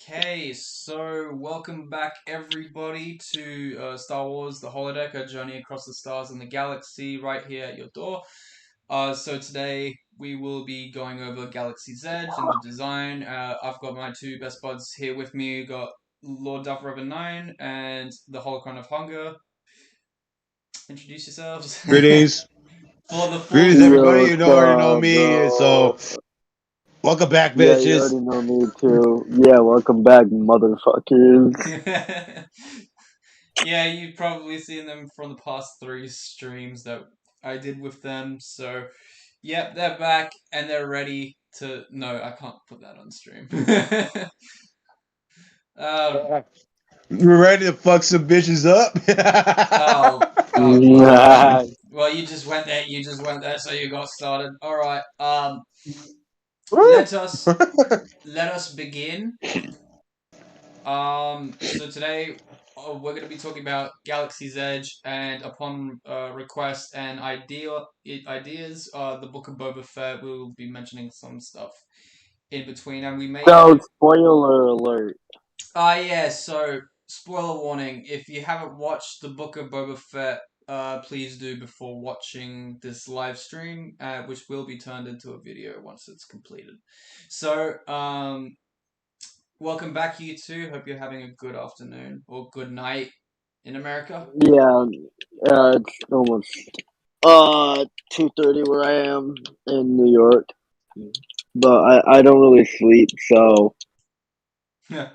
Okay, so welcome back everybody to Star Wars: The HoloDeck, a journey across the stars and the galaxy, right here at your door. So today we will be going over Galaxy's Edge and the design. I've got my two best buds here with me. We've got Lord Duff Revan 9 and the Holocron of Hunger. Introduce yourselves. Greetings. For the Greetings, fourth. everybody. Yo, You know, already know what's me. bro? So, welcome back, Yeah, you bitches. already know me too. Yeah, welcome back, motherfuckers. Yeah, you've probably seen them from the past three streams that I did with them. So, yep, they're back and they're ready to. No, I can't put that on stream. um. We're ready to fuck some bitches up. Oh. Oh God. Nah. Well, you just went there. You just went there, so you got started. All right. Woo! Let us let us begin. So today we're going to be talking about Galaxy's Edge, and upon request and ideas, the Book of Boba Fett. We will be mentioning some stuff in between, and we may So, edit. spoiler alert. Yeah. So spoiler warning: if you haven't watched the Book of Boba Fett, please do before watching this live stream, which will be turned into a video once it's completed. So, welcome back, you two. Hope you're having a good afternoon or good night in America. Yeah, it's almost 2:30 where I am in New York, but I don't really sleep, so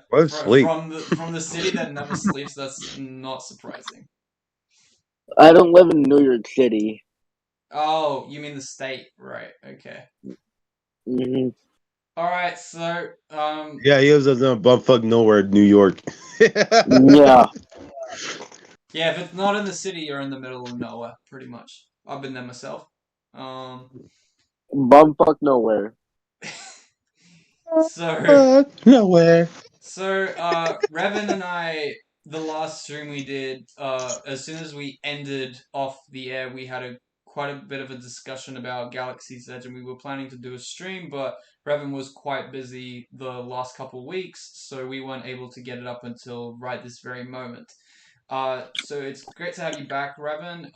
What is sleep? From the city that never sleeps, that's not surprising. I don't live in New York City. Oh, you mean the state, right? Okay. hmm All right. So, Yeah, he lives in bumfuck nowhere, New York. Yeah, yeah, if it's not in the city, you're in the middle of nowhere, pretty much. I've been there myself. Um, bumfuck nowhere. so Nowhere. Revan and I, the last stream we did, as soon as we ended off the air, we had a quite a bit of a discussion about Galaxy's Edge, and we were planning to do a stream, but Revan was quite busy the last couple weeks, so we weren't able to get it up until right this very moment. So it's great to have you back, Revan.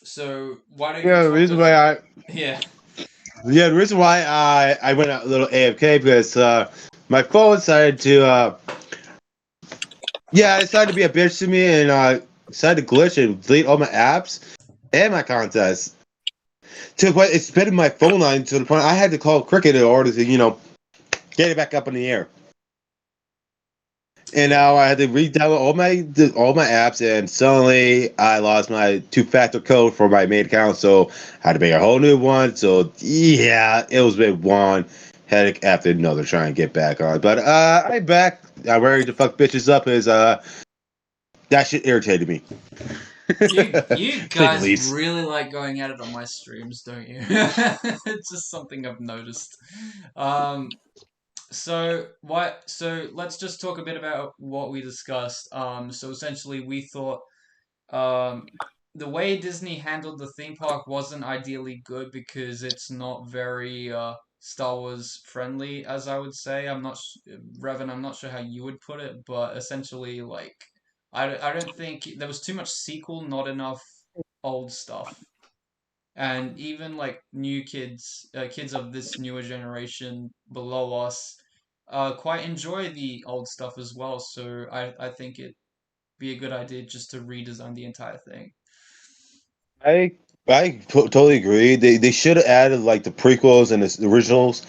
So why don't you Yeah, the talk reason us? why I Yeah. yeah, the reason why I went a little AFK because my phone decided to yeah, it decided to be a bitch to me and decided to glitch and delete all my apps and my contests. To the point, it spit in my phone line to the point I had to call Cricket in order to, get it back up in the air. And now I had to re-download all my apps, and suddenly I lost my two-factor code for my main account, so I had to make a whole new one. So yeah, it was been one headache after another trying to get back on. But I'm back. I'm ready to fuck bitches up. Is that shit irritated me, You say the guys least. really like going at it on my streams, don't you? It's just something I've noticed. Um, so let's just talk a bit about what we discussed. So essentially we thought um the way Disney handled the theme park wasn't ideally good because it's not very Star Wars friendly, as I would say. Revan, I'm not sure how you would put it, but essentially, like, I don't think there was too much sequel, not enough old stuff. And even like new kids, kids of this newer generation below us, quite enjoy the old stuff as well. So I think it'd be a good idea just to redesign the entire thing. I totally agree. They should have added like the prequels and the originals,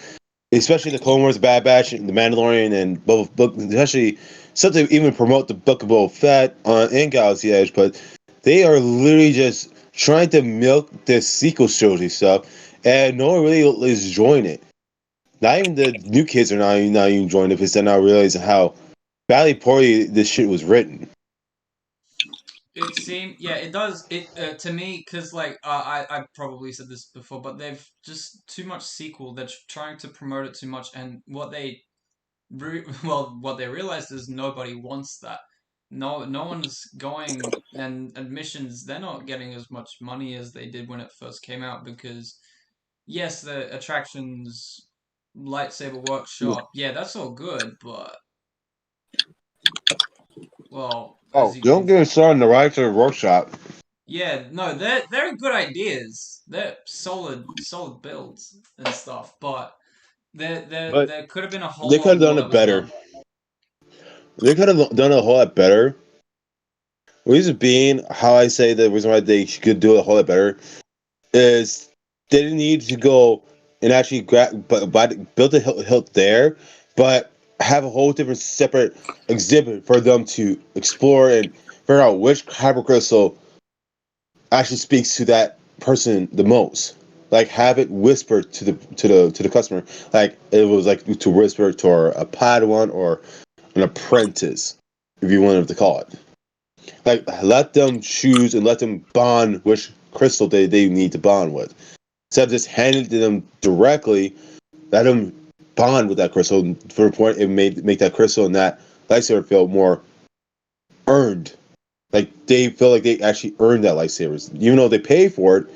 especially the Clone Wars, Bad Batch, and the Mandalorian, and book, especially something even promote the Book of Boba Fett on in Galaxy Edge. But they are literally just trying to milk this sequel trilogy stuff, and no one really is enjoying it. Not even the new kids are not even enjoying it because they're not realizing how badly poorly this shit was written. It seemed, yeah, it does. It to me, because like I probably said this before, but they've just too much sequel. They're trying to promote it too much, and what they realized is nobody wants that. No one's going, and admissions, they're not getting as much money as they did when it first came out because yes, the attractions. lightsaber Yeah. workshop. Yeah, that's all good, but well, as Oh, you don't can, get us started on the right to the workshop. yeah, no, they're good ideas. They're solid builds and stuff, but But there could have been a whole they could lot have more done that it was better. done. They could have done it a whole lot better. Reason being, how I say the reason why they could do it a whole lot better is they didn't need to go and actually build the hilt there, but have a whole different separate exhibit for them to explore and figure out which hypercrystal actually speaks to that person the most. Like have it whispered to the customer, like it was like to whisper to a Padawan or an apprentice, if you wanted to call it. Like let them choose and let them bond which crystal they need to bond with. Instead of just handing it to them directly, let them bond with that crystal. For a point, it made make that crystal and that lightsaber feel more earned. Like they feel like they actually earned that lightsabers, even though they pay for it.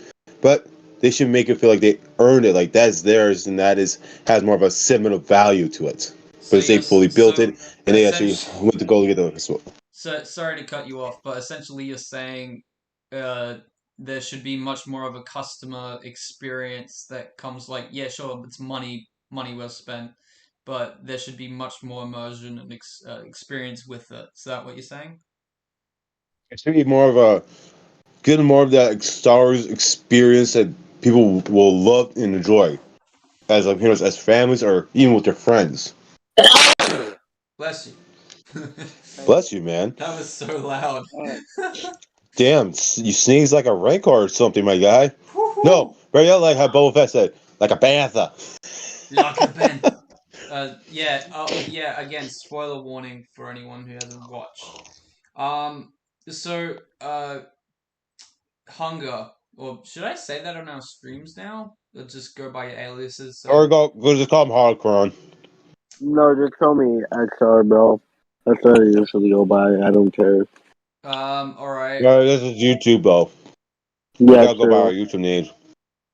But they should make it feel like they earned it, like that's theirs, and that is has more of a sentimental value to it So because they yes, fully built so it and they actually essentially, went to go get the crystal. so sorry to cut you off, but essentially you're saying uh there should be much more of a customer experience that comes like, yeah, sure, it's money well spent, but there should be much more immersion and experience with it. Is that what you're saying? It should be more of a get more of that Star Wars experience that people will love and enjoy as like as families or even with their friends. Bless you. Thank Bless you, man. That was so loud. you. Damn, you sneeze like a rancor or something, my guy. No, Woohoo! very out like how Boba Fett said, like a bantha. Like a pen. Yeah, again, spoiler warning for anyone who hasn't watched. Um, so, Hunger, or should I say that on our streams now? Or just go by your aliases, Or so, go just call him Holocron. No, just call me XR, bro. That's what I usually go by. I don't care. alright. No, this is YouTube though. We Yeah, gotta go by our true. YouTube names.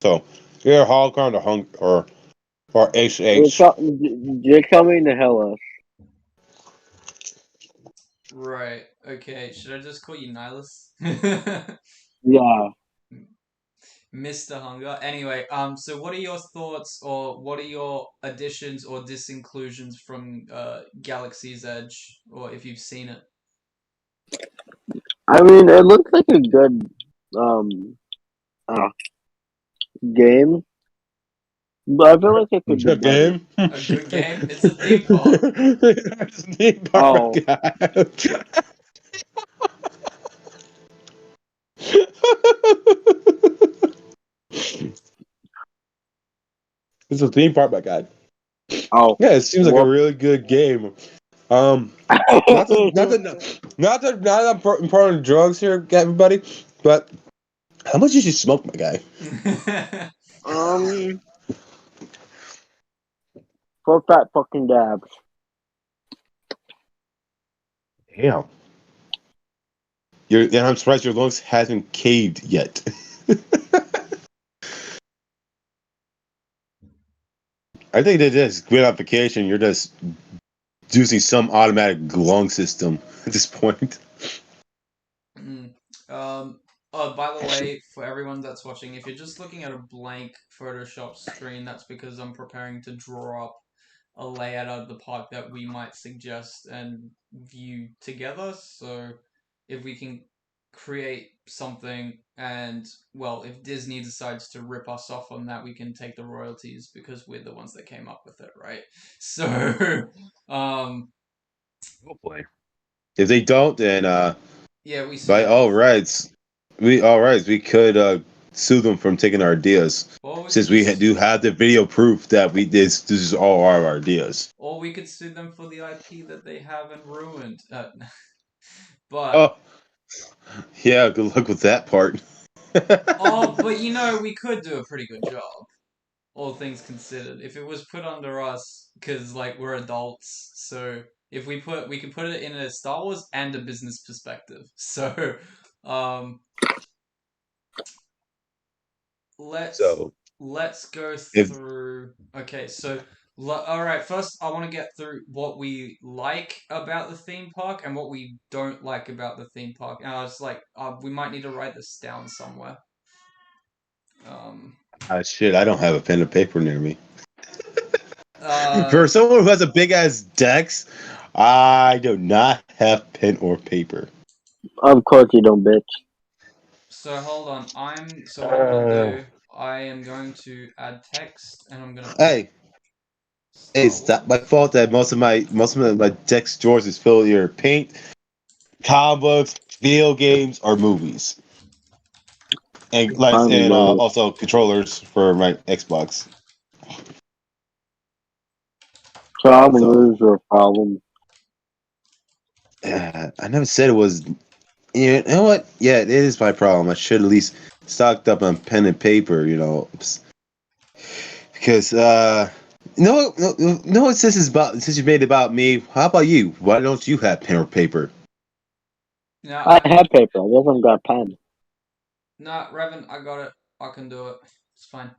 So either Holocron or or Just HH. call, just call me Nihilus. Right, okay, should I just call you Nihilus? Yeah. Mr. Hunger. Anyway, so what are your thoughts, or what are your additions or disinclusions from Galaxy's Edge, or if you've seen it? I mean, it looks like a good um uh, game, but I feel like it could be Good better. game. A good game? It's a theme park. Theme park Oh, guy. It's a theme park, my guy. oh, Yeah, it seems like a whoop. really good game. Um, not that important drugs here, everybody. But how much did you smoke, my guy? um, for fat fucking dabs. Damn. And I'm surprised your lungs hasn't caved yet. I think that this gratification, you're just using some automatic lung system at this point. Mm. Oh, by the way, for everyone that's watching, if you're just looking at a blank Photoshop screen, that's because I'm preparing to draw up a layout of the park that we might suggest and view together. So if we can create something and, well, if Disney decides to rip us off on that, we can take the royalties because we're the ones that came up with it, right? So, um, Hopefully. If they don't, then yeah, we by stand all off. rights, we could sue them from taking our ideas, Or we could since we just do have the video proof that we this is all our ideas. Or we could sue them for the IP that they haven't ruined. But Oh yeah, good luck with that part. but we could do a pretty good job, all things considered, if it was put under us, because like we're adults. So if we could put it in a Star Wars and a business perspective. So, um, let's So let's go if through. Okay, so All right, first I want to get through what we like about the theme park and what we don't like about the theme park. And it's like we might need to write this down somewhere. Um, Shit, I don't have a pen and paper near me. uh, For someone who has a big ass dex, I do not have pen or paper. Of course you don't, bitch. so hold on. So what I'm gonna Uh, do? I am going to add text, and I'm gonna put hey, Star it's not my Wars. fault that most of my dex drawers is filled with either paint, comic books, video games, or movies, and I don't know. also controllers for my Xbox. So Problems are a problem. I never said it was. You know what? Yeah, it is my problem. I should at least stocked up on pen and paper. Because no, since it's about since you made it about me. How about you? Why don't you have pen or paper? Now I have paper. I just haven't got pen. Revan, I got it. I can do it. It's fine.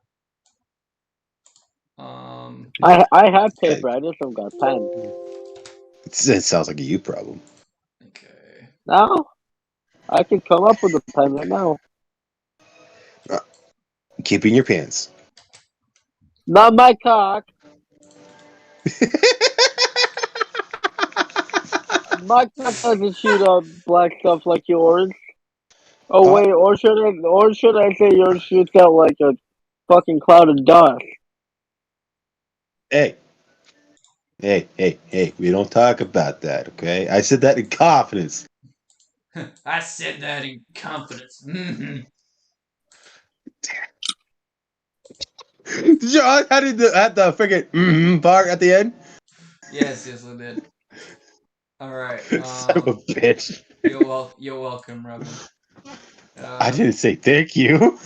Um, I have Hey, paper. I just haven't got pen. it sounds like a you problem. okay. Now I can come up with a pen right now. Uh, Keep it in your pants. Not my cock. My cock doesn't shoot up black stuff like yours. Oh Huh? wait, or should I say yours shoots out like a fucking cloud of dust? Hey, hey! We don't talk about that, okay? I said that in confidence. I said that in confidence. Hmm. Did you how did the at the freaking part at the end? Yes, I did. All right. Son of a bitch! You're welcome, Revan. I Um, didn't say thank you.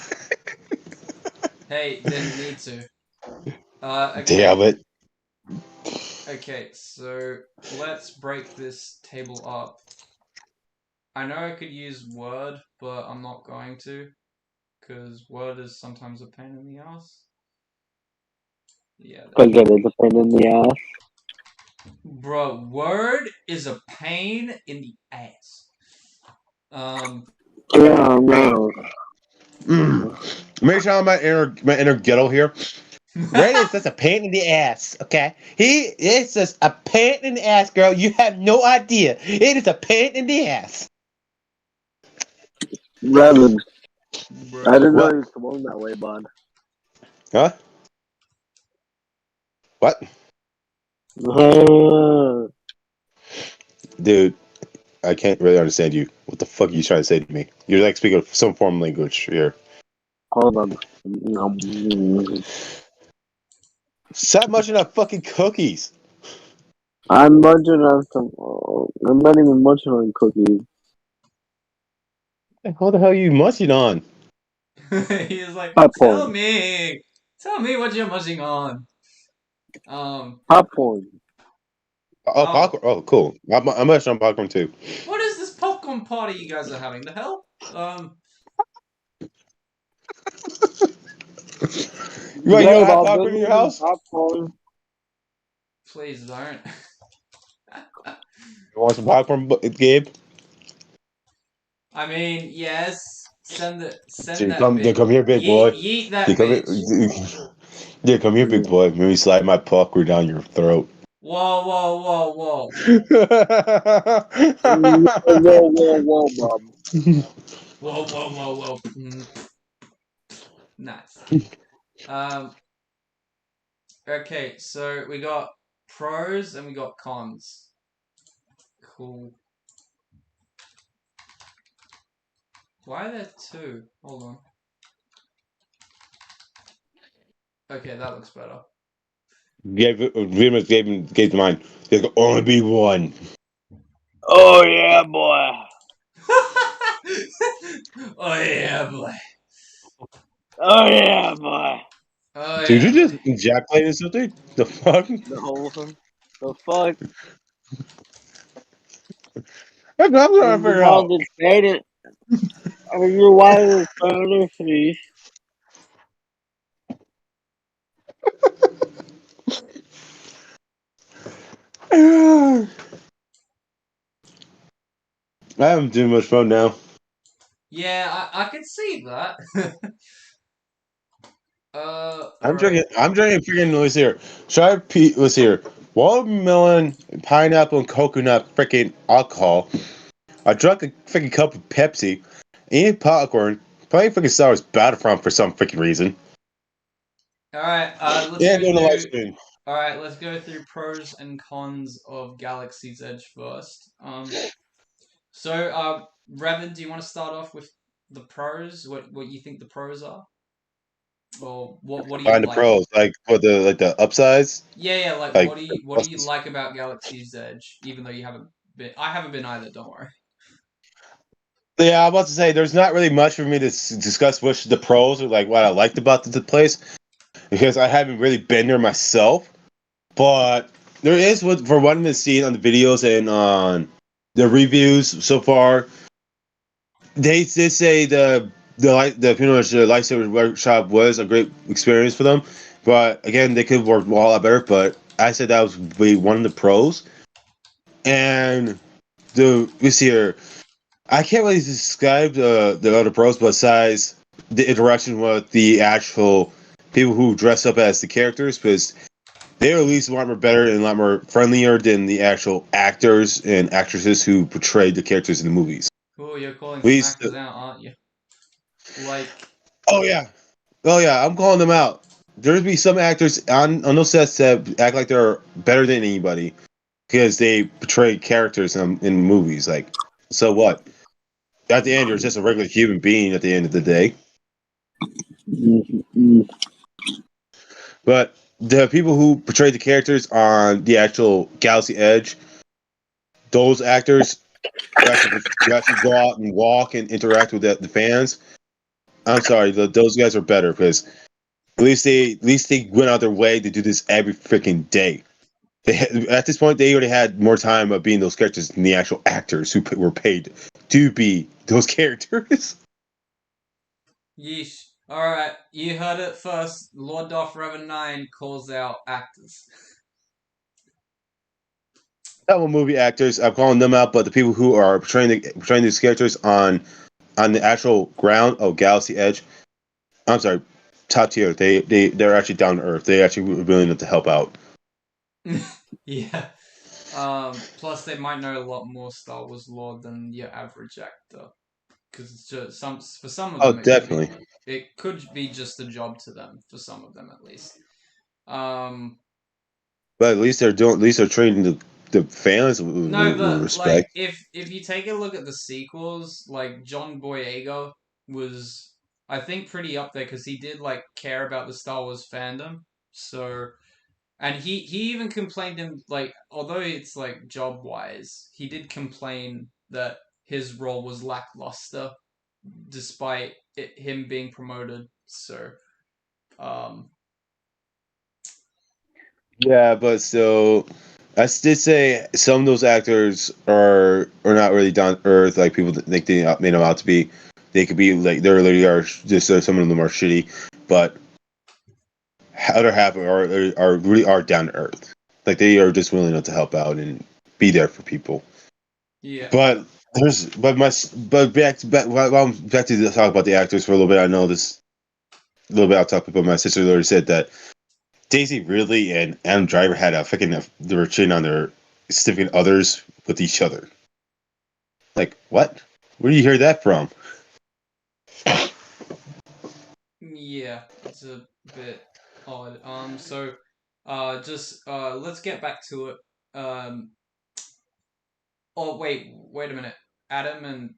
hey, didn't need to. Damn Okay. it! Okay, so let's break this table up. I know I could use Word, but I'm not going to, because Word is sometimes a pain in the ass. Yeah, there we Because it go. is a pain in the ass. Bro, Word is a pain in the ass. Um, Yeah, no. Mm. Make sure my inner ghetto here. Red is just a pain in the ass, okay? He is just a pain in the ass, girl. You have no idea. It is a pain in the ass. Revan, I bro. didn't know What? you swung that way, bud. Huh? What? Dude, I can't really understand you. What the fuck are you trying to say to me? You're like speaking some form of language here. Hold on. No. Stop munching on fucking cookies. I'm munching on some. I'm not even munching on cookies. What the hell are you munching on? He's like, Popcorn. tell me what you're munching on. Um, Popcorn. Oh, oh, popcorn. Oh, cool. I'm munching on popcorn too. what is this popcorn party you guys are having? The hell? You don't Babe, have I'll bring popcorn in you your some house? popcorn. Please don't. You want some popcorn, Gabe? I mean, yes. Send Dude, that come, bit. dude, come here, big boy. Yeet that Dude, come bitch. here. Dude, come here, big boy. Let me slide my popcorn down your throat. Whoa. Whoa, Bob. Whoa. Nice. Um, okay, so we got pros and we got cons. Cool. Why are there two? Hold on. Okay, that looks better. Gave mine. There can only be one. Oh yeah, boy. Oh yeah, boy. Oh yeah, boy. Oh Did you yeah, just boy. ejaculate or something? The fuck? No, the fuck. I'm trying to And you figure want out. to say it? Or you want to fantasy? I haven't doing much fun now. Yeah, I could see that. I'm Alright. drinking. I'm drinking freaking. Let's here. Let's here. Watermelon, pineapple, and coconut freaking alcohol. I drank a freaking cup of Pepsi, eating popcorn, playing freaking Star Wars Battlefront for some freaking reason. Alright, Yeah, doing the live stream. let's go through pros and cons of Galaxy's Edge first. Revan, do you want to start off with the pros? What you think the pros are? Or what do you Find the like? pros, like for the upsides, Yeah, like like the what do you pluses. like about Galaxy's Edge? Even though you haven't been, I haven't been either. Don't worry. Yeah, I'm about to say there's not really much for me to discuss which the pros or like what I liked about the place because I haven't really been there myself. But there is what for one to see on the videos and on the reviews so far. They did say the pretty much the lightsaber workshop was a great experience for them, but again they could work a lot better. But I said that was be one of the pros. And this here, I can't really describe the other pros besides the interaction with the actual people who dress up as the characters, because they're at least a lot more better and a lot more friendlier than the actual actors and actresses who portrayed the characters in the movies. Cool, you're calling At least, some actors out, aren't you? Like, oh yeah, oh yeah, I'm calling them out. There's be some actors on those sets that act like they're better than anybody because they portray characters in movies. Like, so what? At the end, you're just a regular human being. At the end of the day, Mm-hmm. but the people who portray the characters on the actual Galaxy Edge, those actors who actually go out and walk and interact with the fans. I'm sorry, those guys are better because at least they went out their way to do this every freaking day. At this point, they already had more time of being those characters than the actual actors who were paid to be those characters. yeesh. Alright, you heard it first. Lord Darth Revan 9 calls out actors. Not movie actors, I'm calling them out, but the people who are portraying these characters on the actual ground of Galaxy Edge. I'm sorry, top tier. They're actually down to earth. They actually were willing to help out. Yeah. Plus they might know a lot more Star Wars lore than your average actor. Because it's just for some of Oh, them definitely. it could be just a job to them, for some of them at least. Um But at least they're doing. At least they're treating the fans No, with but like respect. if you take a look at the sequels, like John Boyega was, I think, pretty up there because he did like care about the Star Wars fandom. So, and he even complained in like, although it's like job wise, he did complain that his role was lackluster despite him being promoted. So, um, Yeah, but still, I did say some of those actors are not really down to earth like people think they made them out to be. They could be like they literally are just some of them are shitty, but other half are really are down to earth. Like they are just willing to help out and be there for people. yeah. But while I'm back to talk about the actors for a little bit. I know this a little bit off topic, but my sister already said that Daisy Ridley and Adam Driver had a freaking they were cheating on their significant others with each other. Like what? Where do you hear that from? Yeah, it's a bit odd. Just let's get back to it. Um, oh wait a minute. Adam and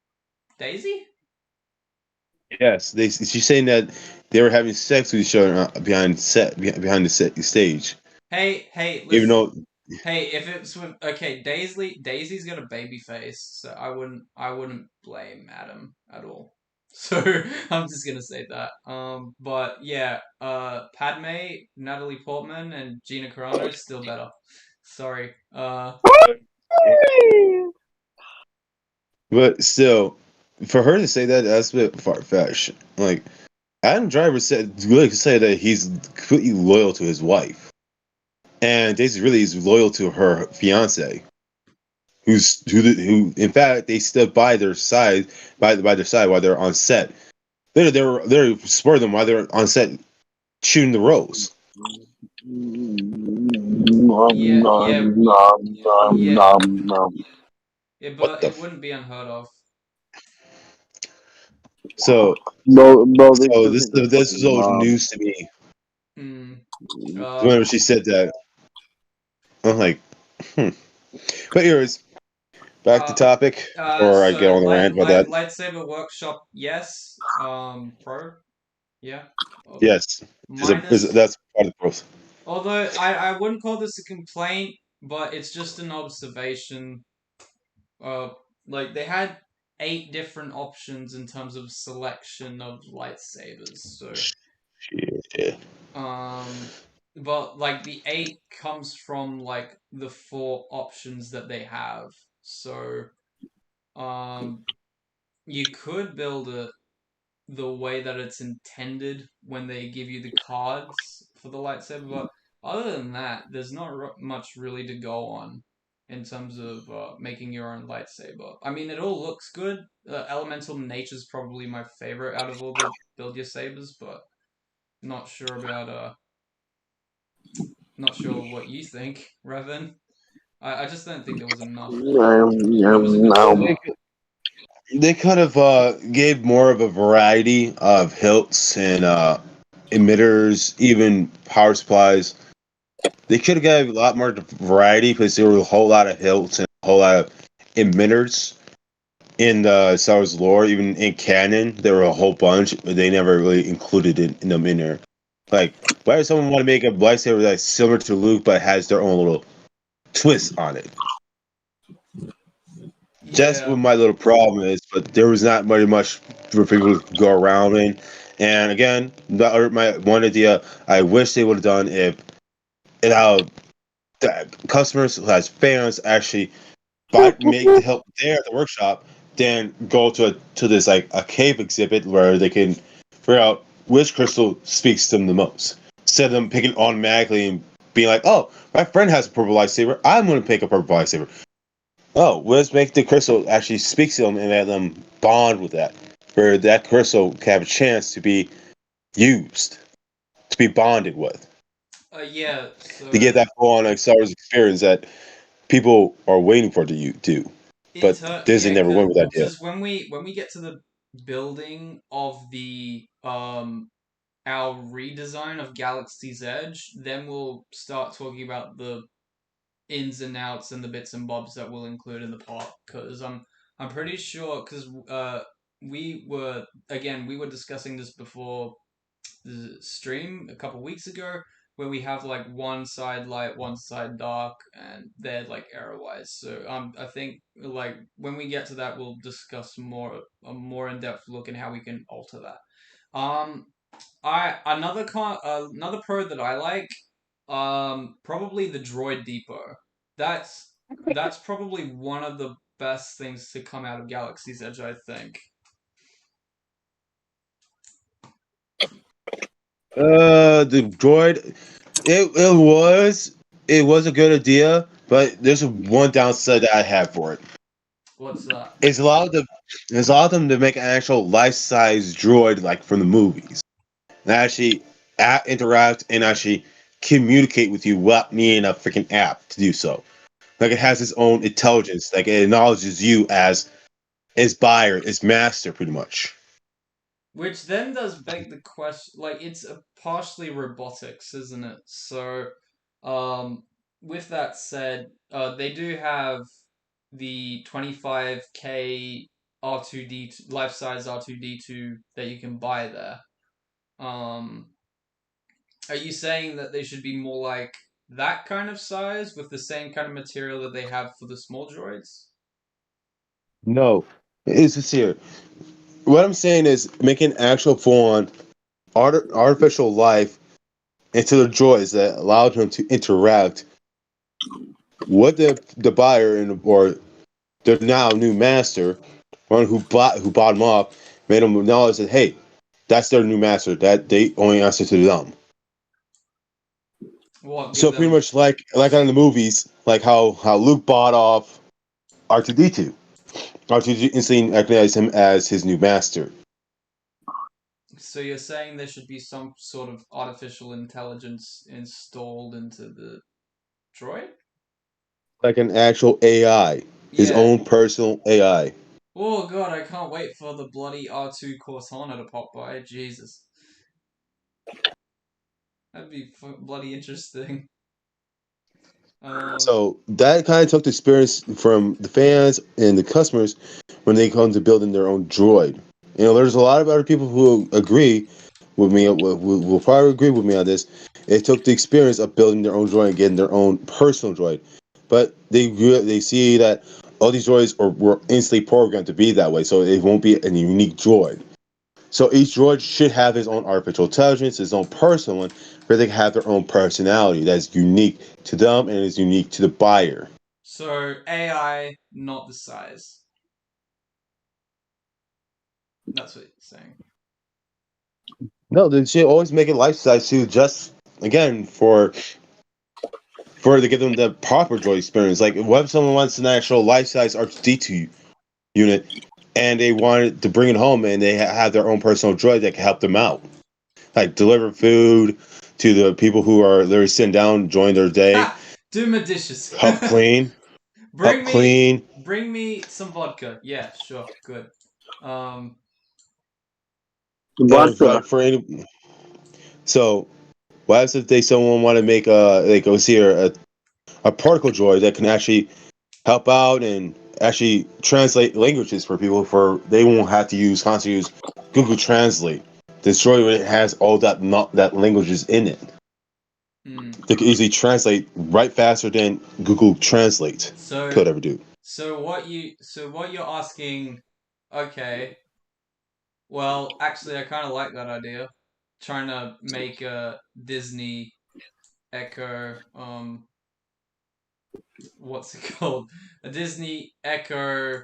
Daisy? Yes, she's saying that they were having sex with each other behind the stage. Hey, Even listen. though, Hey, if it's with okay, Daisy's got a baby face, so I wouldn't blame Adam at all. So I'm just gonna say that. But yeah, Padme, Natalie Portman, and Gina Carano still better. Sorry. but still, for her to say that, that's a bit far fetched. Like Adam Driver said that he's completely loyal to his wife, and Daisy really is loyal to her fiance. who in fact they stood by their side by their side while they're on set. They're supporting them while they're on set shooting the roles. Yeah, yeah, yeah, yeah, What but the? it wouldn't be unheard of. So Bro, they so still this think they're this is fucking all mom. news to me. Mm. Whenever she said that, I'm like, hmm. But anyways, back to Uh, topic before I get so on the rant about that. lightsaber workshop, yes. Pro, yeah. Uh, Yes, minus, that's part of the growth. although I wouldn't call this a complaint, but it's just an observation. Uh, like they had 8 different options in terms of selection of lightsabers. So, Shit. um, but like the 8 comes from like the 4 options that they have. So, um, you could build it the way that it's intended when they give you the cards for the lightsaber. But other than that, there's not much really to go on in terms of making your own lightsaber. I mean, it all looks good. Elemental Nature's probably my favorite out of all the build your sabers, but not sure about not sure what you think, Revan. I just don't think there was enough. But it was a good Well, start. they could have gave more of a variety of hilts and emitters, even power supplies. They could have gave a lot more variety because there were a whole lot of hilts and a whole lot of emitters in the Star Wars lore. Even in canon, there were a whole bunch, but they never really included it in them in there. Like, why does someone want to make a lightsaber that's similar to Luke but has their own little twist on it? That's what Yeah, my little problem is. But there was not very much for people to go around in. And again, my one idea I wish they would have done if it allowed the customers who has fans actually make the help there at the workshop, then go to this like a cave exhibit where they can figure out which crystal speaks to them the most. Instead of them picking automatically and being like, "Oh, my friend has a purple lightsaber. I'm going to pick a purple lightsaber." Oh, let's make the crystal actually speak to them and let them bond with that, where that crystal can have a chance to be used, to be bonded with, yeah. to get So that full on like Star Wars experience that people are waiting for to you do. But Disney yeah, never went with that idea. because when we get to the building of the our redesign of Galaxy's Edge, then we'll start talking about the ins and outs and the bits and bobs that we'll include in the park. Because I'm pretty sure because we were discussing this before the stream a couple weeks ago where we have like one side light, one side dark, and they're like error wise. So I think like when we get to that, we'll discuss a more in depth look in how we can alter that. Um, another pro that I like, probably the Droid Depot. That's probably one of the best things to come out of Galaxy's Edge, I think. The droid, it was a good idea, but there's one downside that I have for it. What's that? It's allowed them to make an actual life size droid like from the movies, and actually interact and actually communicate with you without needing a freaking app to do so. Like it has its own intelligence, like it acknowledges you as its buyer, its master, pretty much. Which then does beg the question, like it's a partially robotics, isn't it? So, um, with that said, they do have the 25K R2D life size R2D2 that you can buy there. Um, are you saying that they should be more like that kind of size with the same kind of material that they have for the small droids? No, it's sincere. What I'm saying is making actual full-on artificial life into the droids that allowed him to interact with the buyer and or the now new master, one who bought him up, made him acknowledge that hey, that's their new master. That they only answer to them. What give So pretty them? much like on the movies, like how Luke bought off R2D2. R2D2 instantly recognized him as his new master. So you're saying there should be some sort of artificial intelligence installed into the droid? Like an actual AI. His Yeah. own personal AI. Oh god, I can't wait for the bloody R2 Cortana to pop by. Jesus. That'd be bloody interesting. Um, So that kind of took the experience from the fans and the customers when they come to building their own droid. There's a lot of other people who agree with me, will probably agree with me on this. It took the experience of building their own droid and getting their own personal droid. But they see that all these droids were instantly programmed to be that way, so it won't be a unique droid. So each droid should have his own artificial intelligence, his own personal one, where they have their own personality that's unique to them and is unique to the buyer. so AI, not the size. That's what you're saying. No, they should always make it life size too, just again for to give them the proper droid experience. Like, what if someone wants an actual life size R2D2 unit and they wanted to bring it home and they have their own personal droid that can help them out, like deliver food to the people who are literally sitting down, enjoying their day, Ha! Do my dishes. help clean, help bring me, clean. bring me some vodka. Yeah, sure, good. Um, Vodka. For any, so what if they someone want to make like go see a particle droid that can actually help out and actually translate languages for people for they won't have to constantly use Google Translate. This droid has all that languages in it. hmm. They can easily translate right faster than Google Translate So, could ever do. what you're asking? Okay. Well, actually, I kind of like that idea. Trying to make a Disney Echo. What's it called? A Disney Echo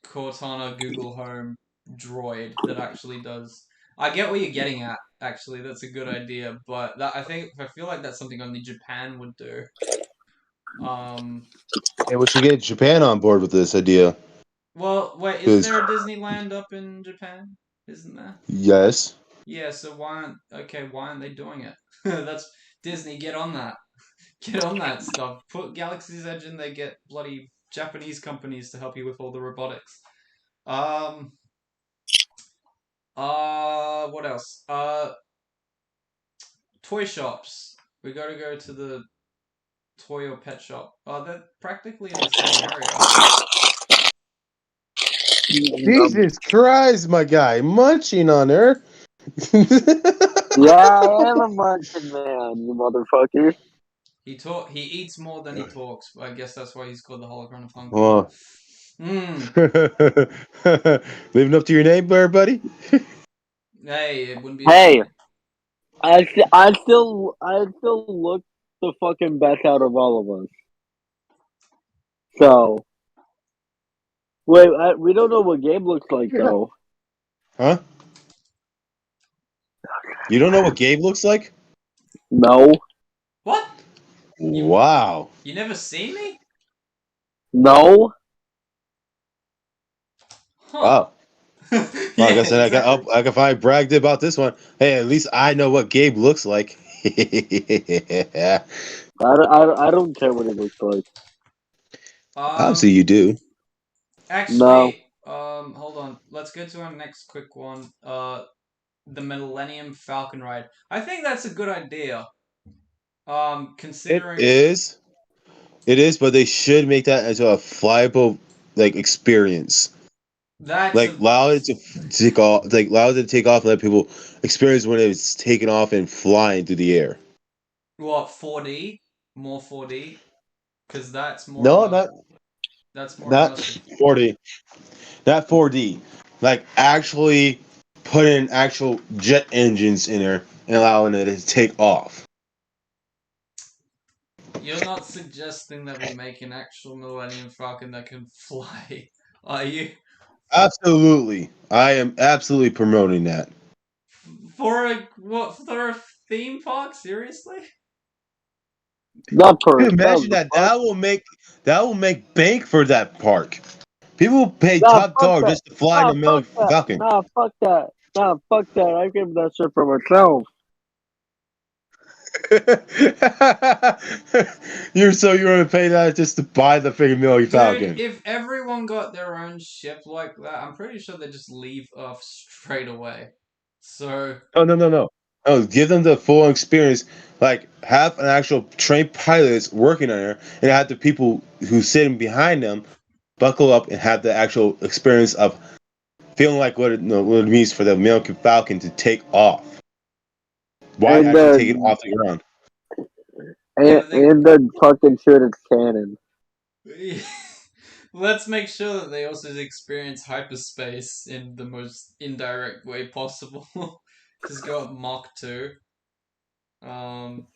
Cortana Google Home droid that actually does. I get what you're getting at. Actually, that's a good idea, but I feel like that's something only Japan would do. Um, And we should get Japan on board with this idea. well, wait, isn't Because there a Disneyland up in Japan? Isn't there? yes, Yeah, so why aren't they doing it? That's Disney, get on that. Get on that stuff. Put Galaxy's Edge in there, get bloody Japanese companies to help you with all the robotics. Um what else? Toy shops. We gotta go to the toy or pet shop. They're practically in the same area. Jesus Christ, my guy, munching on her. Yeah, I am a munchkin man, you motherfucker. He eats more than he talks. I guess that's why he's called the hologram of Hong Kong. Oh. Hmm. Living up to your name, there, buddy. Hey, it wouldn't be a bad Hey, name. I still look the fucking best out of all of us. So wait, we don't know what Gabe looks like though. Huh? You don't know what Gabe looks like? No, What? You Wow. you never seen me? no. Huh. Wow. Well, I Yeah, guess then exactly. I can finally brag about this one. Hey, at least I know what Gabe looks like. I don't care what he looks like. Obviously, Um you do. No. Actually, hold on. Let's go to our next quick one. The Millennium Falcon ride. I think that's a good idea. It Considering is. It is, but they should make that into a flyable like experience. that's Like a allow it to take off, like allow it to take off and let people experience when it's taking off and flying through the air. what 4D, more 4D, because No, not that's more not immersive. 4D, not 4D. Like actually putting actual jet engines in there and allowing it to take off. You're not suggesting that we make an actual Millennium Falcon that can fly, are you? Absolutely, I am absolutely promoting that. For a theme park? Seriously? Not per Dude, imagine the that. fuck. That will make bank for that park. People will pay Nah, top fuck dollar that. just to fly Nah, the fuck Millennium that. Falcon. Nah, fuck that. Nah, fuck that. I give that shit for myself. You're gonna pay that just to buy the freaking Millennium Dude, Falcon. if everyone got their own ship like that, I'm pretty sure they just leave Earth straight away. So, Oh no no no. Oh, give them the full experience. Like have an actual trained pilots working on there, and have the people who sitting behind them buckle up and have the actual experience of feeling like what it means for the Millennium Falcon to take off. Why And actually take it then off the ground? yeah, the thing. and then fucking shoot its cannon. Let's make sure that they also experience hyperspace in the most indirect way possible. Just go up Mach 2. Um,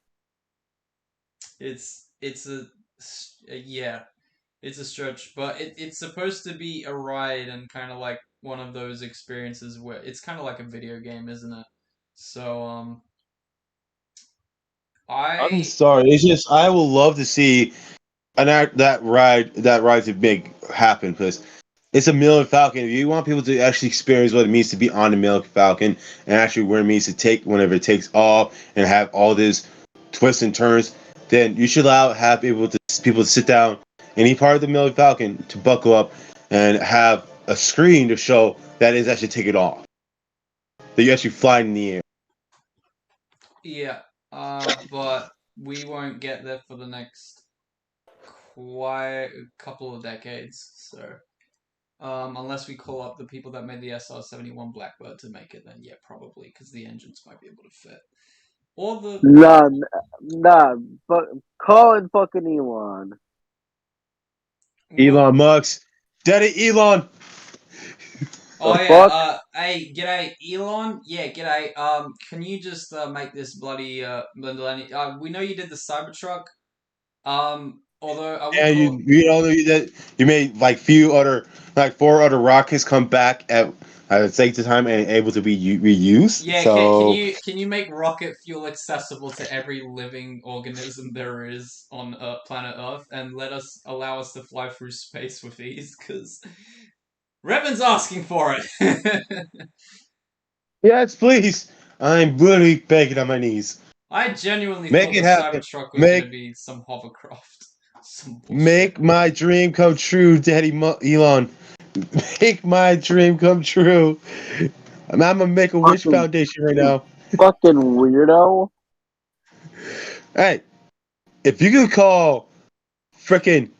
it's yeah, it's a stretch, but it's supposed to be a ride and kind of like one of those experiences where it's kind of like a video game, isn't it? So I'm I sorry. It's just I would love to see that ride to make happen because it's a Millennium Falcon. If you want people to actually experience what it means to be on the Millennium Falcon and actually what it means to take whenever it takes off and have all this twists and turns, then you should have people to sit down any part of the Millennium Falcon to buckle up and have a screen to show that is actually taking off. That you actually fly in the air. yeah, but we won't get there for the next quite a couple of decades. So unless we call up the people that made the SR-71 Blackbird to make it, then yeah, probably because the engines might be able to fit. Or the Nah, nah, but calling fucking Elon. what? Elon Musk, Daddy Elon. Oh The yeah. fuck? Hey, g'day, Elon. Yeah, g'day. Can you just make this bloody millennium? We know you did the Cybertruck. Although I would And call. you know that you made like four other rockets come back at the same time and able to be reused. Yeah, can So you make rocket fuel accessible to every living organism there is on planet Earth, and allow us to fly through space with ease? Because Revan's asking for it. yes, please. I'm literally begging on my knees. I genuinely Make thought the it happen. Cybertruck was gonna Make be some hovercraft, some bullshit. make my dream come true, Daddy Elon. Make my dream come true. I'm gonna make a wish Fucking foundation right now. fucking weirdo. Hey, if you could call frickin'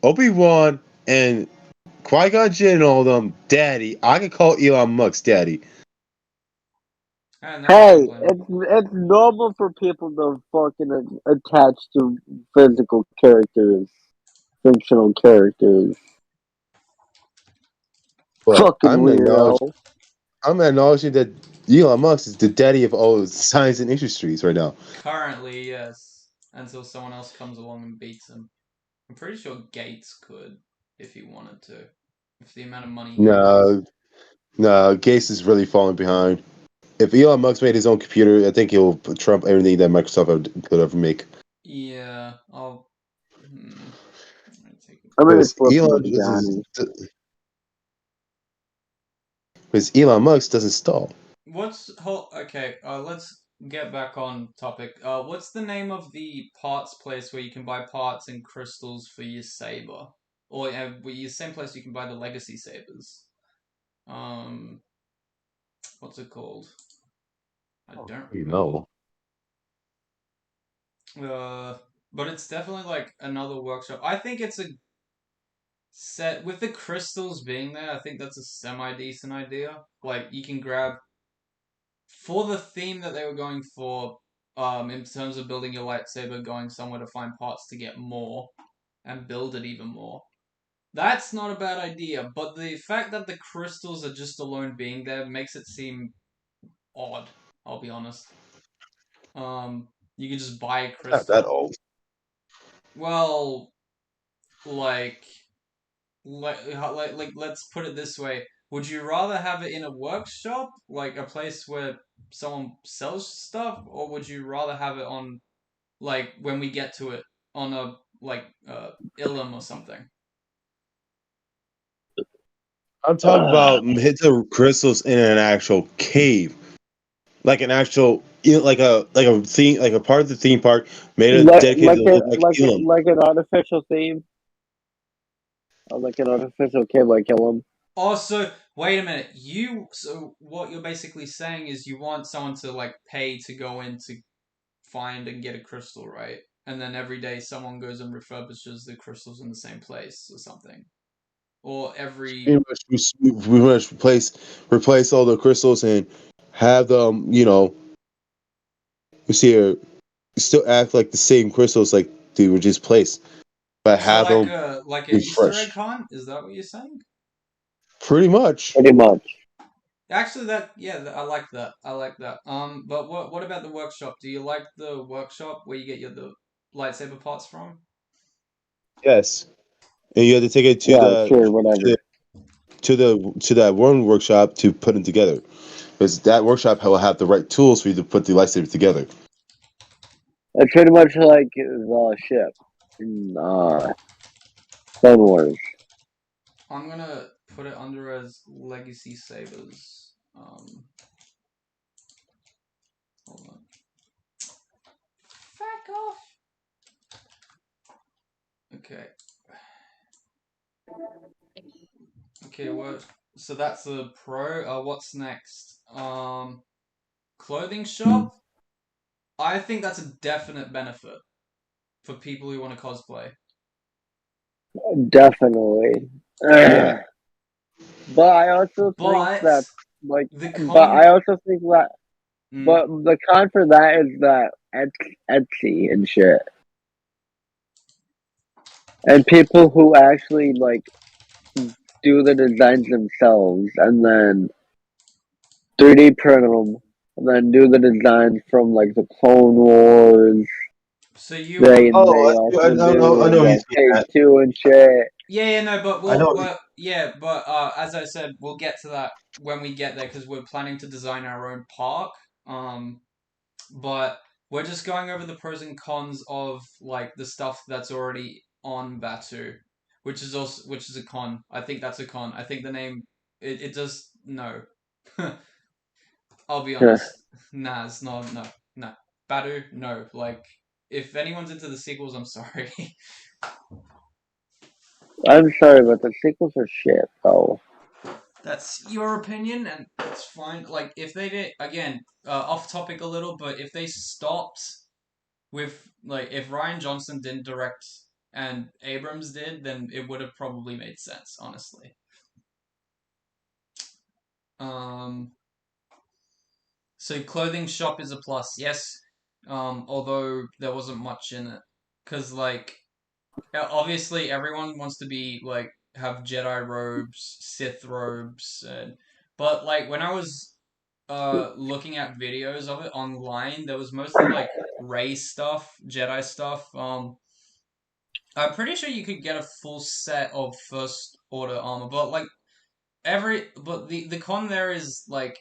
Obi-Wan and Qui-Gon Jinn and all of them daddy, I could call Elon Musk daddy. I never Hey, complain. it's normal for people to fucking attach to physical characters, fictional characters. But Fucking weirdo. I'm acknowledging that Elon Musk is the daddy of all science and industries right now. Currently, yes, until someone else comes along and beats him. I'm pretty sure Gates could if he wanted to, if the amount of money he has. No, no, Gates is really falling behind. If Elon Musk made his own computer, I think he'll trump everything that Microsoft could ever make. Yeah, I'll. Hmm, I'll take it. I'm gonna Because flip the Johnny. Elon Musk doesn't stall. Okay? Let's get back on topic. What's the name of the parts place where you can buy parts and crystals for your saber, or the same place you can buy the legacy sabers? Um, what's it called? I don't You remember. know. Uh, but it's definitely like another workshop. I think it's a set with the crystals being there. I think that's a semi decent idea. Like you can grab for the theme that they were going for. In terms of building your lightsaber, going somewhere to find parts to get more and build it even more. That's not a bad idea, but the fact that the crystals are just alone being there makes it seem odd. I'll be honest. You could just buy a Not that crystal. old. Well, like let's put it this way. Would you rather have it in a workshop, like a place where someone sells stuff, or would you rather have it on like when we get to it on a like Ilum or something. I'm talking about hit the crystals in an actual cave, like an actual, like a theme, like a part of the theme park made of dedicated to look like Elam. like an artificial theme, or like an artificial cave like Killam. Also, wait a minute. So what you're basically saying is you want someone to like pay to go in to find and get a crystal, right? And then every day someone goes and refurbishes the crystals in the same place or something. Or every Pretty much, we must replace all the crystals and have them, you see, still act like the same crystals like they were just placed, but so have them like a Easter egg refresh. hunt, is that what you're saying? Pretty much. Pretty much. Actually, I like that. I like that. But what about the workshop? Do you like the workshop where you get the lightsaber parts from? Yes, and you have to take it to Yeah, the sure, whatever. to that one workshop to put them together, because that workshop will have the right tools for you to put the lightsaber together. It's pretty much like the ship in Clone Wars. I'm gonna put it under as Legacy Sabers. Hold on. Fuck off. Okay. Okay. What? So that's a pro. What's next? Clothing shop. I think that's a definite benefit for people who want to cosplay. Definitely. Yeah. But I also think But that like, the but I con. also think that, Mm, but the con for that is that Etsy and shit, and people who actually like do the designs themselves and then 3D print them, and then do the designs from like the Clone Wars. so you They Oh, I also know. I do know the he's getting Take at. Two and shit. yeah, no, but I know. as I said, we'll get to that when we get there because we're planning to design our own park. Um, but we're just going over the pros and cons of like the stuff that's already on Batu, which is a con. I think that's a con. I think the name it does no. I'll be honest. Nah, it's not no no. Batu no. Like if anyone's into the sequels, I'm sorry. I'm sorry, but the sequels are shit, though. That's your opinion, and it's fine. Like if they did again, off topic a little, but if they stopped with like if Ryan Johnson didn't direct and Abrams did, then it would have probably made sense, honestly. Um, so clothing shop is a plus, yes. Although there wasn't much in it, because like obviously everyone wants to be like have Jedi robes, Sith robes, and but like when I was looking at videos of it online, there was mostly like Rey stuff, Jedi stuff. I'm pretty sure you could get a full set of first order armor, but like the con there is like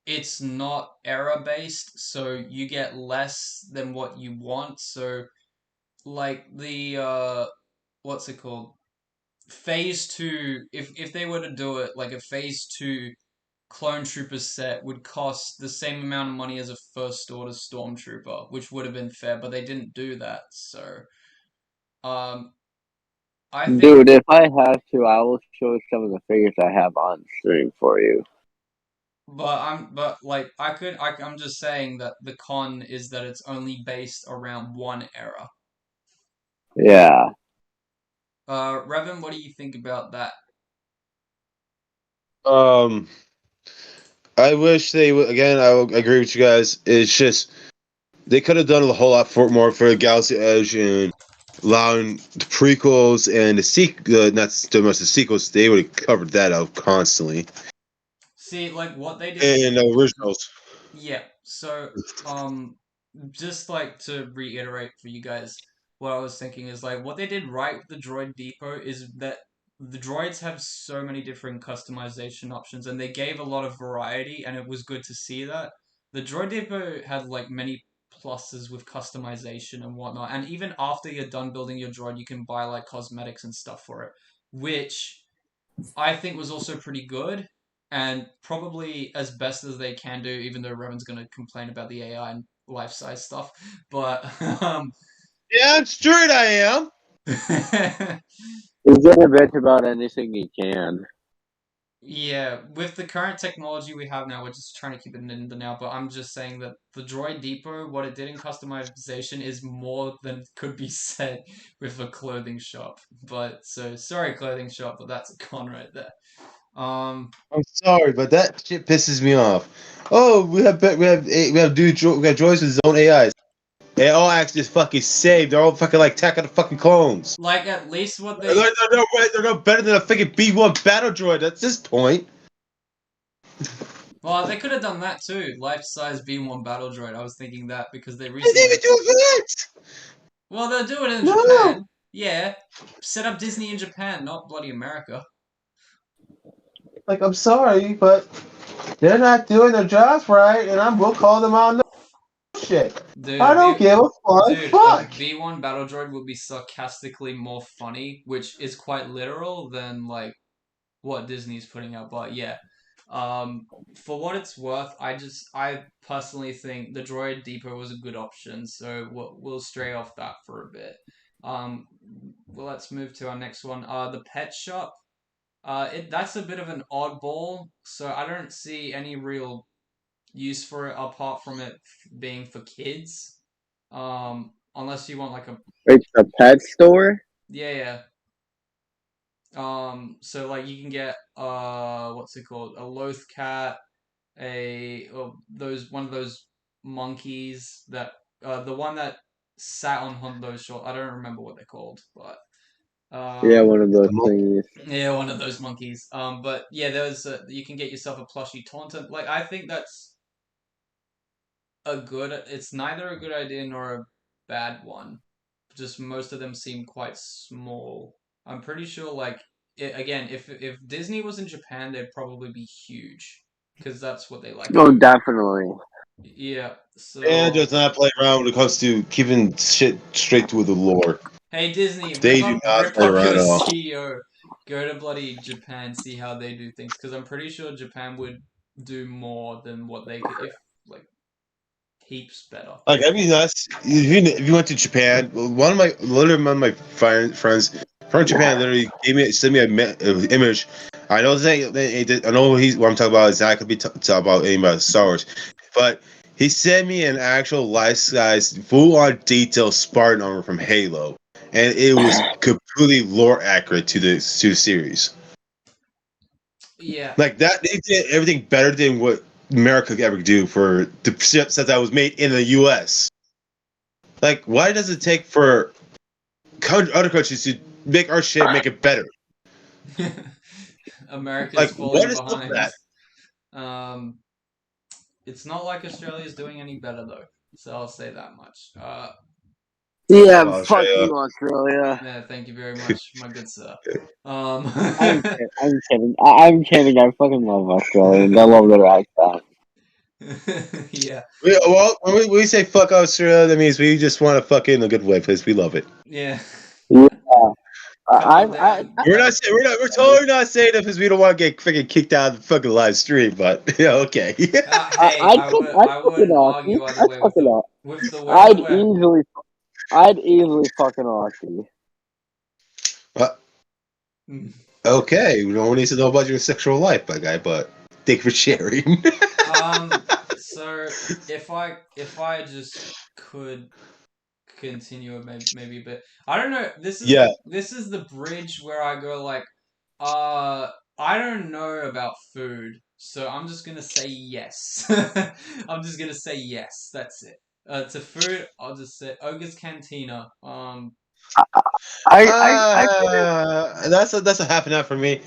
it's not era based, so you get less than what you want. So like the what's it called? Phase two, if they were to do it, like a phase two clone troopers set would cost the same amount of money as a first order stormtrooper, which would have been fair, but they didn't do that. So, um, I think, Dude, if I have to, I will show some of the figures I have on stream for you. but like I'm just saying that the con is that it's only based around one era. Yeah. Revan, what do you think about that? Um, I wish they would. Again, I will agree with you guys. It's just they could have done a whole lot more for Galaxy Edge and allowing the prequels and not so much the sequels. They would have covered that out constantly. See, like what they did. And the originals. Yeah. So, um, just like to reiterate for you guys, what I was thinking is like what they did right with the Droid Depot is that the droids have so many different customization options, and they gave a lot of variety, and it was good to see that. The Droid Depot had like many. pluses with customization and whatnot. And even after you're done building your droid, you can buy like cosmetics and stuff for it, which I think was also pretty good and probably as best as they can do, even though Revan's going to complain about the AI and life size stuff. But Yeah, I'm straight. I am. He's gonna bitch about anything he can. yeah, with the current technology we have now, we're just trying to keep it in the now. But I'm just saying that the Droid Depot, what it did in customization, is more than could be said with a clothing shop. But so sorry, clothing shop, but that's a con right there. I'm sorry, but that shit pisses me off. Oh, we have droids with his own AIs. They all act just fucking saved. They're all fucking like Attack of the fucking clones. like at least what They're, they they're no better than a fucking B1 battle droid at this point. well, they could have done that too. Life-size B1 battle droid. I was thinking that because they They didn't even recently. do that. Well, they'll do it in No. Japan. Yeah, set up Disney in Japan, not bloody America. Like, I'm sorry, but they're not doing their jobs right, and we'll call them out. No shit. Dude, I don't give a flying a fuck. B1 battle droid would be sarcastically more funny, which is quite literal than like what Disney's putting out. But yeah, for what it's worth, I personally think the Droid Depot was a good option. So we'll stray off that for a bit. Well, let's move to our next one. The pet shop. That's a bit of an oddball. So I don't see any real use for it apart from it being for kids. Unless you want like a It's a pet store. yeah, yeah. So like you can get what's it called? A loth cat, those one of those monkeys that the one that sat on Hondo's shoulder. I don't remember what they're called, but Yeah, one of It's the those monkey. things. yeah, one of those monkeys. But yeah, there's you can get yourself a plushie Tauntaun. Like I think that's a good. It's neither a good idea nor a bad one. Just most of them seem quite small. I'm pretty sure, like, again, if Disney was in Japan, they'd probably be huge because that's what they like to Oh, do. definitely. Yeah. And So, does not play around when it comes to keeping shit straight to the lore. hey Disney, They do not rip play up around your at all. CEO. Go to bloody Japan, see how they do things. Because I'm pretty sure Japan would do more than what they could, if like heaps better. Like, I mean, that's if you went to Japan, one of my friends from Japan literally sent me an image. I know I know what I'm talking about is not gonna be talking about any about Star Wars, but he sent me an actual life size, full on detail Spartan armor from Halo, and it was completely lore accurate to the series. Yeah. Like that, they did everything better than what America could ever do for the sets that was made in the U.S. Like, why does it take for other countries to make our shit make it better? America's Like, falling what is up with behind. that? Um, it's not like Australia's doing any better though, so I'll say that much. Yeah, Well, fuck Australia. you, Australia. Yeah, thank you very much, my good sir. Um, I'm kidding. I'm kidding. I'm kidding. I fucking love Australians. I love their accent. yeah, Well, when we say fuck Australia, that means we just want to fuck it in a good way because we love it. yeah. Yeah, Couple down. We're totally not saying it because we don't want to get freaking kicked out of the fucking live stream. But yeah, okay. Hey, I fucking wouldn't Aussie. argue either way with the way that I'd we're. easily fucking Aussie. Uh, Mm. okay, no one needs to know about your sexual life, my guy. But thank you for sharing. So if I just could continue it maybe a bit. I don't know. Yeah. This is the bridge where I go like, I don't know about food, so I'm just gonna say yes. I'm just gonna say yes. That's it. To food, I'll just say Ogre's Cantina. That's a half and half for me.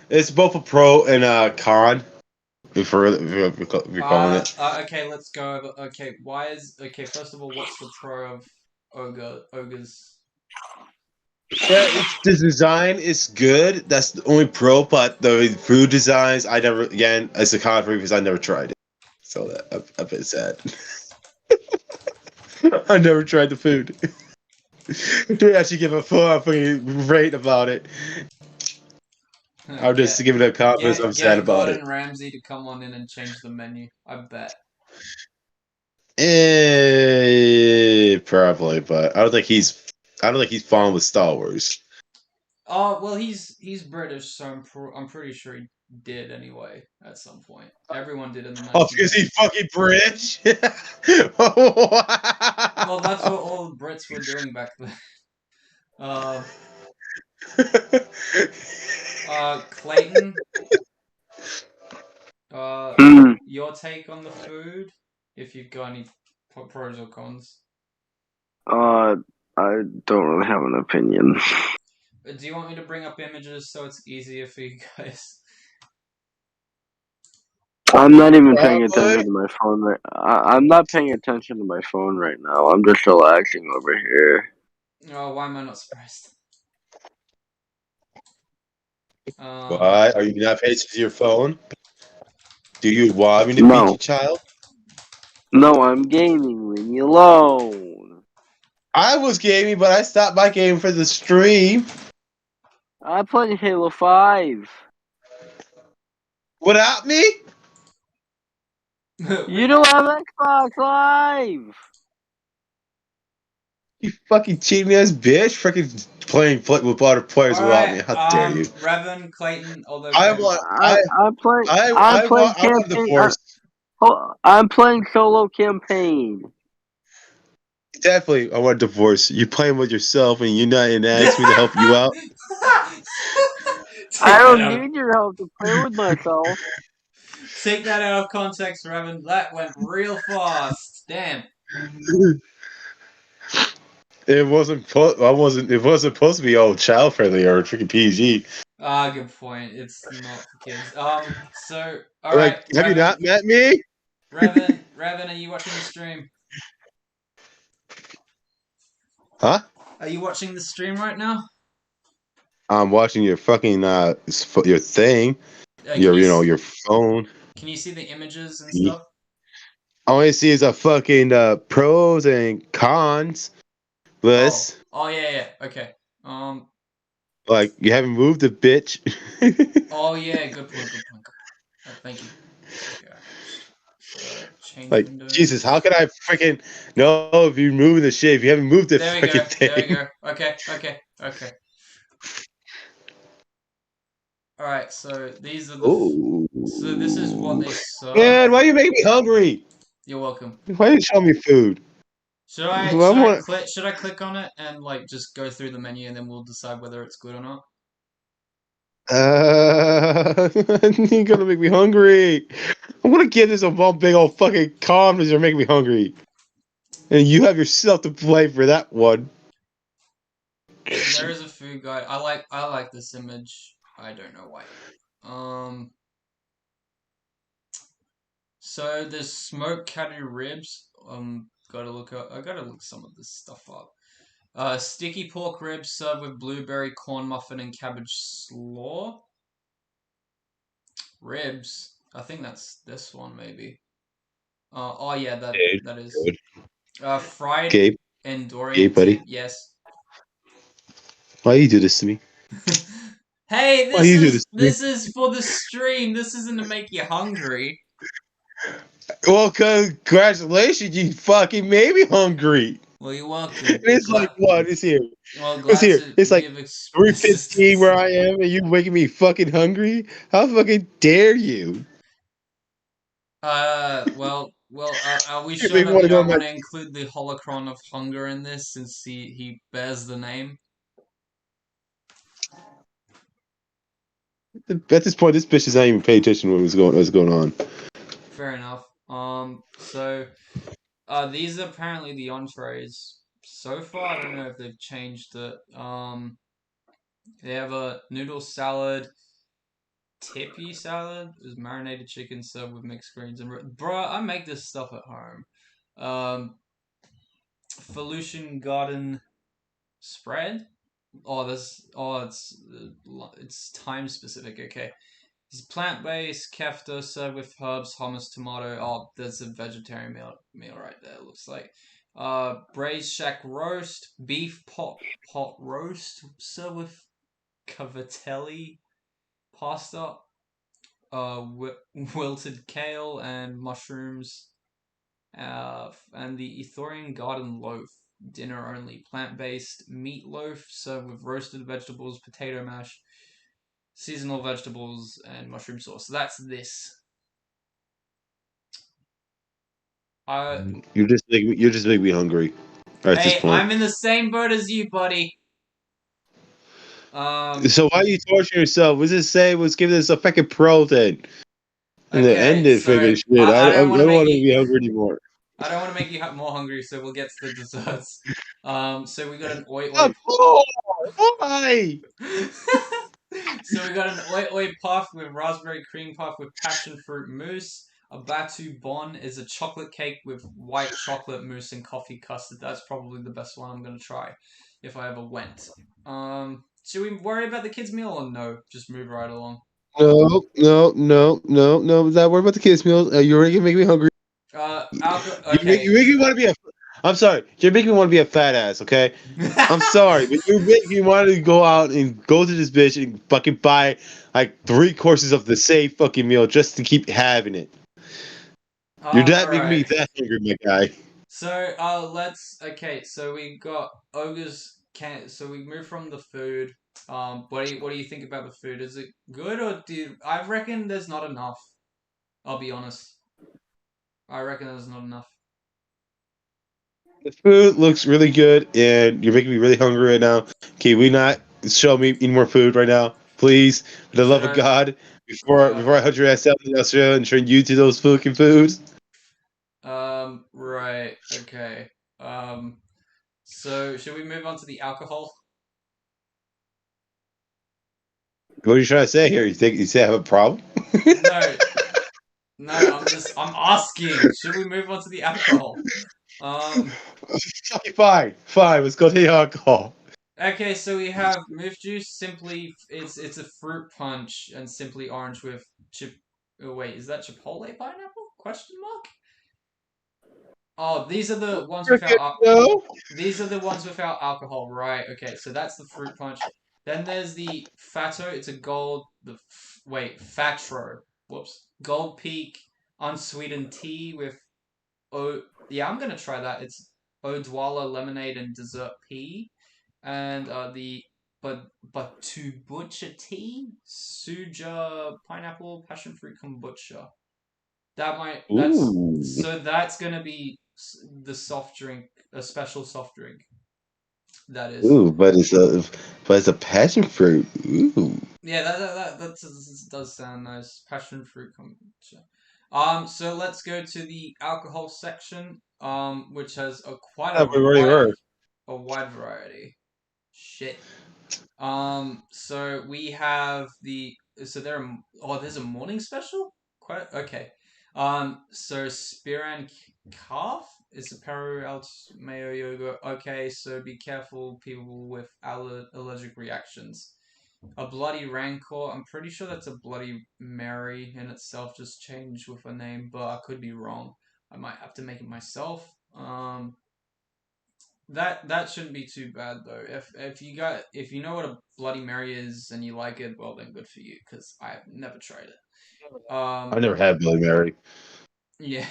It's both a pro and a con. If you're calling it. Okay, let's go over. Okay, first of all, what's the pro of Ogre's? Yeah, the design is good. That's the only pro, but the food designs, I never. Again, as a con for me because I never tried it. So that I've been sad. I never tried the food. Don't actually give a fucking rate about it. I'm just Get giving it a confidence. I'm sad get about it. Gordon Ramsay to come on in and change the menu. I bet. Probably, but I don't think he's. I don't think he's fond with Star Wars. Oh well, he's British, so I'm pretty sure he did anyway at some point. Everyone did in the Oh, because 1980s. he's fucking British. Well, that's what all Brits were doing back then. Uh, Clayton, uh, Hmm. your take on the food, if you've got any pros or cons. Uh, I don't really have an opinion. Do you want me to bring up images so it's easier for you guys? I'm not even paying Probably. attention to my phone right. I'm not paying attention to my phone right now. I'm just relaxing over here. Oh, why am I not surprised? Um, Why are you not paying attention to your phone? Do you want me to beat No, you, child? no, I'm gaming. Leave me alone. I was gaming, but I stopped my game for the stream. I played Halo 5. Without me? You don't have Xbox Live. You fucking cheating ass bitch! Freaking playing with other players all without right, me. How dare you? Revan, Clayton, although I Clayton. want. I. I'm playing I want a campaign. divorce. I'm playing solo campaign. Definitely, I want a divorce. You're playing with yourself, and you're not and ask me to help you out. I Take that don't out. need your help to play with myself. Take that out of context, Revan. That went real fast. Damn. It wasn't. I wasn't. It wasn't supposed to be all child friendly or freaking PG. Ah, good point. It's not for kids. So, all right, Like, have you not met me? Revan, are you watching the stream? Huh? Are you watching the stream right now? I'm watching your fucking your thing. Can Your your phone. can you see the images and All stuff? I see is a fucking pros and cons Oh, list. oh yeah, yeah. Okay. Um. Like you haven't moved a bitch. Oh yeah. Good point. Good point. Good point. Thank you. Okay. Change Like window. Jesus, how can I freaking know if you're moving the shit if you haven't moved the There we go. freaking There we thing? go. Okay. Okay. Okay. All right. So these are the. Oh So this is what they serve. man, why you make me hungry? You're welcome. Why didn't you show me food? I want. Should I click on it and like just go through the menu and then we'll decide whether it's good or not? You're gonna make me hungry. I'm gonna give this a one big old fucking confidence. You're making me hungry, and you have yourself to blame for that one. So there is a food guide. I like this image. I don't know why. Um. So there's smoked catty ribs. Gotta look up. I gotta look some of this stuff up. Sticky pork ribs served with blueberry corn muffin and cabbage slaw. Ribs. I think that's this one maybe. Oh yeah, Dude, that is. dude. Fried Gabe, Gabe, buddy, Endorian yes. why you do this to me? Hey, Why you do this to me? this is for the stream. This isn't to make you hungry. Well, congratulations, you fucking made me hungry. Well, you're welcome. It's like what? It's here. Well, It's glad here. to It's be like of 3:15 assistance. where I am, and you making me fucking hungry. How fucking dare you? Are we You sure make me that want we to go don't on my. want to include the holocron of hunger in this since he bears the name? At this point, this bitch is not even paying attention to what's going on. Fair enough. These are apparently the entrees. So far, I don't know if they've changed it. They have a noodle salad, tippy salad, is marinated chicken served with mixed greens and bruh, I make this stuff at home. Um, Felucian Garden spread. It's time specific. Okay, it's plant based kefta served with herbs, hummus, tomato. Oh, there's a vegetarian meal right there. It looks like. Braised shack roast, beef pot roast, served with cavatelli pasta, wilted kale and mushrooms, and the Ethorian garden loaf, dinner only, plant-based meatloaf served with roasted vegetables, potato mash, seasonal vegetables, and mushroom sauce. So that's this. Uh, You're just making me hungry. At this hey, point. I'm in the same boat as you, buddy. So why are you torturing yourself? What's it say? What's giving this a fucking protein? And then end Okay, it, so figure shit. I don't want to don't make want to you be hungry anymore. I don't want to make you more hungry, so we'll get to the desserts. So we got an oi oi. Of course. Why? So we got an oi oi puff with raspberry cream puff with passion fruit mousse. A batu bon is a chocolate cake with white chocolate mousse and coffee custard. That's probably the best one I'm gonna try if I ever went. Should we worry about the kids' meal or no? Just move right along. No. That word about the kids meals. You're already making me hungry. Alcohol. You Okay. make me want to be a. I'm sorry. You're making me want to be a fat ass. Okay. I'm sorry, but you make me want to go out and go to this bitch and fucking buy like 3 courses of the same fucking meal just to keep having it. You're All that making me right. that hungry, my guy. So let's okay. So we got ogres. Can so we move from the food. What do you think about the food? Is it good or do I reckon there's not enough? I'll be honest. I reckon there's not enough. The food looks really good, and you're making me really hungry right now. Can we not show me any more food right now, please? For the Should love of I? God, before I hunt your ass out in Australia and train you to those fucking foods. Right. Okay. So should we move on to the alcohol? What are you trying to say here? You say I have a problem? No, no. I'm asking. Should we move on to the alcohol? Um. Okay, fine. Let's go to the alcohol. Okay, so we have Moof Juice. Simply, it's a fruit punch and simply orange with chip. Oh wait, is that Chipotle pineapple? Question mark. Oh, these are the ones Freaking without. no. These are the ones without alcohol, right? Okay, so that's the fruit punch. Then there's the Fatto. It's a gold. Wait, Fatro. Whoops. Gold Peak unsweetened tea with. Oh, yeah, I'm gonna try that. It's Odwalla lemonade and dessert pea and the but to butcher tea, suja, pineapple, passion fruit kombucha. Ooh, That's gonna be the soft drink, a special soft drink. That is. ooh, but it's a passion fruit. Ooh, Yeah, does sound nice. Passion fruit kombucha. So let's go to the alcohol section. Which has yeah, we already were. a wide variety. Shit. So we have there's a morning special? Quite okay. So Spiran Calf is a Peru alt mayo yogurt. Okay, so be careful, people with allergic reactions. A Bloody Rancor. I'm pretty sure that's a Bloody Mary in itself, just changed with a name, but I could be wrong. I might have to make it myself. That shouldn't be too bad though. If you know what a Bloody Mary is and you like it, well then good for you because I've never tried it. I've never had Bloody Mary. Yeah,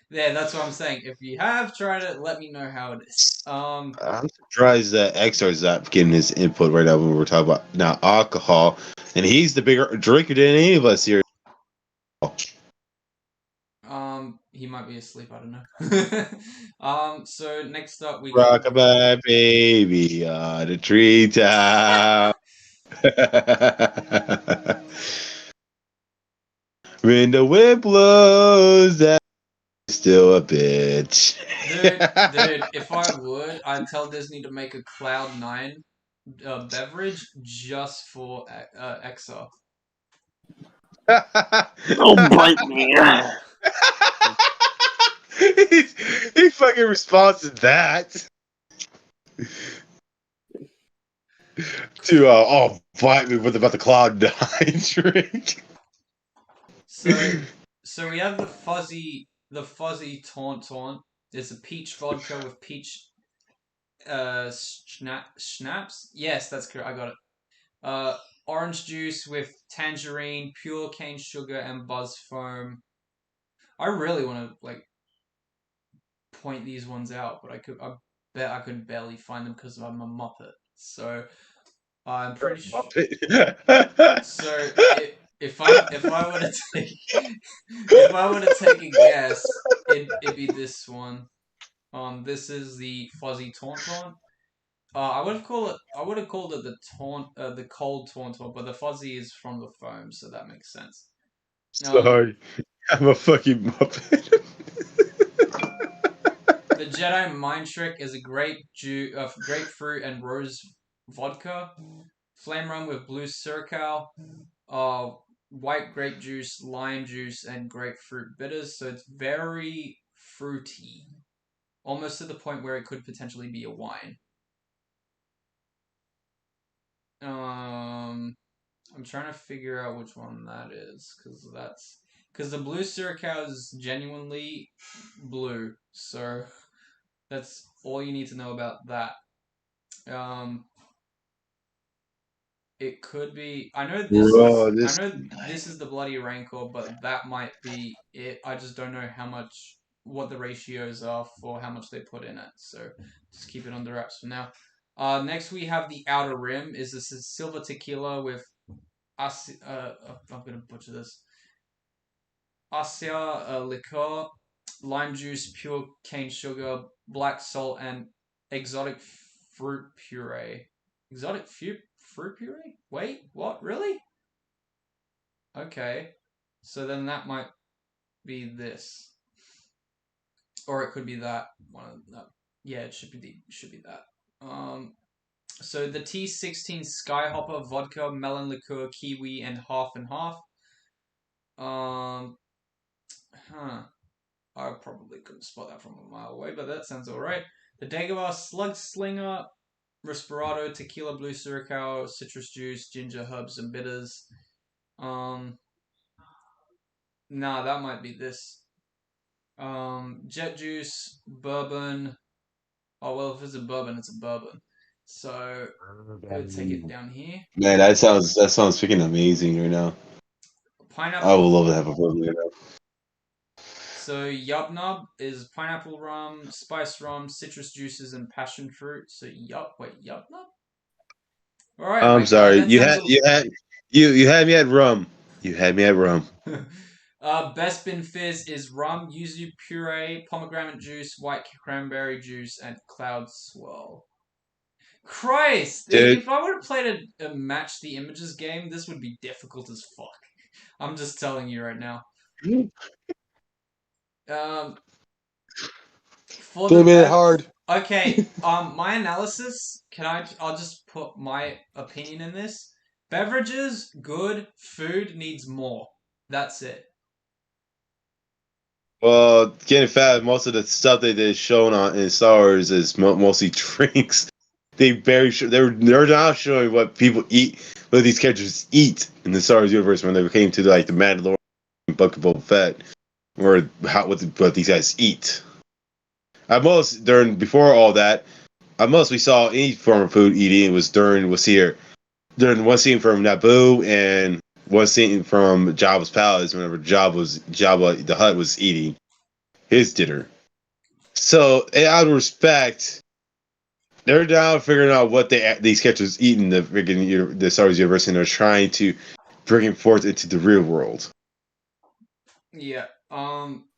yeah, that's what I'm saying. If you have tried it, let me know how it is. I'm surprised that Xr's not getting his input right now when we're talking about now alcohol, and he's the bigger drinker than any of us here. He might be asleep. I don't know. So next up we got Rockabye baby on the treetop. When the wind blows, that's still a bitch. dude. If I would, I'd tell Disney to make a Cloud9 beverage just for XR. Don't bite me. he, he fucking responds to that. To bite me with about the Cloud9 drink. So, so we have the fuzzy taunt. It's a peach vodka with peach schnapps. Yes, that's correct. I got it. Uh, Orange juice with tangerine, pure cane sugar, and buzz foam. I really want to like point these ones out, but I bet I could barely find them because I'm a muppet. So I'm pretty sure. So if I were to take if I were to take a guess, it'd be this one. This is the fuzzy tauntaun. I would have called it the cold tauntaun, but the fuzzy is from the foam, so that makes sense. Um, Sorry, I'm a fucking muppet. the Jedi Mind Trick is a grapefruit and rose vodka, flame rum with blue curacao, uh, white grape juice, lime juice, and grapefruit bitters. So it's very fruity, almost to the point where it could potentially be a wine. Um, I'm trying to figure out which one that is, because the blue curacao is genuinely blue. So that's all you need to know about that. Um, it could be. Bro, I this. know this is the bloody rancor, but that might be it. I just don't know what the ratios are for how much they put in it. So just keep it under wraps for now. Next we have the Outer Rim. This is silver tequila with I'm gonna butcher this. Asia liqueur, lime juice, pure cane sugar, black salt, and exotic fruit puree. Exotic fruit puree? Wait, what? Really? Okay. So then that might be this, or it could be that one. Yeah, it should be that. So the T16 Skyhopper vodka, melon liqueur, kiwi, and half. Um, huh. I probably couldn't spot that from a mile away, but that sounds alright. The Dagobah Slug Slinger, Respirado, Tequila Blue Curacao, Citrus Juice, Ginger Herbs and Bitters. Um, nah, that might be this. Jet Juice, Bourbon. Oh well, if it's a bourbon, it's a bourbon. So we'll take it down here. Man, that sounds freaking amazing right now. I would Pineapple. love to have a burger right now. So Yub Nub is pineapple rum, spice rum, citrus juices, and passion fruit. So Yub Nub. All right, I'm my guy. sorry. That sounds a You had me at rum. You had me at rum. Best bin fizz is rum, yuzu puree, pomegranate juice, white cranberry juice, and cloud swirl. Christ! Dude. If I would have played a match the images game, this would be difficult as fuck. I'm just telling you right now. Um, for They the made it bev. hard. Okay. My analysis. I'll just put my opinion in this. Beverages, good. Food needs more. That's it. Well, getting fat, most of the stuff that they've shown on in Star Wars is mostly drinks. They're not showing what people eat, what these characters eat in the Star Wars universe when they came to like the Mandalorian and Book of Boba Fett, or what these guys eat. At most, during before all that, at most we saw any form of food eating was during one scene from Naboo and one scene from Jabba's palace whenever Jabba the Hutt was eating his dinner. So, out of respect, they're now figuring out what these characters eat in the Star Wars universe, and they're trying to bring it forth into the real world. Yeah.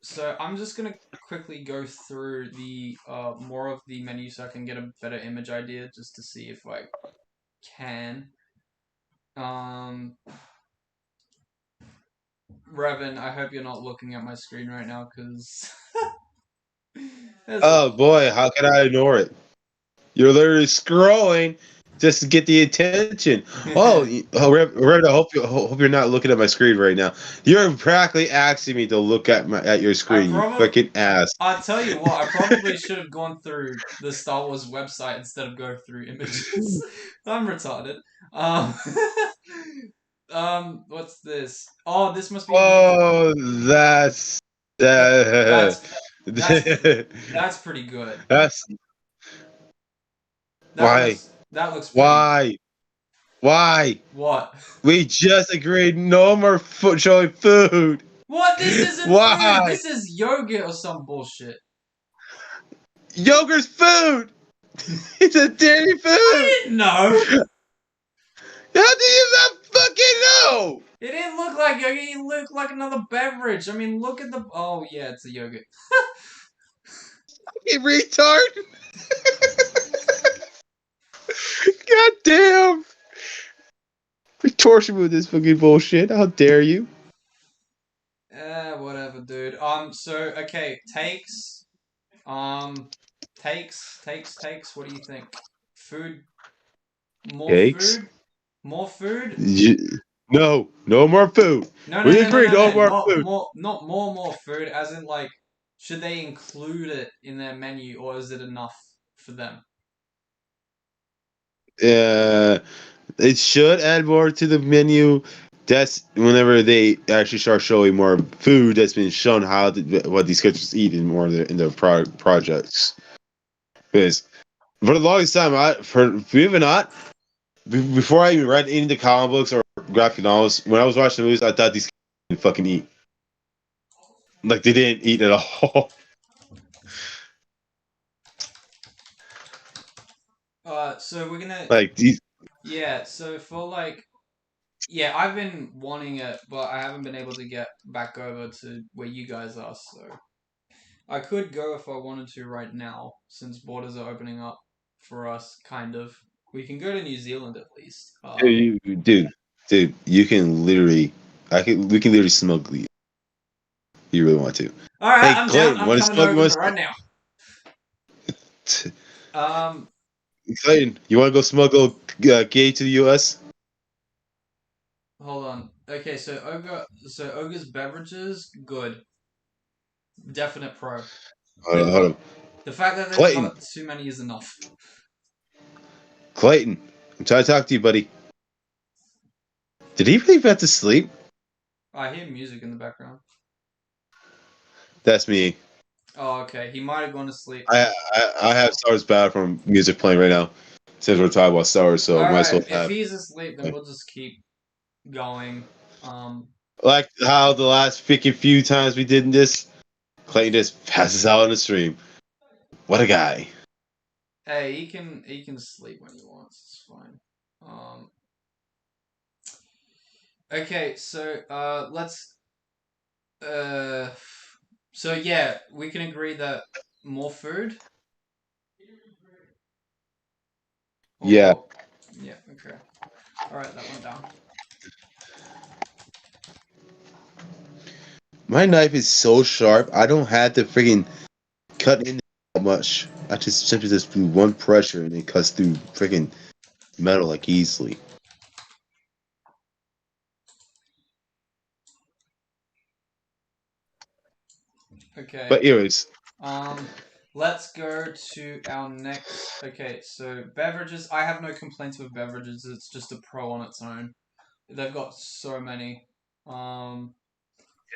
So I'm just gonna quickly go through the more of the menu so I can get a better image idea, just to see if I can. Um, Revan, I hope you're not looking at my screen right now, because there's a Oh boy, how can I ignore it? You're literally scrolling just to get the attention. Oh, Red, I hope you're not looking at my screen right now. You're practically asking me to look at your I screen. You probably fucking ass. I'll tell you what, I probably should have gone through the Star Wars website instead of go through images. I'm retarded. Um, what's this? Oh, this must be one of. Oh, That's That's that's pretty good. That's That why. looks that looks pretty. Why? Why? What? We just agreed no more showing food. What? This isn't food. Why? This is yogurt or some bullshit. Yogurt's food. It's a dairy food. I didn't know. How do you not fucking know? It didn't look like yogurt. It looked like another beverage. I mean, look at the. Oh yeah, it's a yogurt. You retard. God damn. We torture with this fucking bullshit. How dare you? Whatever, dude. So okay, takes. Takes. What do you think? Food. More Cakes? food. More food. No, no more food. No, no, We no, no, agree, no, no no. more Not food. more. Not more food. As in, like, should they include it in their menu, or is it enough for them? It should add more to the menu. That's whenever they actually start showing more food that's been shown what these characters eat in more of in their projects. Because for the longest time, believe it or not, before I even read any of the comic books or graphic novels, when I was watching the movies, I thought these didn't fucking eat. Like they didn't eat at all. So we're gonna. Like these. Yeah. So for like. Yeah, I've been wanting it, but I haven't been able to get back over to where you guys are, so I could go if I wanted to right now, since borders are opening up for us, kind of. We can go to New Zealand at least. Dude, you can literally, we can literally smuggle you. You really want to? Alright, Hey, I'm down. Clayton, I'm want to coming smuggle? over right now. Um, Clayton, you want to go smuggle gay to the U.S.? hold on. Okay, so Ogre's beverages, good. Definite pro. Hold But on. the fact that there's Clayton, not too many is enough. Clayton, I'm trying to talk to you, buddy. Did he really went to sleep? I hear music in the background. That's me. Oh, okay. He might have gone to sleep. I have Star Wars Battlefront music playing right now. Since we're talking about Star Wars, so might as well Alright, if have. he's asleep, then we'll just keep going. Like how the last freaking few times we did this, Clayton just passes out on the stream. What a guy. Hey, he can sleep when he wants. It's fine. Okay, so let's uh, so yeah, we can agree that more food or Yeah. more. Yeah. Okay. All right, that went down. My knife is so sharp, I don't have to freaking cut in that much. I just simply just do one pressure and it cuts through freaking metal like easily. Okay. But anyways, Let's go to our next. Okay, so beverages. I have no complaints with beverages. It's just a pro on its own. They've got so many. Um,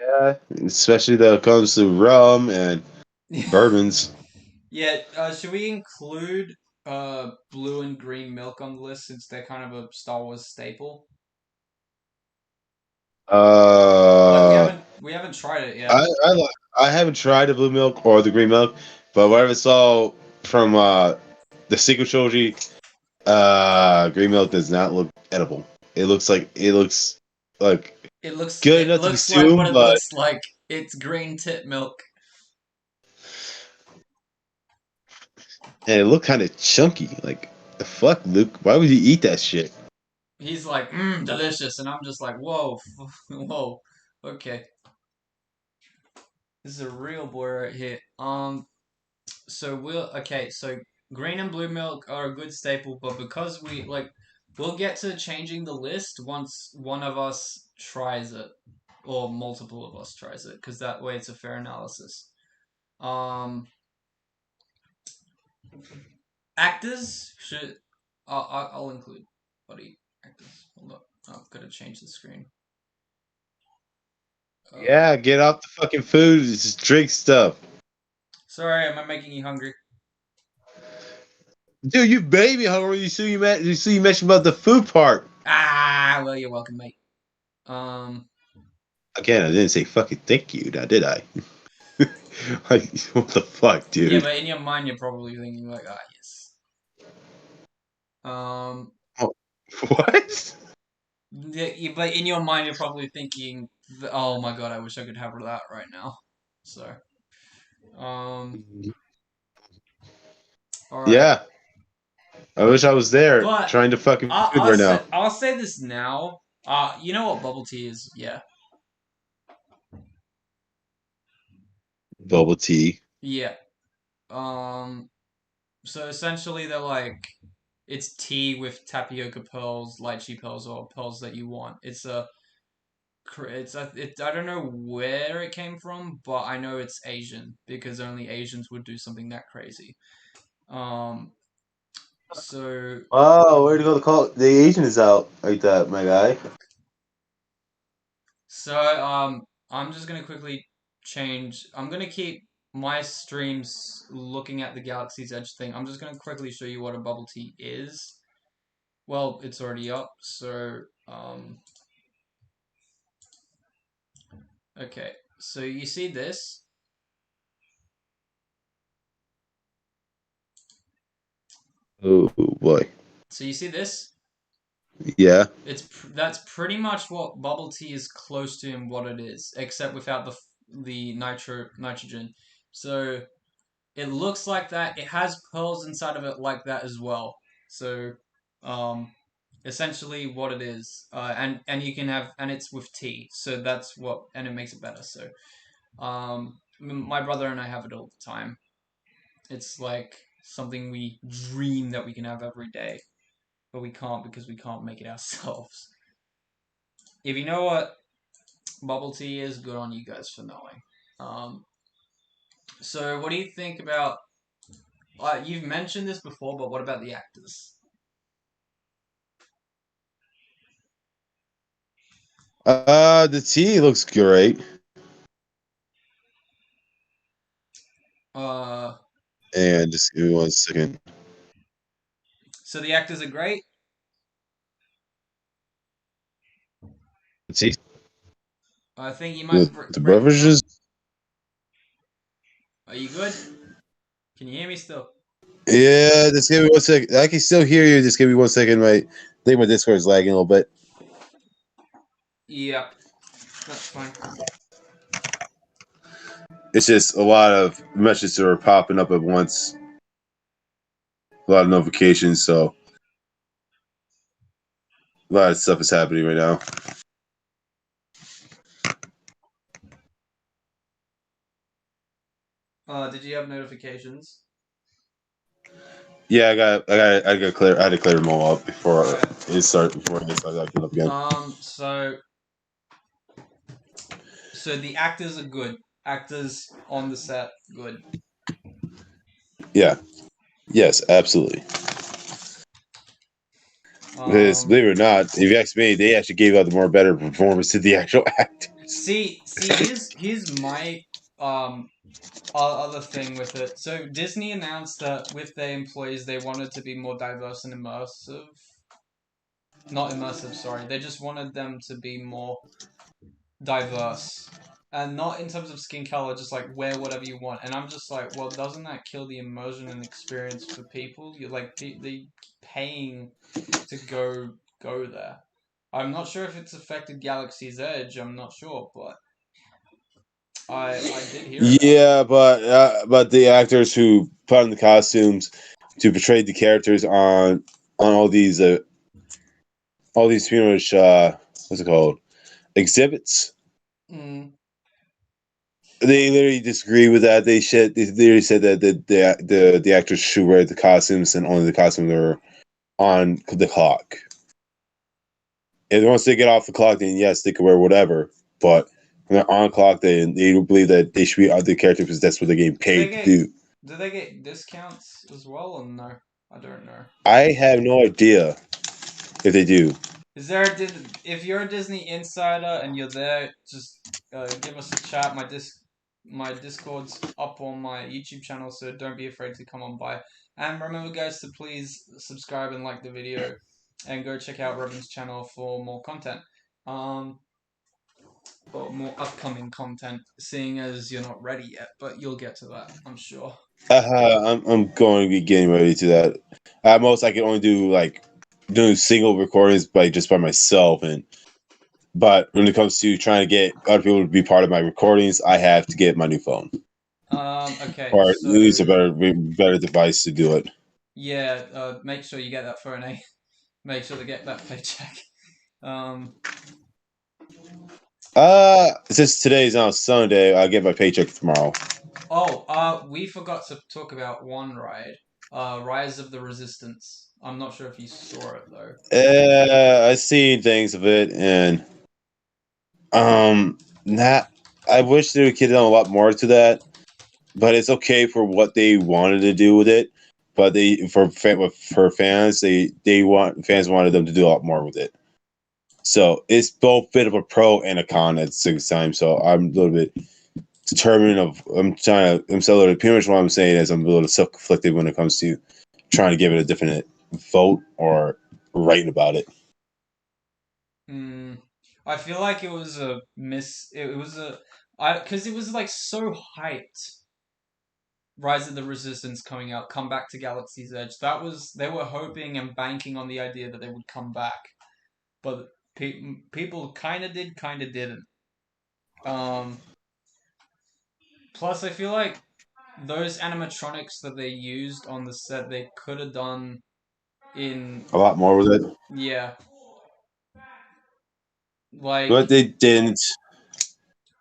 yeah, especially when it comes to rum and bourbons. yeah. Should we include blue and green milk on the list since they're kind of a Star Wars staple? Like we Uh, haven't we haven't tried it yet. I haven't tried the blue milk or the green milk, but what I saw from the sequel trilogy, green milk does not look edible. It looks like good It enough to looks like what consume, it but looks like. It's green tit milk. and it looked kind of chunky. Like the fuck, Luke? Why would you eat that shit? He's like, delicious, and I'm just like, whoa, whoa, okay. This is a real boy right here. So green and blue milk are a good staple, but because we'll get to changing the list once one of us tries it, or multiple of us tries it, because that way it's a fair analysis. Um, Actors should I'll include buddy actors. Hold up, I've got to change the screen. Uh, Yeah, get off the fucking food. Just drink stuff. Sorry, am I making you hungry? Dude, you baby hungry. You see you mentioned about the food part. Ah, well, you're welcome, mate. Um, Again, I didn't say fucking thank you, now did I? Like, what the fuck, yeah, dude? but in your mind, you're probably thinking like, ah, yes. Um, Oh, what? but in your mind, you're probably thinking, oh my god, I wish I could have that right now. So, um, all right. Yeah, I wish I was there But trying to fucking I'll, food I'll right say now. I'll say this now. You know what bubble tea is? Yeah, Bubble tea. yeah. Um, so essentially, they're like it's tea with tapioca pearls, lychee pearls, or pearls that you want. I don't know where it came from, but I know it's Asian because only Asians would do something that crazy. Um, so Oh, where to go to call? The Asian is out like that, my guy. I'm just gonna quickly change. I'm gonna keep my streams looking at the Galaxy's Edge thing. I'm just gonna quickly show you what a bubble tea is. Well, it's already up, so okay. So you see this? Oh boy. So you see this? Yeah. That's pretty much what bubble tea is close to in what it is, except without the nitrogen. So it looks like that. It has pearls inside of it like that as well. So, um, essentially what it is, and you can have, and it's with tea. So that's what, and it makes it better. So, my brother and I have it all the time. It's like something we dream that we can have every day, but we can't because we can't make it ourselves. If you know what bubble tea is, good on you guys for knowing. Um, so what do you think about? You've mentioned this before, but what about the actors? The tea looks great. Uh, And just give me 1 second. so the actors are great. The tea, I think you might be the breaking up. beverages. Are you good? Can you hear me still? Yeah, just give me 1 second. I can still hear you. Just give me 1 second. I think my Discord is lagging a little bit. Yeah, that's fine. It's just a lot of messages that are popping up at once. A lot of notifications, so a lot of stuff is happening right now. Did you have notifications? Yeah, I got clear. I had to clear them all up before Alright. it started. Before it started acting up again. So the actors are good. Actors on the set, good. Yeah. Yes, absolutely. Because Um, believe it or not, if you ask me, they actually gave out the more better performance to the actual actors. here's my um other thing with it. So Disney announced that with their employees, they wanted to be more diverse and immersive. Not immersive, sorry. They just wanted them to be more diverse. And not in terms of skin color, just like wear whatever you want. And I'm just like, well, doesn't that kill the immersion and experience for people? You're like, they paying to go there. I'm not sure if it's affected Galaxy's Edge. I'm not sure, but I did hear about it. Yeah, but the actors who put on the costumes to portray the characters on all these pretty much what's it called, exhibits. Mm. They literally disagree with that. They literally said that the actors should wear the costumes and only the costumes are on the clock. And once they get off the clock, then yes, they can wear whatever. But when they're on clock, they don't believe that they should be other characters because that's what they're getting Do they paid to get do. do they get discounts as well or no? I don't know. I have no idea if they do. Is there if you're a Disney insider and you're there, just give us a chat. My disc. my Discord's up on my YouTube channel, so don't be afraid to come on by. And remember, guys, to please subscribe and like the video, and go check out Robin's channel for more content. Or more upcoming content, seeing as you're not ready yet, but you'll get to that, I'm sure. I'm going to be getting ready to that. At most, I can only do like doing single recordings by just by myself, but when it comes to trying to get other people to be part of my recordings, I have to get my new phone Okay, or use a so better device to do it. yeah, make sure you get that phone, eh? Make sure to get that paycheck. Um, Since today's on Sunday, I'll get my paycheck tomorrow. we forgot to talk about one ride. Rise of the Resistance. I'm not sure if you saw it though. I seen things of it, and not. I wish they would get done a lot more to that, but it's okay for what they wanted to do with it. But for fans, fans wanted them to do a lot more with it. So it's both bit of a pro and a con at the same time. So I'm a little bit determined of. I'm so pretty much what I'm saying is I'm a little self conflicted when it comes to trying to give it a different vote or writing about it. Hmm. I feel like it was a miss. It was because it was like so hyped. Rise of the Resistance coming out, come back to Galaxy's Edge. That was they were hoping and banking on the idea that they would come back, but people kind of did, kind of didn't. Um, Plus, I feel like those animatronics that they used on the set, they could have done in A lot more with it, yeah, like but they didn't.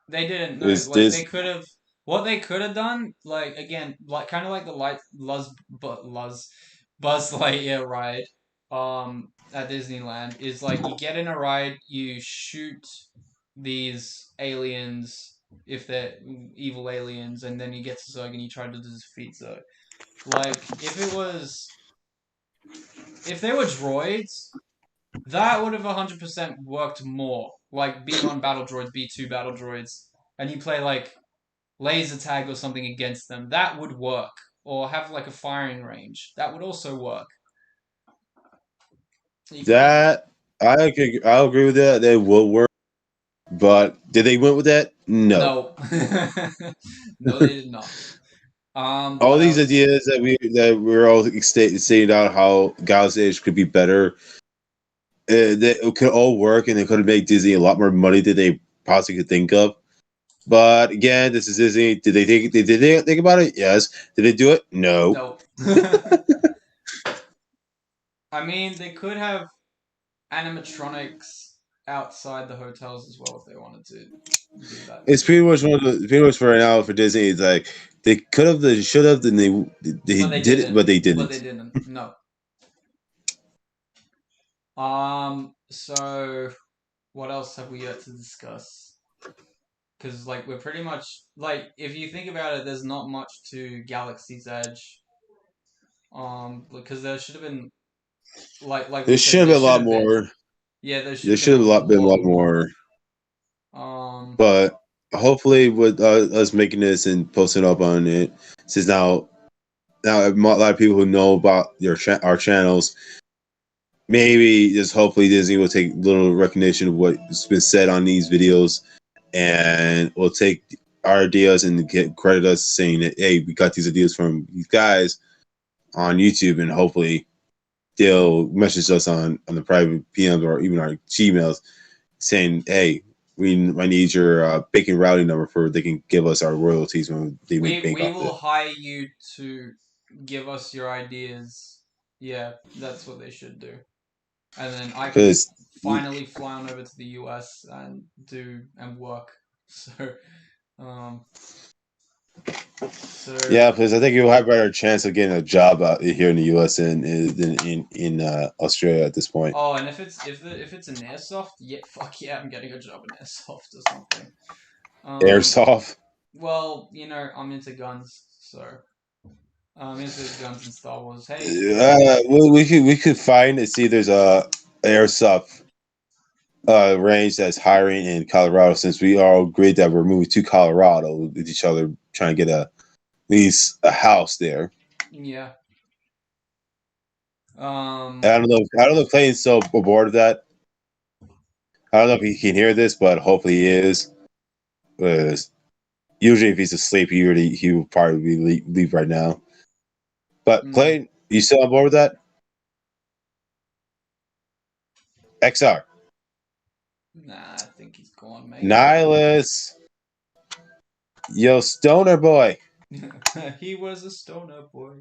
they didn't know. Is Like they this could have, what they could have done, like again, like kind of like the light Buzz Lightyear ride, at Disneyland is like you get in a ride, you shoot these aliens if they're evil aliens, and then you get to Zurg and you try to defeat Zurg. Like if they were droids, that would have 100% worked more. Like B1 battle droids, B2 battle droids, and you play like laser tag or something against them. That would work. Or have like a firing range. That would also work. You can't. that? I'll agree with that. They will work, but did they went with that? No. No. No, they did not. All What these else? ideas that we're all stating out how Galaxy Edge could be better, that it could all work, and it could have made Disney a lot more money than they possibly could think of. But again, this is Disney. Did they think about it? Yes. Did they do it? No. No. I mean, they could have animatronics outside the hotels as well if they wanted to do that It's too. pretty much for right now for Disney. It's like they could have, they should have, then they But they did it, didn't. but they But didn't. they didn't. No. So what else have we yet to discuss? Because like we're pretty much like if you think about it, there's not much to Galaxy's Edge. Because there should have been like we There said, should have there been a should lot have been more. yeah, there should There have been should have been a lot lot more. more. Um, But hopefully, with us making this and posting up on it, since now a lot of people who know about our channels, maybe just hopefully Disney will take little recognition of what's been said on these videos, and will take our ideas and get credit us saying that hey, we got these ideas from these guys on YouTube, and hopefully they'll message us on the private PMs or even our Gmails saying, "Hey, I need your bacon routing number for they can give us our royalties when they make bank we off will it." hire you to give us your ideas. Yeah, that's what they should do. And then I can Because finally fly on over to the US and do and work. So, um, so yeah, because I think you'll have a better chance of getting a job out here in the U.S. than in Australia at this point. oh, and if it's an airsoft, yeah, fuck yeah, I'm getting a job in airsoft or something. Um, Airsoft. well, I'm into guns, so I'm into guns and Star Wars. Hey, We could find and see there's a airsoft range that's hiring in Colorado, since we all agreed that we're moving to Colorado with each other, trying to get at least a house there. Yeah. I don't know. I don't know if Clayton's so aboard of that. I don't know if he can hear this, but hopefully he is. Usually, if he's asleep, he would probably leave right now. But mm, Clayton, you still on board with that? XR. nah, I think he's gone, mate. Nihilus. Yo, stoner boy. He was a stoner boy.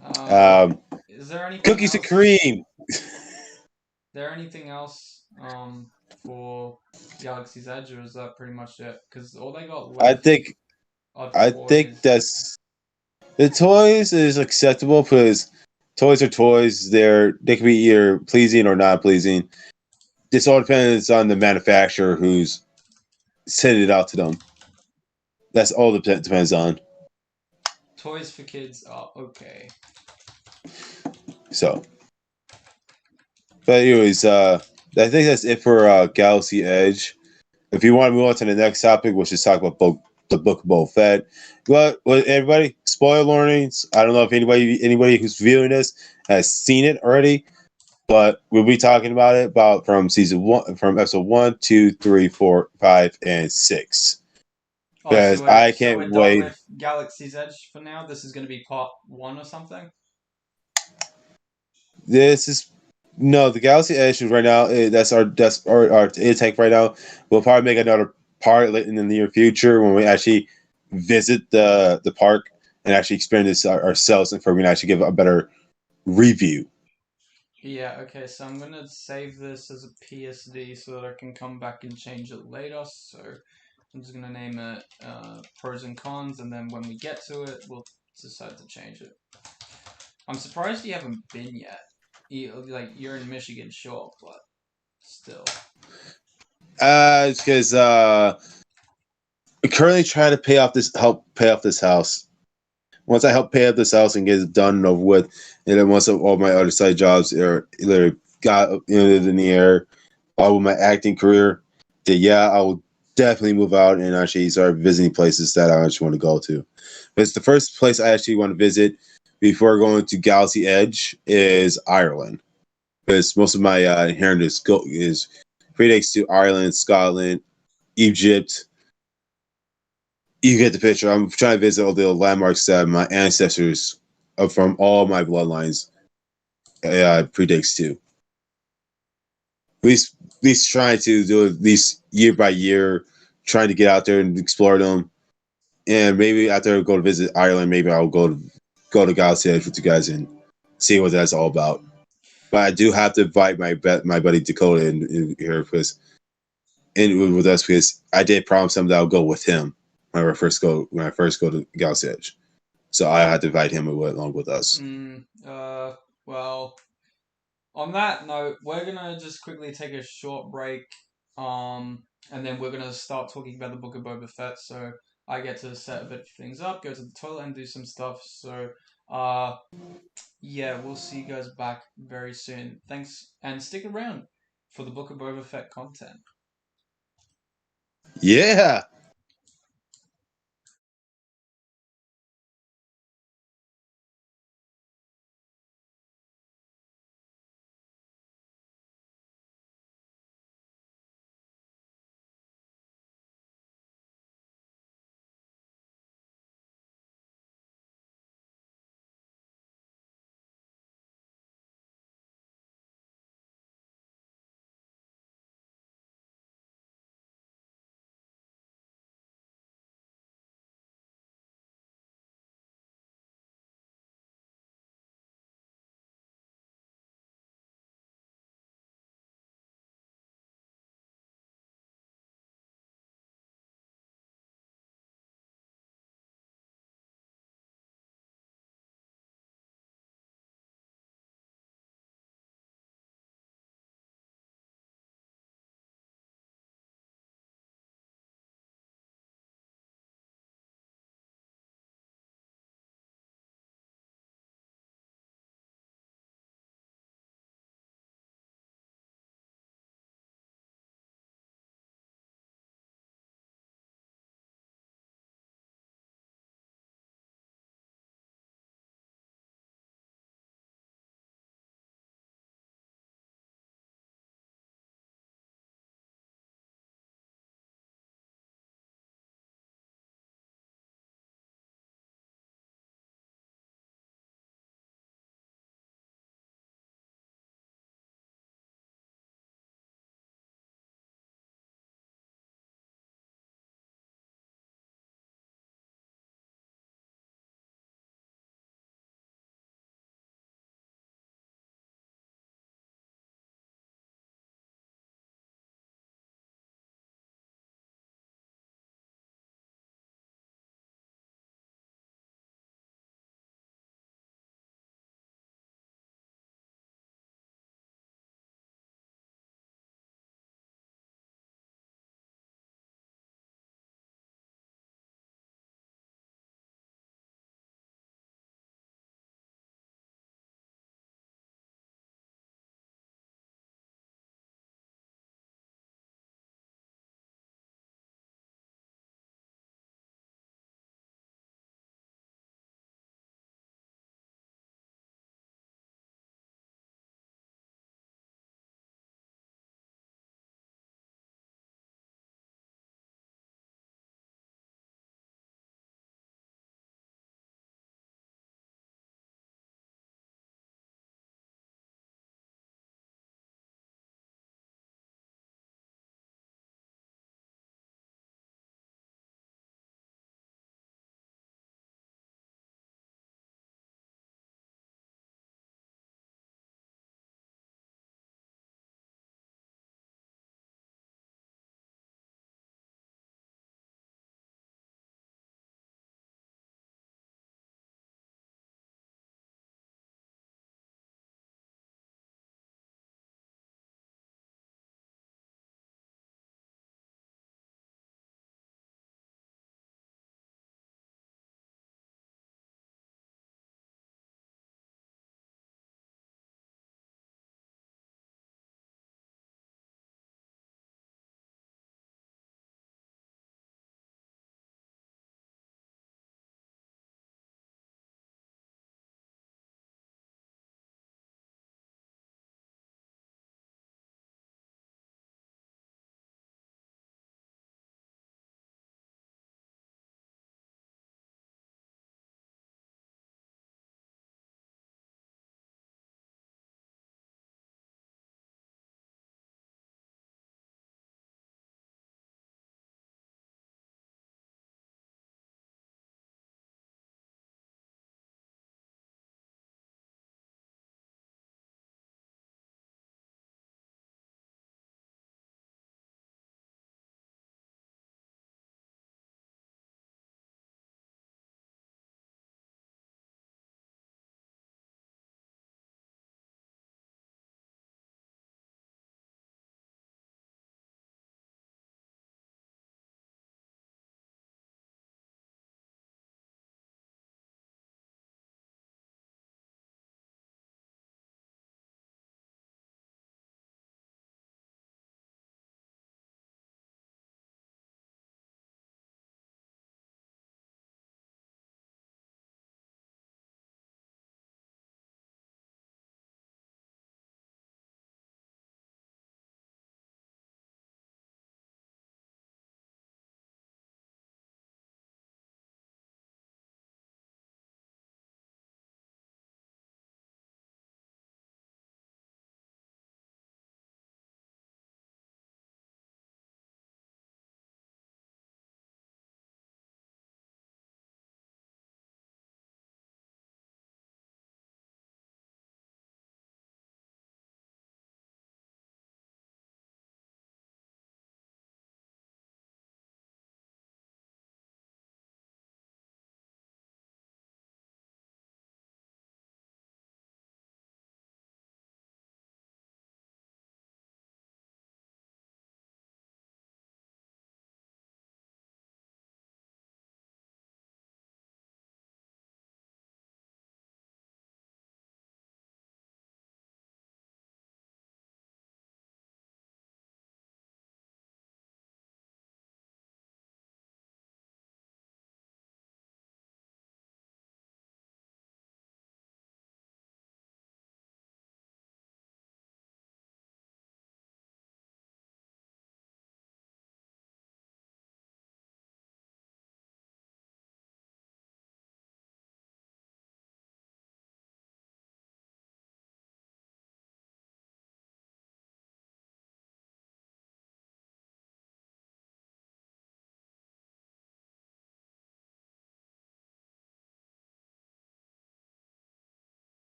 Um, Um, is there anything cookies and else? cream. There anything else for Galaxy's Edge, or is that pretty much it? Because all they got I left think are I think toys. that's the toys is acceptable because toys are toys. They can be either pleasing or not pleasing. This all depends on the manufacturer who's sending it out to them. That's all it depends on. Toys for kids are okay. So, but anyways, I think that's it for Galaxy Edge. If you want to move on to the next topic, we'll just talk about the book of Boba Fett. But everybody, spoiler warnings. I don't know if anybody who's viewing this has seen it already, but we'll be talking about it from season one, from episode 1, 2, 3, 4, 5, and 6. Oh, Because I so can't we're done wait. with Galaxy's Edge for now. This is going to be part one or something. This is no the Galaxy Edge right now. That's our intake right now. We'll probably make another part in the near future when we actually visit the park and actually experience this ourselves, and for we can actually give a better review. Yeah, okay, so I'm gonna save this as a PSD so that I can come back and change it later. So I'm just gonna name it pros and cons, and then when we get to it, we'll decide to change it. I'm surprised you haven't been yet. You're in Michigan, sure, but still. It's because we're currently trying to help pay off this house. Once I help pay off this house and get it done and over with, and then once all my other side jobs are either got in the air, all with my acting career, then yeah, I will definitely move out and actually start visiting places that I actually want to go to. But it's the first place I actually want to visit before going to Galaxy Edge is Ireland, because most of my inheritance is predates to Ireland, Scotland, Egypt. You get the picture. I'm trying to visit all the landmarks that my ancestors from all my bloodlines predates to. At least trying to do it at least year by year, trying to get out there and explore them. And maybe after I go to visit Ireland, maybe I'll go to Galaxy Edge with you guys and see what that's all about. But I do have to invite my buddy Dakota in here with us because I did promise him that I'll go with him when I first go to Galaxy Edge. So I had to invite him along with us. Well, on that note, we're gonna just quickly take a short break, and then we're gonna start talking about the Book of Boba Fett. So I get to set a bit of things up, go to the toilet, and do some stuff. So, yeah, we'll see you guys back very soon. Thanks, and stick around for the Book of Boba Fett content. Yeah.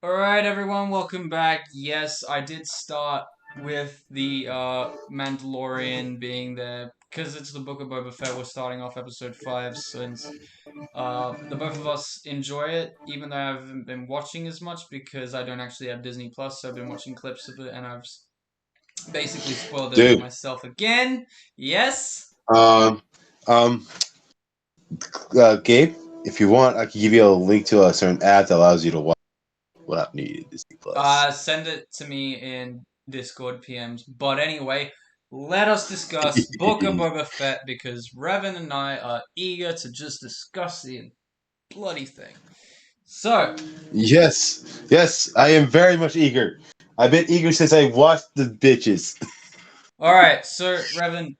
Alright, everyone, welcome back. Yes, I did start with the Mandalorian being there because it's the Book of Boba Fett. We're starting off episode 5 since the both of us enjoy it, even though I haven't been watching as much because I don't actually have Disney Plus, so I've been watching clips of it and I've basically spoiled it for Dude. myself again. Yes? Um, um, Gabe, if you want, I can give you a link to a certain app that allows you to watch without needing Disney Plus. Send it to me in Discord PMs. But anyway, let us discuss Book of Boba Fett because Revan and I are eager to just discuss the bloody thing. So, Yes, I am very much eager. I've been eager since I watched the bitches. alright, so Revan,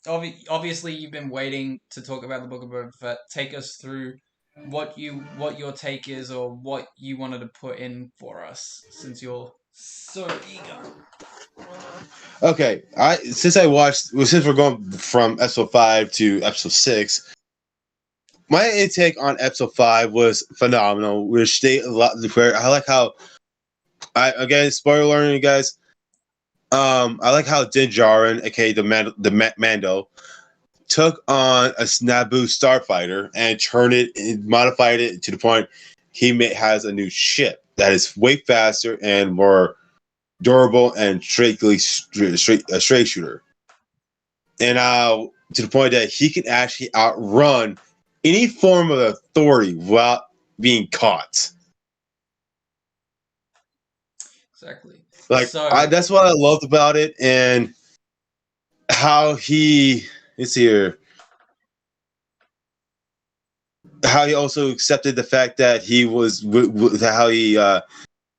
obviously you've been waiting to talk about the Book of Boba Fett. Take us through what your take is or what you wanted to put in for us since you're so eager. Okay, since we're going from episode 5 to episode 6, my intake on episode 5 was phenomenal. Which they a lot. Where I like how again spoiler alert, you guys. I like how Din Djarin, aka Mando, took on a Naboo starfighter and turned it and modified it to the point has a new ship that is way faster and more durable and a straight shooter. And to the point that he can actually outrun any form of authority without being caught. Exactly. Like So, that's what I loved about it, and how he is here. How he also accepted the fact that he was how he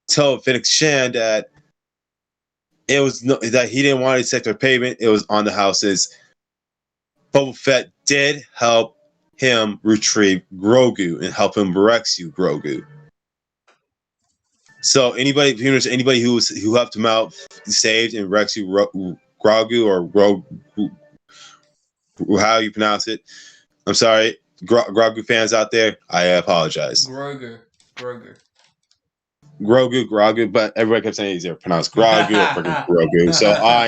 told Phoenix Shan that it was no, that he didn't want to accept their payment. It was on the houses. Boba Fett did help him retrieve Grogu and help him rescue Grogu. So anybody who helped him out, saved and rescued Grogu or Grogu, how you pronounce it. I'm sorry, Grogu fans out there. I apologize. Grogu. Grogu, but everybody kept saying he's pronounced Grogu or freaking Grogu. So I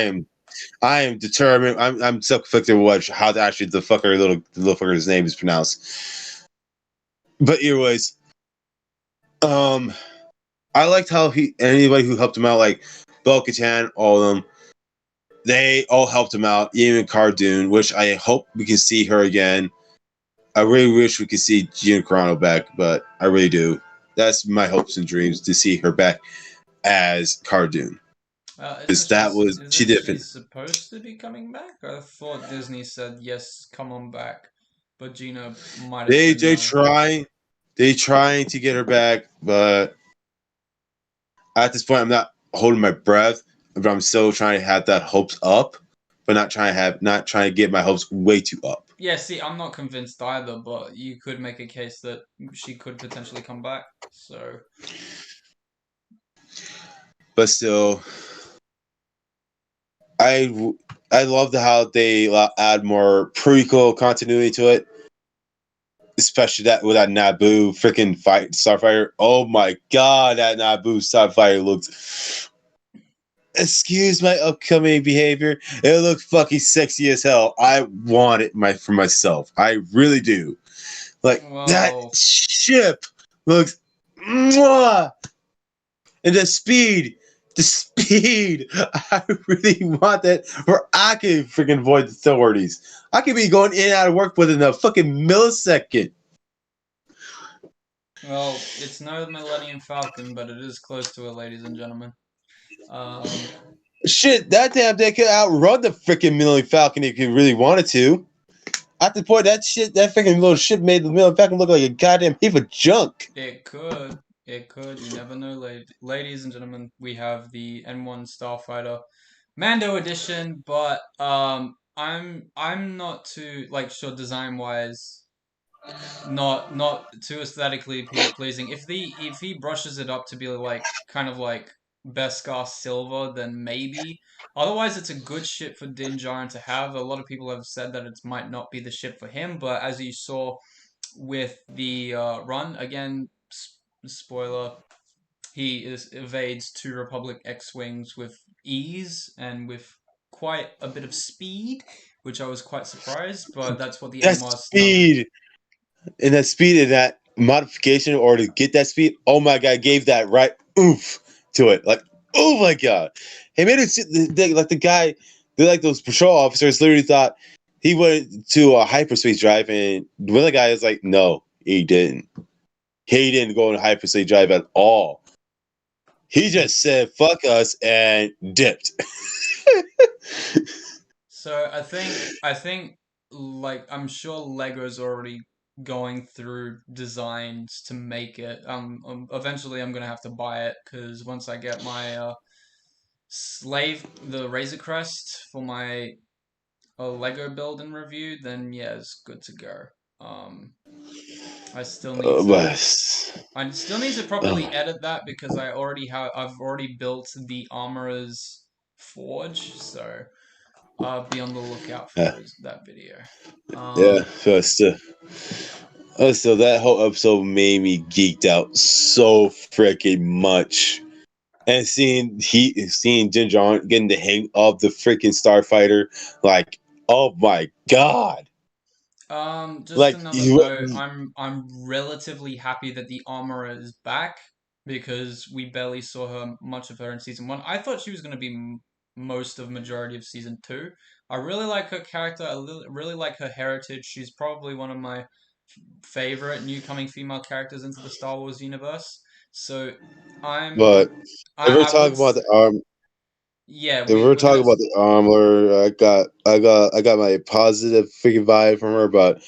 am determined. I'm so conflicted with how actually the little fucker's name is pronounced. But anyways, I liked how anybody who helped him out, like Bo-Katan, all of them, they all helped him out. Even Cardoon, which I hope we can see her again. I really wish we could see Gina Carano back, but I really do. That's my hopes and dreams to see her back as Cardoon. Because she Isn't she did. supposed to be coming back? I thought Disney said yes, come on back, but Gina might have said They no. trying to get her back, but at this point, I'm not holding my breath. But I'm still trying to have that hopes up, but not trying to get my hopes way too up. Yeah, see, I'm not convinced either, but you could make a case that she could potentially come back. So, But still, I I love how they add more prequel continuity to it, especially that with that Naboo freaking starfighter. Oh my god, that Naboo starfighter looked. Excuse my upcoming behavior. It looks fucking sexy as hell. I want it for myself. I really do. Like that well, ship looks, mwah! And the speed. I really want that, where I can freaking avoid the authorities. I could be going in and out of work within a fucking millisecond. it's no Millennium Falcon, but it is close to it, ladies and gentlemen. Um, Shit, that damn thing could outrun the freaking Millennium Falcon if you really wanted to. At the point that freaking little ship made the Millennium Falcon look like a goddamn heap of junk. it could. It could. You never know, ladies and gentlemen. We have the N1 Starfighter Mando edition, but I'm not too like sure design wise, not too aesthetically pleasing. If he brushes it up to be like kind of like Beskar silver, then maybe. Otherwise, it's a good ship for Din Djarin to have. A lot of people have said that it might not be the ship for him, but as you saw with the run again, spoiler. evades two Republic X-wings with ease and with quite a bit of speed, which I was quite surprised. But that's what the That MMR's known. speed and that speed and that modification, or to get that speed. Oh my god, gave that right oof to it. Like, oh my god, he made it like the guy. They like those patrol officers literally thought he went to a hyperspace drive, and one of the guy is like, no, he didn't. He didn't go on hyperspace drive at all. He just said "fuck us" and dipped. So I think like I'm sure Lego's already going through designs to make it. Eventually I'm gonna have to buy it because once I get my the Razor Crest for my Lego build and review, then yeah, it's good to go. Um, I still need to But I still need to properly edit that because I've already built the Armorer's Forge, so be on the lookout for uh, that video. yeah, Um, so that whole episode made me geeked out so freaking much. And seeing Ginger on getting the hang of the freaking starfighter, like, oh my god. just Like another you note, I'm relatively happy that the Armorer is back because we barely saw much of her in season one. I thought she was going to be most of majority of season two. I really like her character. Really like her heritage. She's probably one of my favorite new coming female characters into the Star Wars universe. So I'm but if we're I would talking about the arm yeah, if we're we're gonna talking about the armor, I got my positive freaking vibe from her, but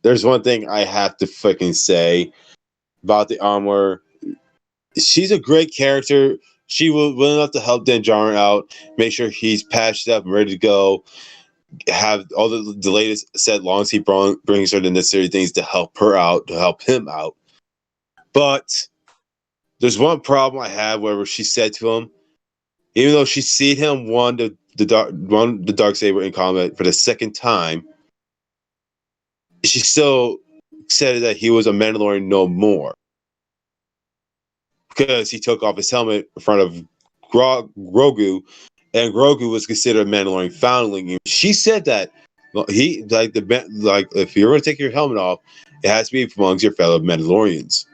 there's one thing I have to freaking say about the armor. She's a great character. She will willing enough to help Dan Djarin out, make sure he's patched up and ready to go, have all the latest set long as he brings her the necessary things to help her out, to help him out. But there's one problem I have where she said to him, even though she seen him won the dark saber in combat for the second time, she still said that he was a Mandalorian no more because he took off his helmet in front of Grogu, and Grogu was considered a Mandalorian foundling. And she said that he like if you're going to take your helmet off, it has to be amongst your fellow Mandalorians.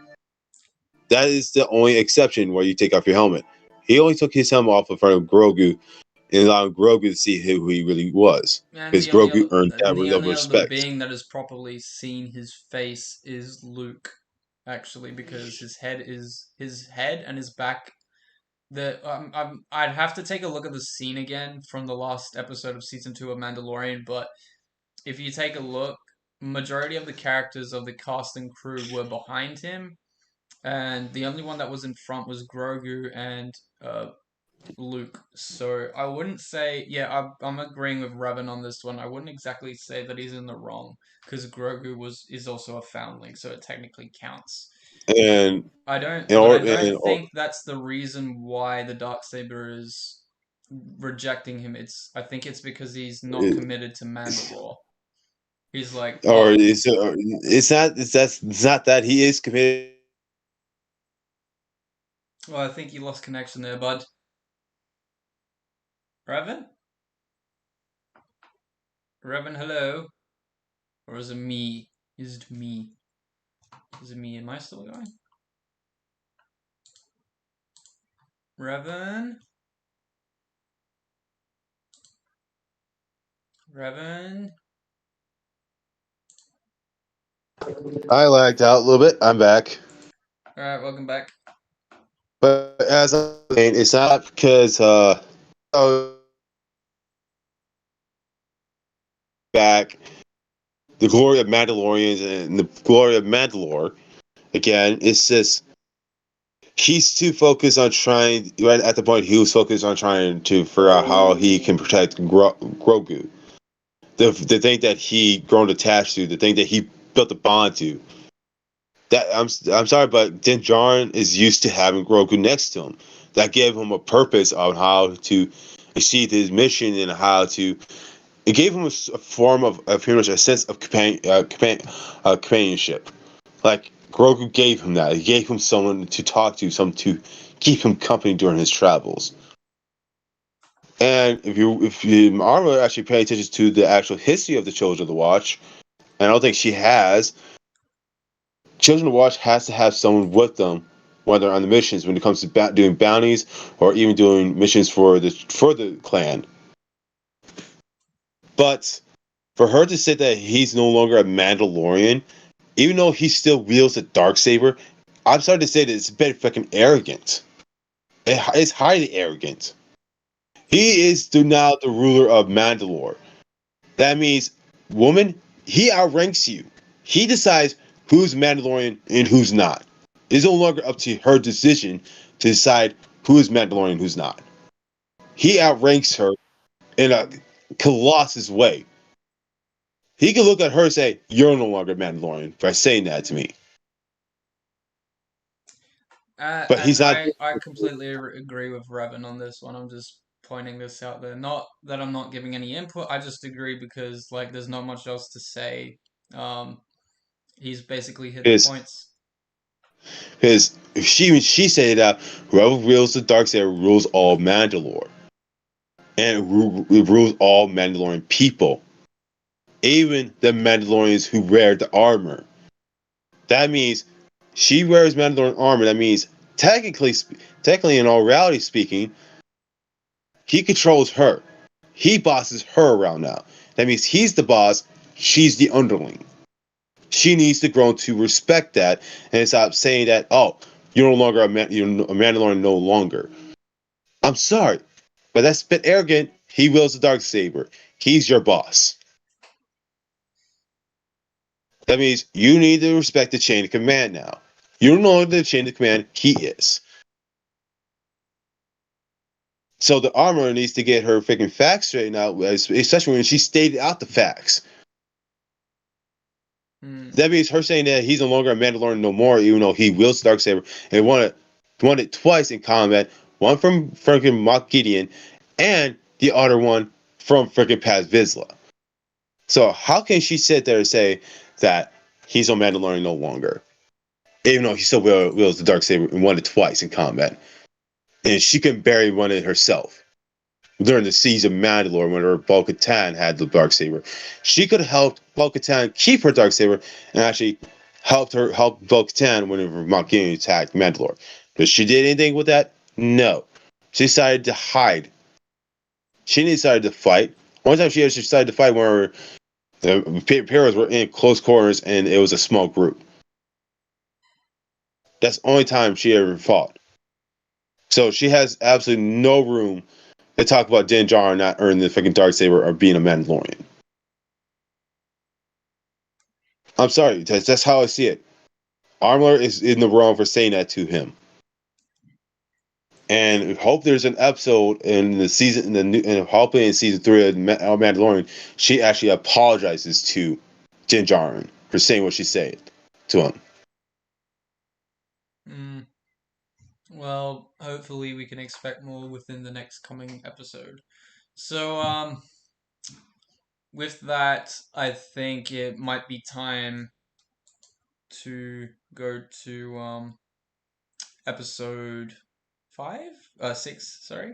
That is the only exception where you take off your helmet. He only took his helmet off in front of Grogu and allowed Grogu to see who he really was, because Grogu earned that the level of only other respect. being that has properly seen his face is Luke, actually, because his head and his back. I'd have to take a look at the scene again from the last episode of season two of Mandalorian, but if you take a look, majority of the characters of the cast and crew were behind him, and the only one that was in front was Grogu and Luke. So I wouldn't say, yeah, I'm agreeing with Revan on this one. I wouldn't exactly say that he's in the wrong because Grogu is also a foundling, so it technically counts. And But I or don't and or, think that's the reason why the Darksaber is rejecting him. I think it's because he's not committed to Mandalore. He's like, or oh, it's not that he is committed. well, I think you lost connection there, bud. Revan? Revan, hello? Or is it me? Is it me? Is it me? Am I still going? Revan? Revan? I lagged out a little bit. I'm back, Alright, welcome back. but as I'm saying, it's not because oh, back the glory of Mandalorians and the glory of Mandalore again. It's just he's too focused on trying. Right at the point, he was focused on trying to figure out how he can protect Grogu. The thing that he grown attached to, the thing that he built a bond to. That I'm sorry, but Din Djarin is used to having Grogu next to him. That gave him a purpose on how to achieve his mission and how to. It gave him a form of pretty much a sense of companionship. Like Grogu gave him that. He gave him someone to talk to, someone to keep him company during his travels. And if you Arma actually pay attention to the actual history of the Children of the Watch, and I don't think she has, Children of the Watch has to have someone with them when they're on the missions when it comes to doing bounties or even doing missions for the clan. But for her to say that he's no longer a Mandalorian, even though he still wields a darksaber, I'm starting to say that it's a bit fucking arrogant. It's highly arrogant. He is now the ruler of Mandalore. That means, woman, he outranks you. He decides who's Mandalorian and who's not. It's no longer up to her decision to decide who is Mandalorian and who's not. He outranks her in a colossus way. He can look at her and say, "You're no longer Mandalorian" by saying that to me. But And he's not. I completely agree with Revan on this one. I'm just pointing this out there. Not that I'm not giving any input. I just agree because like there's not much else to say. Um, he's basically hit the His points. she said that whoever wields the darksaber rules all Mandalore, and it rules all Mandalorian people, even the Mandalorians who wear the armor. That means she wears Mandalorian armor. That means technically, in all reality speaking, he controls her. He bosses her around now. That means he's the boss. She's the underling. She needs to grow to respect that and stop saying that. Oh, you're no longer you're a Mandalorian no longer. I'm sorry, but that's a bit arrogant. He wields the dark saber. He's your boss. That means you need to respect the chain of command now. You're no longer the chain of command. He is. So the armor needs to get her freaking facts straightened out, especially when she stated out the facts. That means her saying that he's no longer a Mandalorian no more, even though he wields the Darksaber and won it twice in combat. One from freaking Moff Gideon, and the other one from freaking Paz Vizsla. So how can she sit there and say that he's a Mandalorian no longer, even though he still wields the Darksaber and won it twice in combat, and she can barely win it herself? During the siege of Mandalore, when Bo-Katan had the Darksaber, she could have helped Bo-Katan keep her Darksaber and actually help Bo-Katan whenever Moff Gideon attacked Mandalore. But she did anything with that? No. She decided to hide. She didn't decide to fight. One time she actually decided to fight where the Imperials were in close quarters and it was a small group. That's the only time she ever fought. So she has absolutely no room to talk about Din Djarin not earning the fucking Darksaber or being a Mandalorian. I'm sorry, that's how I see it. Armler is in the wrong for saying that to him. And hope there's an episode in the season, and hopefully in season 3 of Mandalorian, she actually apologizes to Din Djarin for saying what she said to him. Well, hopefully we can expect more within the next coming episode. So, with that, I think it might be time to go to episode 5? 6, sorry.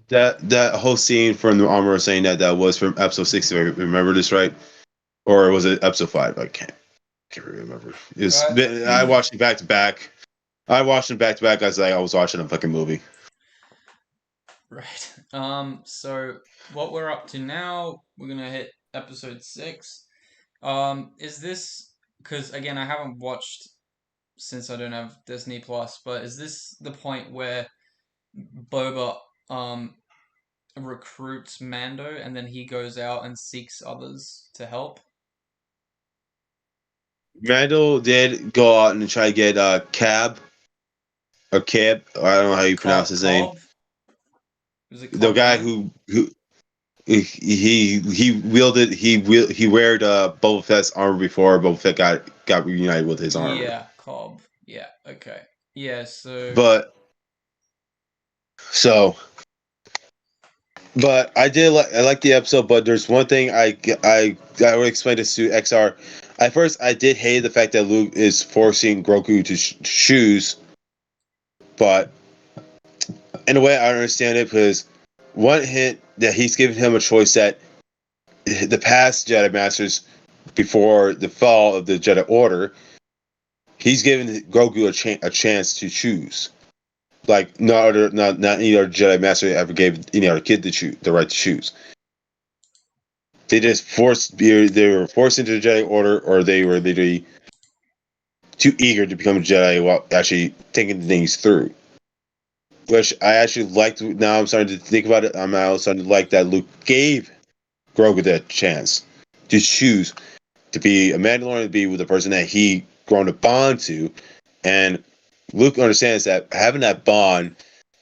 That whole scene from the armor saying that was from episode 6. If I remember this right, or was it episode 5? I can't remember. I watched it back to back. I watched it back to back as I was watching a fucking movie. Right. So what we're up to now, we're gonna hit episode 6. Is this, because again, I haven't watched since I don't have Disney Plus, but is this the point where Boba recruits Mando and then he goes out and seeks others to help? Mando did go out and try to get Cab or Cab. I don't know how you pronounce his name. Cobb? Was it The Cobb guy Vanth? who he wielded he weared Boba Fett's armor before Boba Fett got reunited with his armor. Yeah, Cobb. Yeah, okay. Yeah, so But so but I like the episode. But there's one thing I would explain this to XR. At first, I did hate the fact that Luke is forcing Grogu to choose, but in a way, I understand it because one hint that he's giving him a choice that the past Jedi Masters, before the fall of the Jedi Order, he's giving Grogu a chance to choose. Like not any other Jedi Master ever gave any other kid the right to choose. They just they were forced into the Jedi Order, or they were literally too eager to become a Jedi while actually thinking things through. Which I actually liked. Now I'm starting to think about it. I'm now starting to like that Luke gave Grogu that chance to choose to be a Mandalorian, to be with the person that he grown a bond to, and Luke understands that having that bond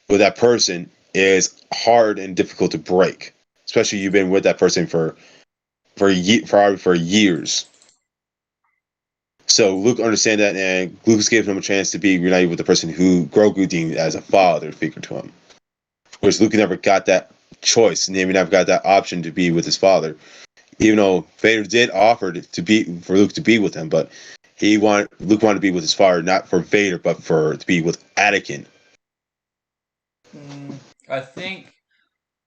with that person is hard and difficult to break, especially you've been with that person for years. So Luke understands that, and Luke's giving him a chance to be reunited with the person who Grogu deemed as a father figure to him. Whereas Luke never got that choice, and he never got that option to be with his father. Even though Vader did offer to be for Luke to be with him, but Luke wanted to be with his father, not for Vader, but to be with Anakin. I think,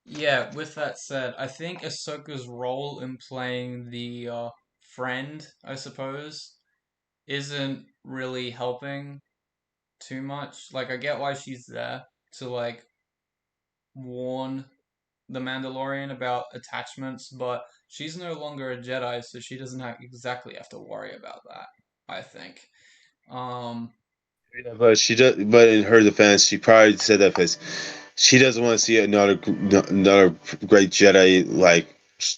yeah, with that said, I think Ahsoka's role in playing the friend, I suppose, isn't really helping too much. Like, I get why she's there to, like, warn the Mandalorian about attachments, but she's no longer a Jedi, so she doesn't exactly have to worry about that, I think. Um, Yeah, but she does. But in her defense, she probably said that because she doesn't want to see another great Jedi like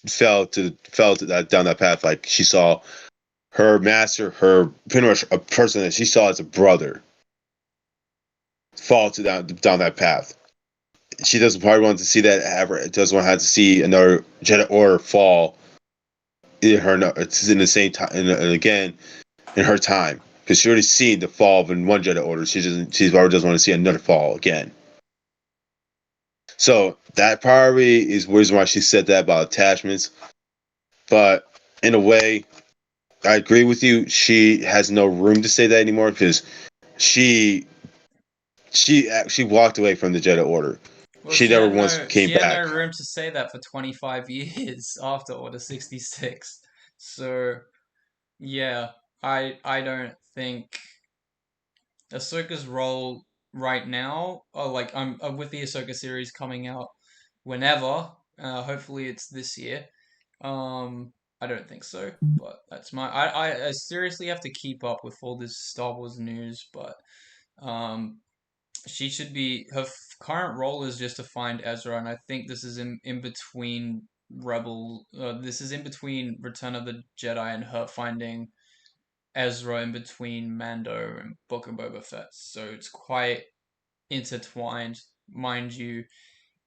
fell to that down that path. Like she saw her master, her pretty much a person that she saw as a brother, fall to down that path. She doesn't probably want to see that ever. Doesn't want to have to see another Jedi Order fall in her. It's in the same time, and again in her time, because she already seen the fall of in one Jedi Order. She doesn't. She probably doesn't want to see another fall again. So that probably is the reason why she said that about attachments. But in a way, I agree with you. She has no room to say that anymore because she she walked away from the Jedi Order. well, She never once came she had no back. room to say that for 25 years after Order 66. So, yeah, I don't think Ahsoka's role right now, like I'm with the Ahsoka series coming out whenever. Hopefully it's this year. I don't think so, but that's I seriously have to keep up with all this Star Wars news, but um, she should be current role is just to find Ezra, and I think this is in between Rebel. This is in between Return of the Jedi and her finding Ezra in between Mando and Book of Boba Fett. So it's quite intertwined, mind you.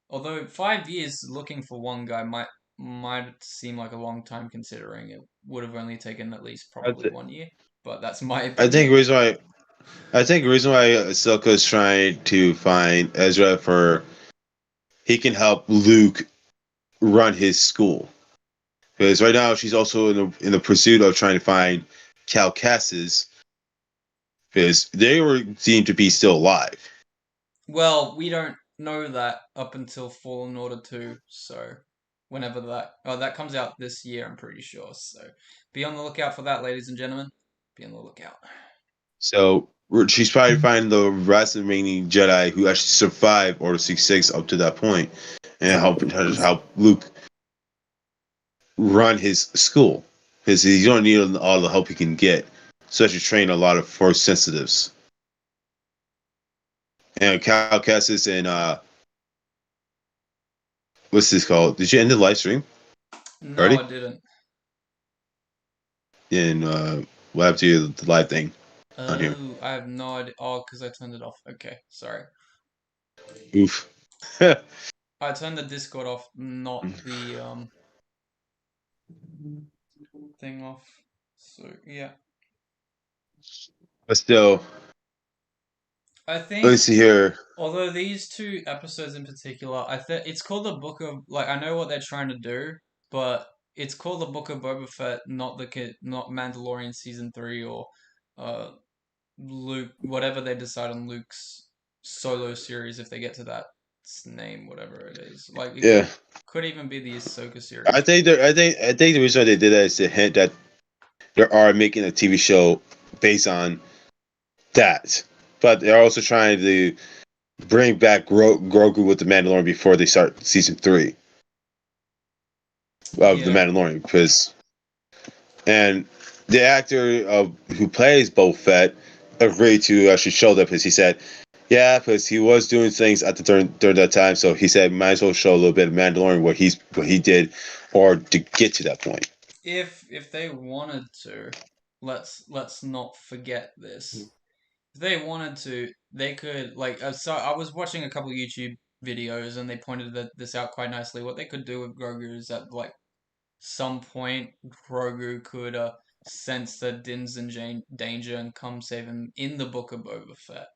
Although 5 years looking for one guy might seem like a long time considering it would have only taken at least I, probably th- 1 year. But that's my I think opinion. the reason why Ahsoka is trying to find Ezra for he can help Luke run his school. Because right now she's also in the pursuit of trying to find Cal Kestis because they were deemed to be still alive. Well, we don't know that up until Fallen Order 2, so whenever that comes out this year, I'm pretty sure. So be on the lookout for that, ladies and gentlemen. Be on the lookout. So she's probably finding the rest of the remaining Jedi who actually survived Order 66 up to that point, and help Luke run his school because he's gonna need all the help he can get, especially train a lot of Force sensitives. And Cal Kestis and what's this called? Did you end the live stream No, already? I didn't. And what happened to the live thing on here? Oh, I have no idea. Oh, because I turned it off. Okay, sorry. Oof. I turned the Discord off, not the thing off. So yeah, But still, I let me think see here. although these two episodes in particular, I think it's called the Book of, like, I know what they're trying to do, but it's called the Book of Boba Fett, not Mandalorian season 3 or uh Luke, whatever they decide on Luke's solo series if they get to that name, whatever it is. Like it Yeah, could even be the Ahsoka I series. think the reason why they did that is to hint that they are making a TV show based on that, but they're also trying to bring back Grogu with the Mandalorian before they start season 3 of the Yeah, Mandalorian, because and the actor who plays Boba Fett agreed to actually show that because he said, yeah, because he was doing things at the during that time, so he said might as well show a little bit of Mandalorian what he did, or to get to that point. if they wanted to, let's not forget this. If they wanted to, they could so I was watching a couple of YouTube videos and they pointed this out quite nicely. What they could do with Grogu is that some point Grogu could sense that Din's in danger and come save him in the Book of Boba Fett.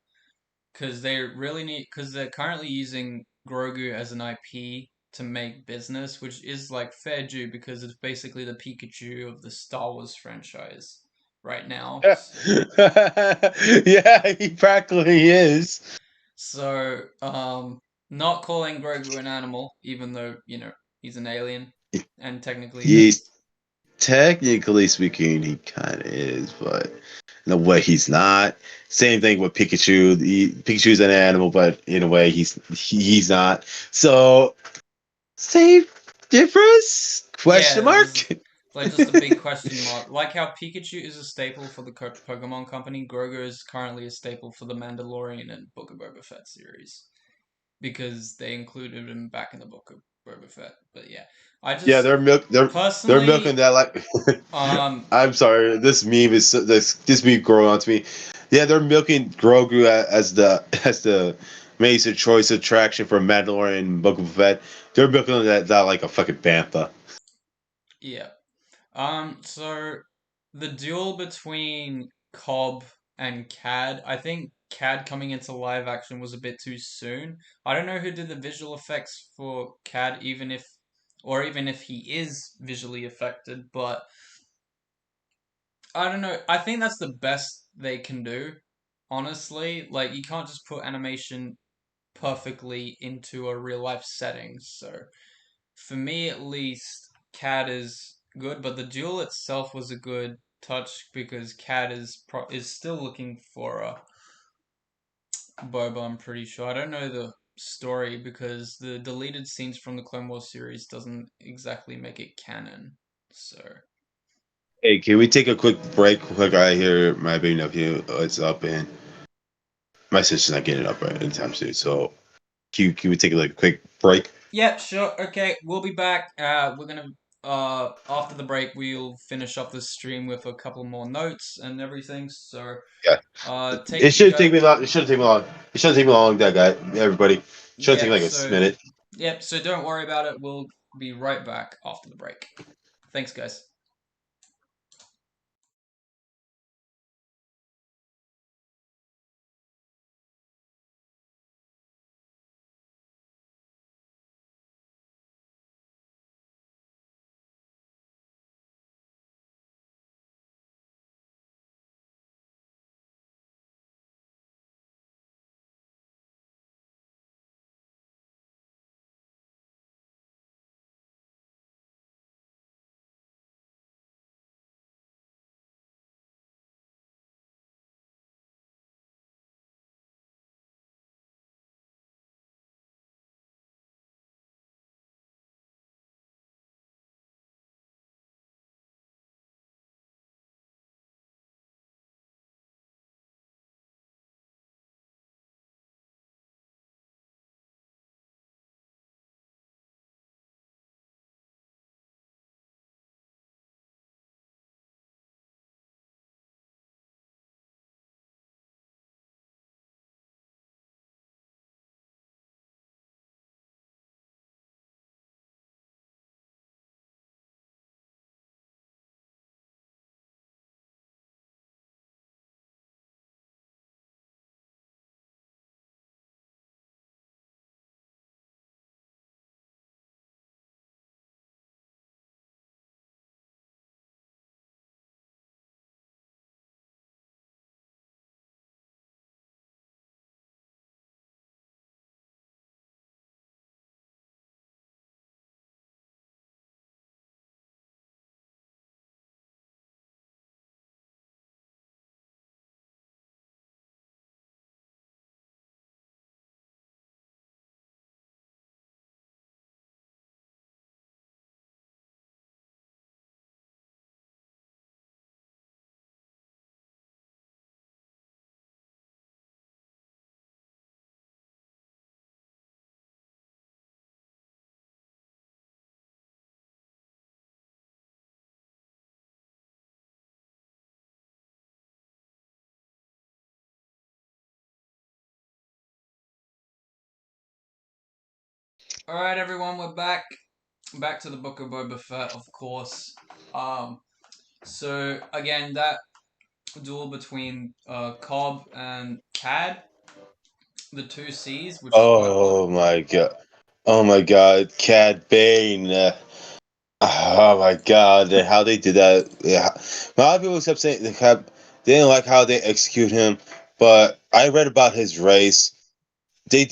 Because they really need, because they're currently using Grogu as an IP to make business, which is like fair due because it's basically the Pikachu of the Star Wars franchise right now. Yeah, he practically is. So, not calling Grogu an animal, even though, he's an alien, and technically He's technically speaking, he kind of is, but in a way, he's not. Same thing with Pikachu. Pikachu's an animal, but in a way, he's not. So, same difference? Question yeah, mark. there's like just a big question mark. Like how Pikachu is a staple for the Pokemon Company, Grogu is currently a staple for the Mandalorian and Book of Boba Fett series because they included him back in the Book of Boba Fett. But yeah, I Yeah, just they're milking personally, that like. um, I'm sorry, this meme is this meme growing on to me. Yeah, they're milking Grogu as the major choice attraction for Mandalorian and Book of Fett. They're milking that like a fucking bantha. yeah. So the duel between Cobb and Cad, I think Cad coming into live action was a bit too soon. I don't know who did the visual effects for Cad, even if he is visually affected, but I don't know. I think that's the best they can do, honestly. Like, you can't just put animation perfectly into a real life setting, so for me at least, Cad is good, but the duel itself was a good touch because Cad is still looking for a Boba. I'm pretty sure. I don't know the story because the deleted scenes from the Clone Wars series doesn't exactly make it canon. So Hey, can we take a quick break? Quick, I hear my baby nephew is up and my sister's not getting up right anytime soon. So can we take like a quick break? yeah, sure. Okay, we'll be back. We're gonna after the break we'll finish up the stream with a couple more notes and everything. So Yeah, it take you shouldn't guys. take me long. It shouldn't take me long. It shouldn't take me long. That guy, everybody. It shouldn't take Yep, like a so minute. Yep, so don't worry about it. We'll be right back after the break. Thanks, guys. All right, everyone, we're back. Back to the Book of Boba Fett, of course. Um, so again, that duel between Cobb and Cad, the two C's, which is quite a lot. Oh my god. Oh my god. Cad Bane. Oh my god. How they did that. Yeah. A lot of people kept saying they didn't like how they execute him, but I read about his race. They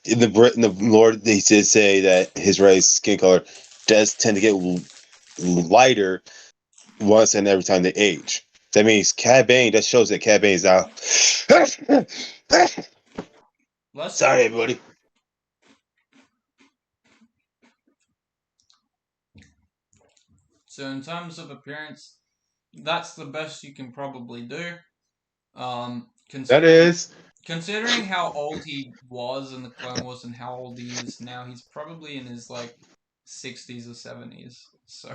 in the Lord they did say that his race skin color does tend to get lighter once and every time they age. That means Cad Bane. That shows that Cad Bane is now. Bless you. Sorry, everybody. So in terms of appearance, that's the best you can probably do. Um, That considering is. considering how old he was in the Clone Wars and how old he is now, he's probably in his like 60s or 70s. So,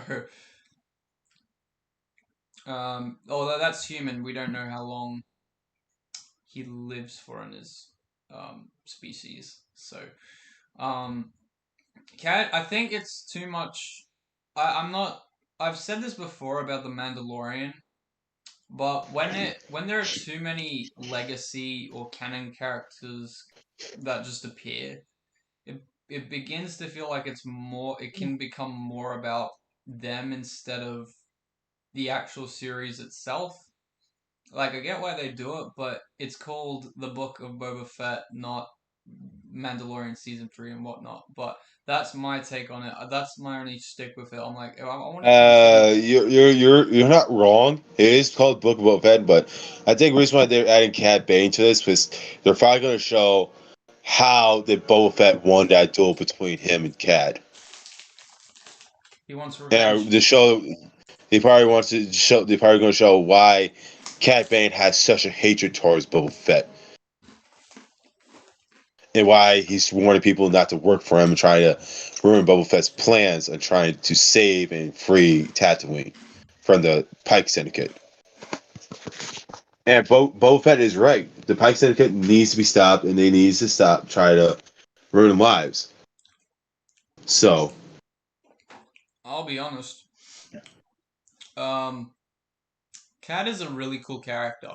although that's human, we don't know how long he lives for in his species. So, um, Cat, I think it's too much. I'm not. I've said this before about the Mandalorian, but when there are too many legacy or canon characters that just appear, it begins to feel like it's more. It can become more about them instead of the actual series itself. Like I get why they do it, but it's called the Book of Boba Fett, not Mandalorian season 3 and whatnot. But that's my take on it. That's my only stick with it. I'm like, I want it to be something. You're not wrong. It is called Book of Boba Fett, but I think the reason why they're adding Cad Bane to this was they're probably going to show how did Boba Fett won that duel between him and Cad. He wants And revenge. the show they probably wants to show they're probably going to show why Cad Bane has such a hatred towards Boba Fett and why he's warning people not to work for him and trying to ruin Boba Fett's plans and trying to save and free Tatooine from the Pike Syndicate. And Boba Fett is right. The Pike Syndicate needs to be stopped, and they need to stop trying to ruin lives. So, I'll be honest. Um, Cat is a really cool character.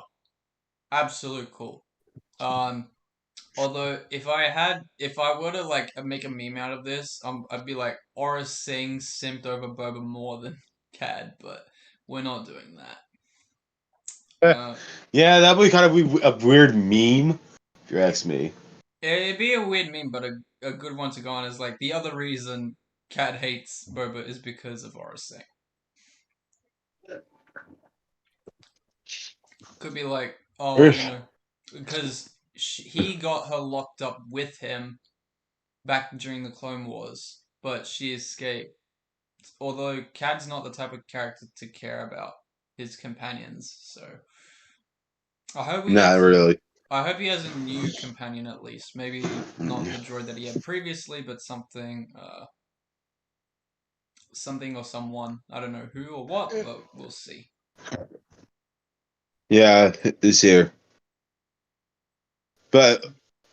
Absolute cool. Um, although if I were to like make a meme out of this, I'd be like, Aura Singh simped over Boba more than Cad, but we're not doing that. eh, Uh, yeah, that would be kind of a weird meme, if you ask me. it'd be a weird meme, but a good one to go on is like the other reason Cad hates Boba is because of Aura Singh. Could be like, oh, you know, because he got her locked up with him back during the Clone Wars, but she escaped. Although Cad's not the type of character to care about his companions, so I hope we Not get. really. I hope he has a new companion at least. Maybe not the droid that he had previously, but something or someone. I don't know who or what, but we'll see. Yeah, this here. But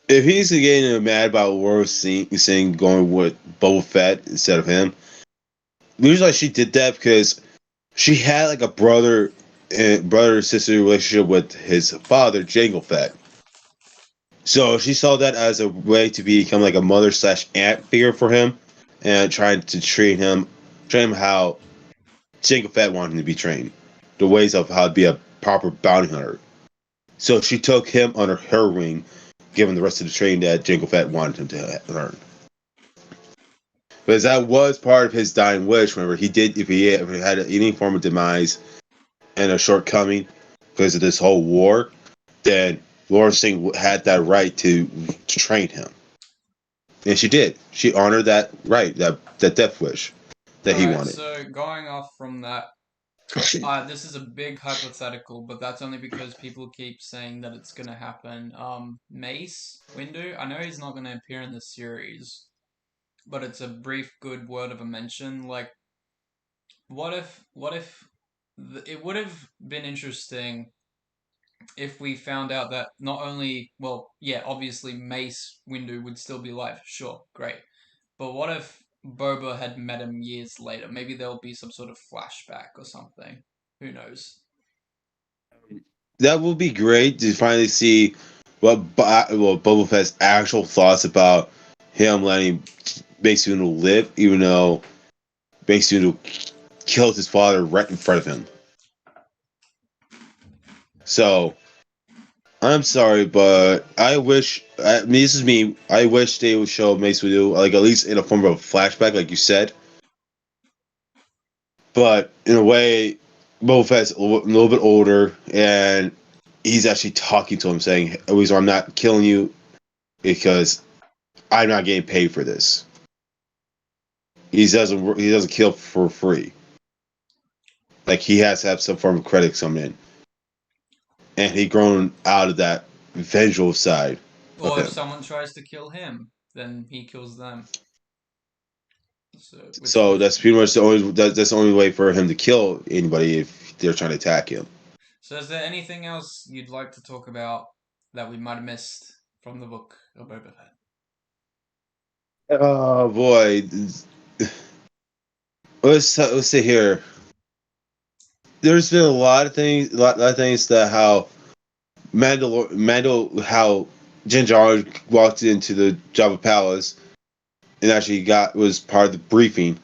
if he's getting mad about Laura saying going with Boba Fett instead of him, the reason why she did that because she had like a brother sister relationship with his father, Jango Fett. So she saw that as a way to become like a mother slash aunt figure for him, and trying to train him how Jango Fett wanted him to be trained, the ways of how to be a proper bounty hunter. So she took him under her wing, given the rest of the training that Jango Fett wanted him to learn. Because that was part of his dying wish. Remember, if he had any form of demise and a shortcoming because of this whole war, then Laura Singh had that right to train him. And she did. She honored that right, that death wish that All he right, wanted. so going off from that, this is a big hypothetical, but that's only because people keep saying that it's gonna happen. Mace Windu, I know he's not gonna appear in the series, but it's a brief good word of a mention. Like, what if it would have been interesting if we found out that not only, well, yeah, obviously Mace Windu would still be alive. Sure, great. But what if Boba had met him years later? Maybe there'll be some sort of flashback or something. Who knows? That would be great to finally see what Boba Fett's actual thoughts about him letting Mace Windu live, even though Mace Windu killed his father right in front of him. So I'm sorry, but I wish. I mean, this is me. I wish they would show Mace Windu like at least in a form of a flashback, like you said. But in a way, Boba Fett's a little bit older, and he's actually talking to him, saying, "Weezer, I'm not killing you because I'm not getting paid for this." He doesn't kill for free. Like he has to have some form of credit come in, and he grown out of that vengeful side of Or if him. someone tries to kill him, then he kills them. So, So which that's pretty much that's the only way for him to kill anybody if they're trying to attack him. So, is there anything else you'd like to talk about that we might have missed from the book of Boba Fett? Oh boy, let's see here. There's been a lot of things, lot of things that how how Din Djarin walked into the Jabba Palace and actually was part of the briefing.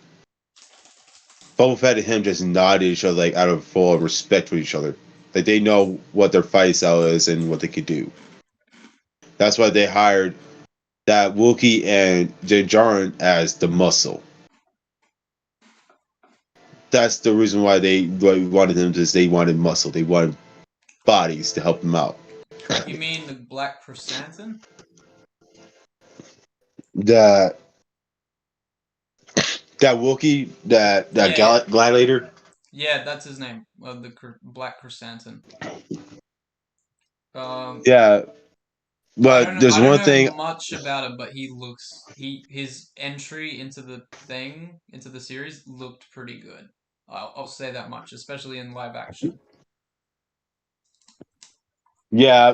Boba Fett and him just nodded at each other like out of full respect for each other. Like they know what their fight style is and what they could do. That's why they hired that Wookiee and Din Djarin as the muscle. That's the reason why they wanted them to. They wanted muscle. They wanted bodies to help them out. You mean the Black Chrysanthemum? That Wookiee, that Yeah, gladiator. yeah, that's his name. The Black Chrysanthemum. Um, Yeah, but there's I don't one know thing. much about him, but his entry into the series looked pretty good. I'll say that much, especially in live action. Yeah,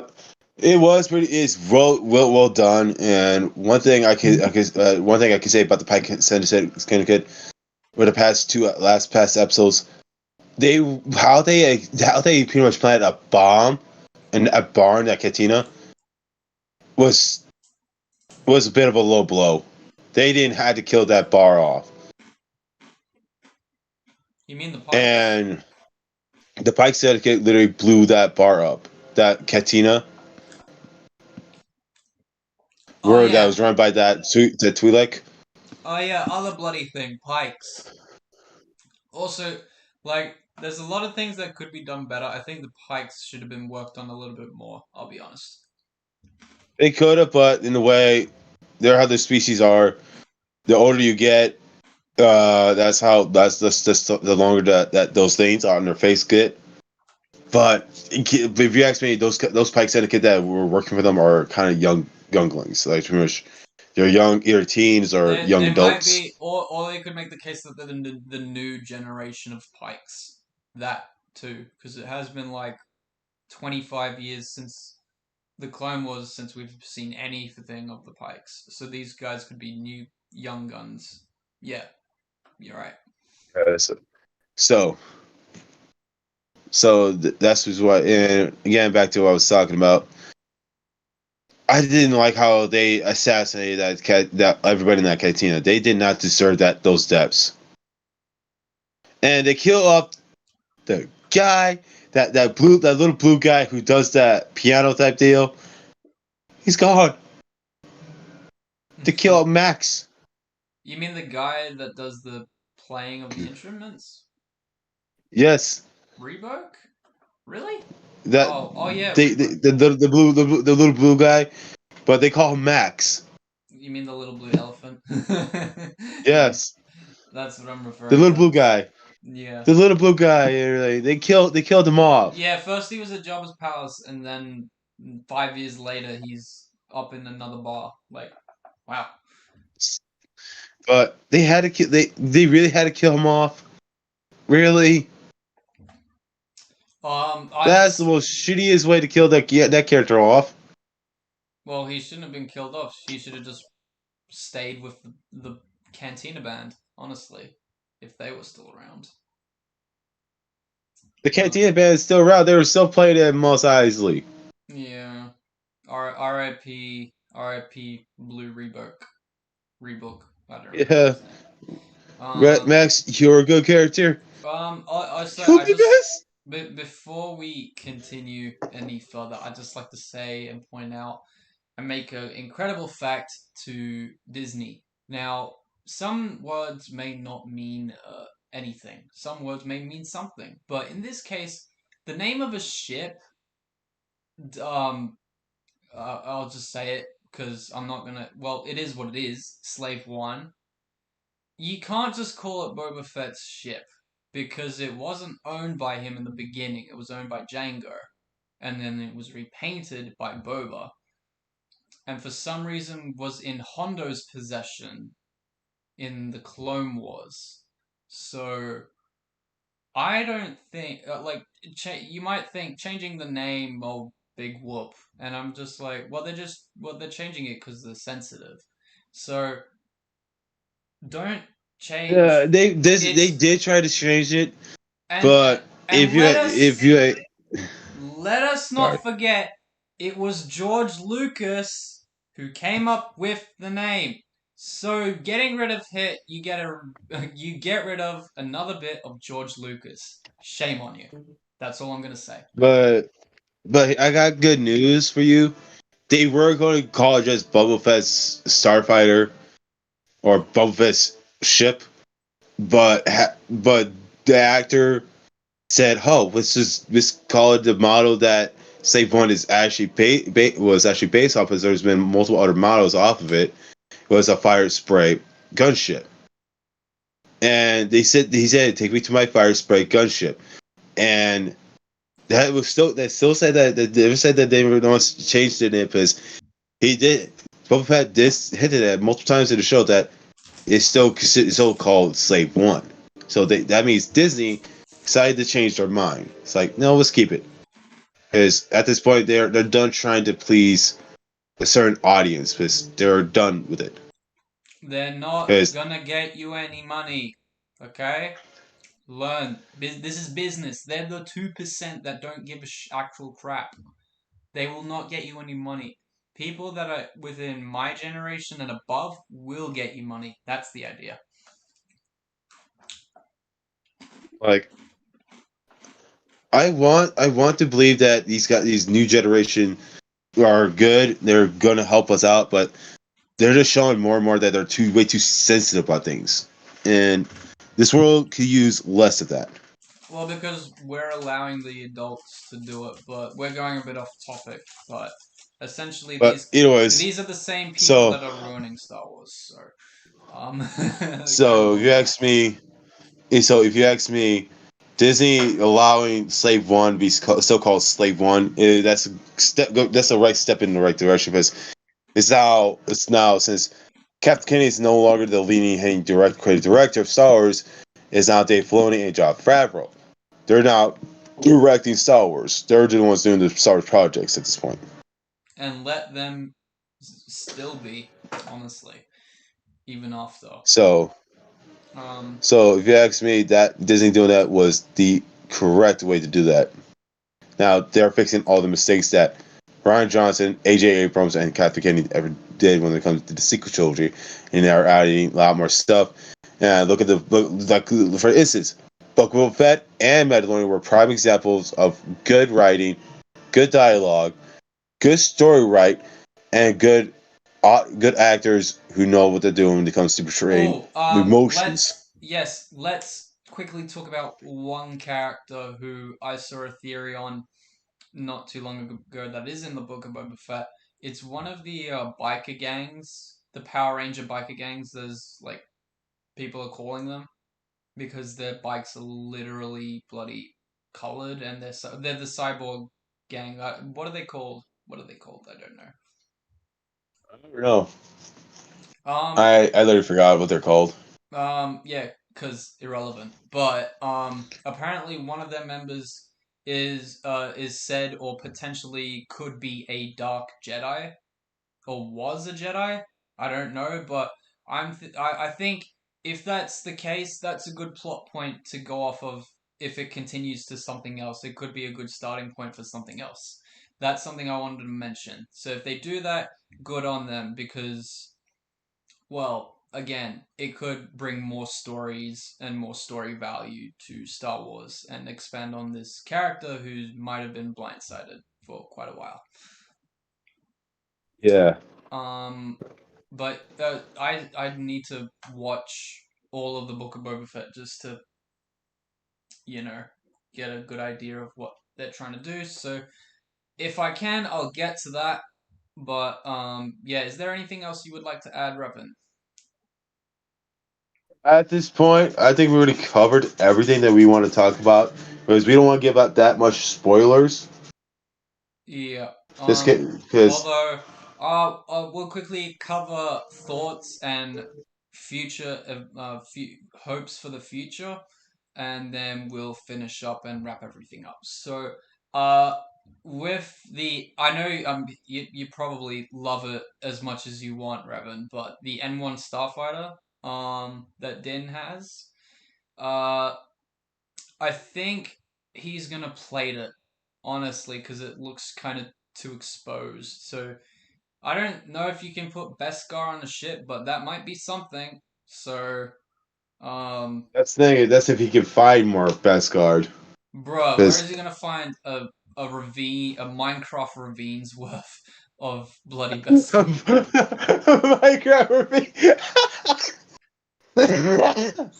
it was pretty. It's well done. And one thing I can say about the Pike Syndicate for the past episodes, they how they pretty much planted a bomb in a barn at Katina was was a bit of a low blow. They didn't have to kill that bar off, You mean the Pikes? and the Pike Syndicate literally blew that bar up. That Katina, Oh where that yeah, was run by that Twi'lek. oh yeah, other bloody thing, Pikes. Also, like, there's a lot of things that could be done better. I think the Pikes should have been worked on a little bit more. I'll be honest. They could have, but in a way, they're how the species are. The older you get, that's the longer that those things on their face get. But if you ask me, those Pike Syndicate that were working for them are kind of younglings. Like pretty much, they're young, either teens or young They might adults. be, or they could make the case that they're the new generation of Pikes. That too, because it has been like 25 years since the Clone Wars, since we've seen anything of the Pikes. So these guys could be new young guns. Yeah, you're right. So, so, that's just what. And again, back to what I was talking about. I didn't like how they assassinated that everybody in that cantina. They did not deserve those deaths. And they kill off the guy, that little blue guy who does that piano type deal. He's gone. To kill Max. You mean the guy that does the playing of the instruments? Yes, Revoke? Really? that Oh yeah, they Revoke. the little blue guy, but they call him Max. You mean the little blue elephant? Yeah, Yes, that's what I'm the referring little to. blue guy. Yeah. The little blue guy. They killed him off. Yeah, first he was at Jabba's palace, and then 5 years later he's up in another bar. Like, wow. But they had to kill. They really had to kill him off. Really, I that's the just most shittiest way to kill that character off. well, he shouldn't have been killed off. He should have just stayed with the Cantina Band, honestly, if they were still around. The Uh, Cantina band is still around. They were still playing at Mos Eisley. yeah. R.I.P. Blue Rebook. I don't remember Yeah, his name. Um, Max, you're a good character. I say You'll I be just best. before we continue any further, I just like to say and point out and make an incredible fact to Disney. Now, some words may not mean anything. Some words may mean something, but in this case, the name of a ship. Um, I'll just say it because I'm not gonna. Well, it is what it is. Slave One. You can't just call it Boba Fett's ship because it wasn't owned by him in the beginning. It was owned by Django, and then it was repainted by Boba, and for some reason was in Hondo's possession in the Clone Wars. So I don't think you might think changing the name, oh, big whoop, and I'm just like, they're changing it because they're sensitive. So don't Yeah, change they it's did try to change it, and and, but and let if us you let us sorry, not forget it was George Lucas who came up with the name. So getting rid of hit, you get rid of another bit of George Lucas. Shame on you. That's all I'm gonna say. but I got good news for you. They were going to call it just Boba Fett's Starfighter or Boba Fett's ship, but the actor said, "Oh, let's call it the model that Slave One is actually was actually based off, as there's been multiple other models off of it. It was a fire spray gunship." And he said, "Take me to my fire spray gunship." And that still said that they never said that they were going to change it because he did. Boba Fett did hinted at multiple times in the show that it's still called Slave One. So that means Disney decided to change their mind. It's like, no, let's keep it. Because at this point they're done trying to please a certain audience because they're done with it. They're not Because gonna get you any money. Okay? Learn. This is business. They're the 2% that don't give a actual crap. They will not get you any money. People that are within my generation and above will get you money. That's the idea. like I want to believe that these new generation are good. They're gonna help us out, but they're just showing more and more that they're way too sensitive about things. And this world could use less of that. Well, because we're allowing the adults to do it, but we're going a bit off topic. But essentially, But anyways, these are the same people so that are ruining Star Wars. so going if you on. ask me, if you ask me, Disney allowing Slave One to be still called Slave One, that's a that's a right step in the right direction because it's now since Captain Kennedy is no longer the leading hand creative director of Star Wars, is now Dave Filoni and Jon Favreau. They're now directing Star Wars. They're the ones doing the Star Wars projects at this point. And let them still be, honestly, even after. So Um, so if you ask me, that Disney doing that was the correct way to do that. Now they're fixing all the mistakes that Ryan Johnson, AJ Abrams, and Kathleen Kennedy ever did when it comes to the sequel trilogy, and they're adding a lot more stuff. And look at like for instance, Book of Boba Fett and Mandalorian were prime examples of good writing, good dialogue, good story write, and good actors who know what they're doing when it comes to portraying emotions. let's quickly talk about one character who I saw a theory on not too long ago that is in the book of Boba Fett. It's one of the biker gangs, the Power Ranger biker gangs. There's like people are calling them because their bikes are literally bloody colored, and they're the cyborg gang. What are they called? What are they called? I don't know. I don't know. Um, I literally forgot what they're called. yeah, because irrelevant. But apparently one of their members is said or potentially could be a dark Jedi or was a Jedi. I don't know, but I think if that's the case, that's a good plot point to go off of. If it continues to something else, it could be a good starting point for something else. That's something I wanted to mention. So if they do that, good on them because, well, again, it could bring more stories and more story value to Star Wars and expand on this character who might have been blindsided for quite a while. Yeah. Um, but I need to watch all of the Book of Boba Fett just to you know get a good idea of what they're trying to do. So if I can, I'll get to that. But yeah, is there anything else you would like to add, Revan? At this point, I think we already covered everything that we want to talk about because we don't want to give out that much spoilers. Yeah. Just get because Although, we'll quickly cover thoughts and future, hopes for the future, and then we'll finish up and wrap everything up. So, uh, with I know you probably love it as much as you want, Revan, but the N1 Starfighter, that Din has, uh, I think he's gonna plate it honestly because it looks kind of too exposed. So I don't know if you can put Beskar on a ship, but that might be something. So, um, that's the thing. That's if he can find more best guard. bruh, where Because is he gonna find a ravine, a Minecraft ravine's worth of bloody Beskar? Minecraft.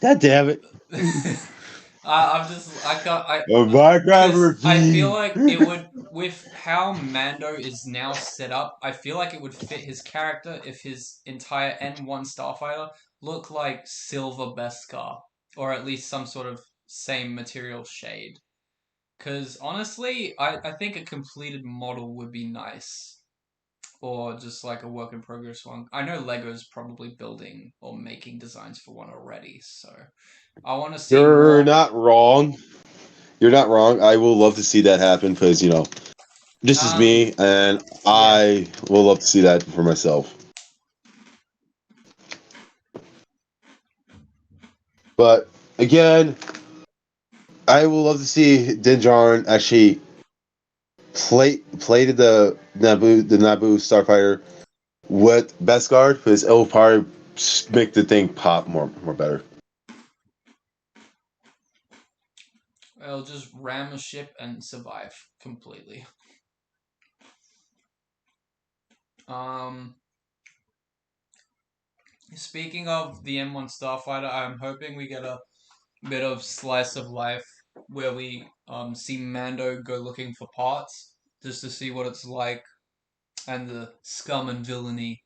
God damn it! I can't A Minecraft because I feel ravine. like it would with how Mando is now set up. I feel like it would fit his character if his entire N1 Starfighter looked like Silver Beskar, or at least some sort of same material shade. Because honestly, I think a completed model would be nice, or just like a work in progress one. I know Lego's probably building or making designs for one already, so I want to see You're more. not wrong. You're not wrong. I will love to see that happen because this is Um, me, and yeah. I will love to see that for myself. But again, I will love to see Din Djarin actually plated the Naboo Starfighter with Beskar because it will probably make the thing pop more better. It'll just ram a ship and survive completely. Um, Speaking of the M1 Starfighter, I'm hoping we get a bit of slice of life where we see Mando go looking for parts just to see what it's like and the scum and villainy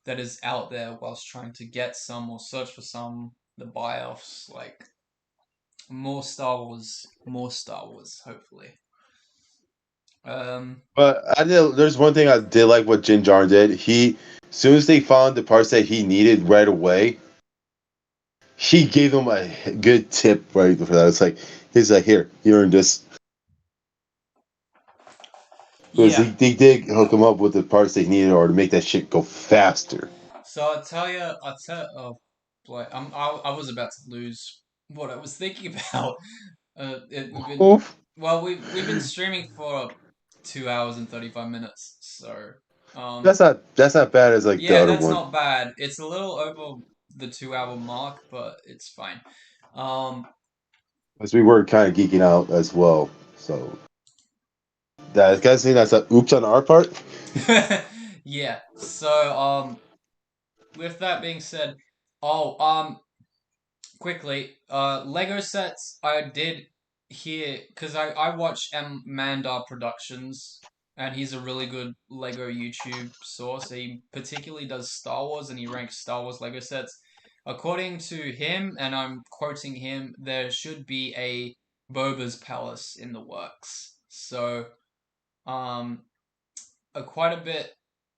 that is out there whilst trying to get some or search for some, the buy-offs, like more Star Wars, hopefully. Um, But I did. There's one thing I did like what Din Djarin did. As soon as they found the parts that he needed right away, he gave them a good tip right for that. It's like he's like, here, you earned this. Because yeah, they did hook him up with the parts they needed or to make that shit go faster. so I'll tell. Oh boy, I was about to lose what I was thinking about. We've been Oof. we've been streaming for 2 hours and 35 minutes. So, um, That's not bad as like the yeah, other that's one. not bad. It's a little over the 2 hour mark, but it's fine. Um, Because we were kind of geeking out as well. So that guys think that's a oops on our part. yeah. So, with that being said, oh, quickly, Lego sets. I did hear because I watch Mandar Productions, and he's a really good Lego YouTube source. He particularly does Star Wars, and he ranks Star Wars Lego sets. According to him, and I'm quoting him, there should be a Boba's Palace in the works. So, um, quite a bit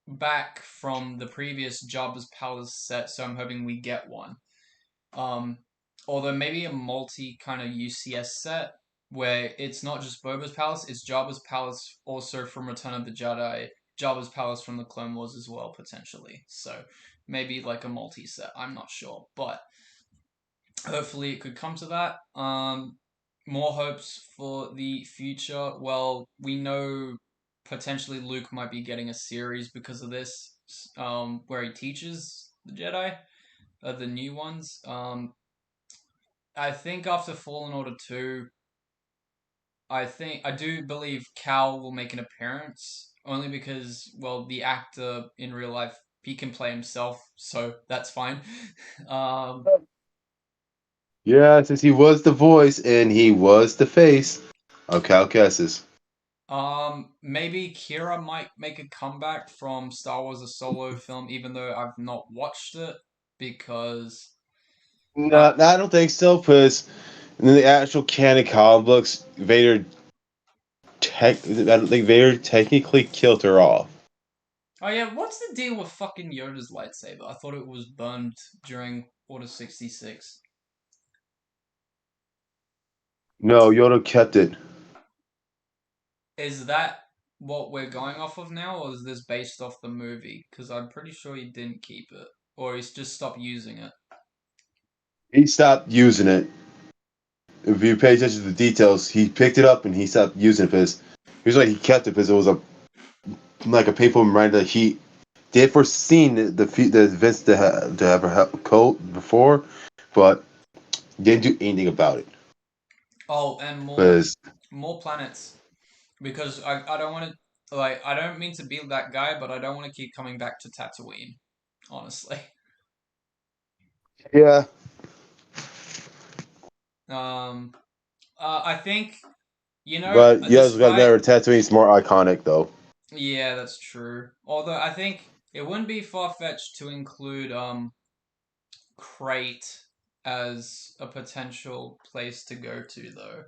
back from the previous Jabba's Palace set, so I'm hoping we get one. Um, Although maybe a multi kind of UCS set where it's not just Boba's Palace, it's Jabba's Palace also from Return of the Jedi, Jabba's Palace from the Clone Wars as well, potentially. So maybe like a multi-set. I'm not sure, but hopefully it could come to that. More hopes for the future. Well, we know potentially Luke might be getting a series because of this, where he teaches the Jedi, the new ones. I think after Fallen Order 2, I do believe Cal will make an appearance only because, well, the actor in real life, he can play himself, so that's fine. um, Yeah, since he was the voice and he was the face of Cal Kestis. Maybe Kira might make a comeback from Star Wars: A Solo Film, even though I've not watched it because I No, I don't think so, because in the actual canon comic books, I don't think Vader technically killed her off. oh yeah, what's the deal with fucking Yoda's lightsaber? I thought it was burned during Order 66. No, Yoda kept it. Is that what we're going off of now, or is this based off the movie? Because I'm pretty sure he didn't keep it, or he's just stopped using it. He stopped using it. If you pay attention to the details, he picked it up and he stopped using it because he was like he kept it because it was a like a painful reminder that they had foreseen the events to ever have code before, but didn't do anything about it Oh, and because more planets. Because I don't want to, like, I don't mean to be that guy, but I don't want to keep coming back to Tatooine, honestly. yeah. Um, I think, But you guys got to despite, remember Tatooine's more iconic though. yeah, that's true. Although I think it wouldn't be far-fetched to include, Crate as a potential place to go to, though.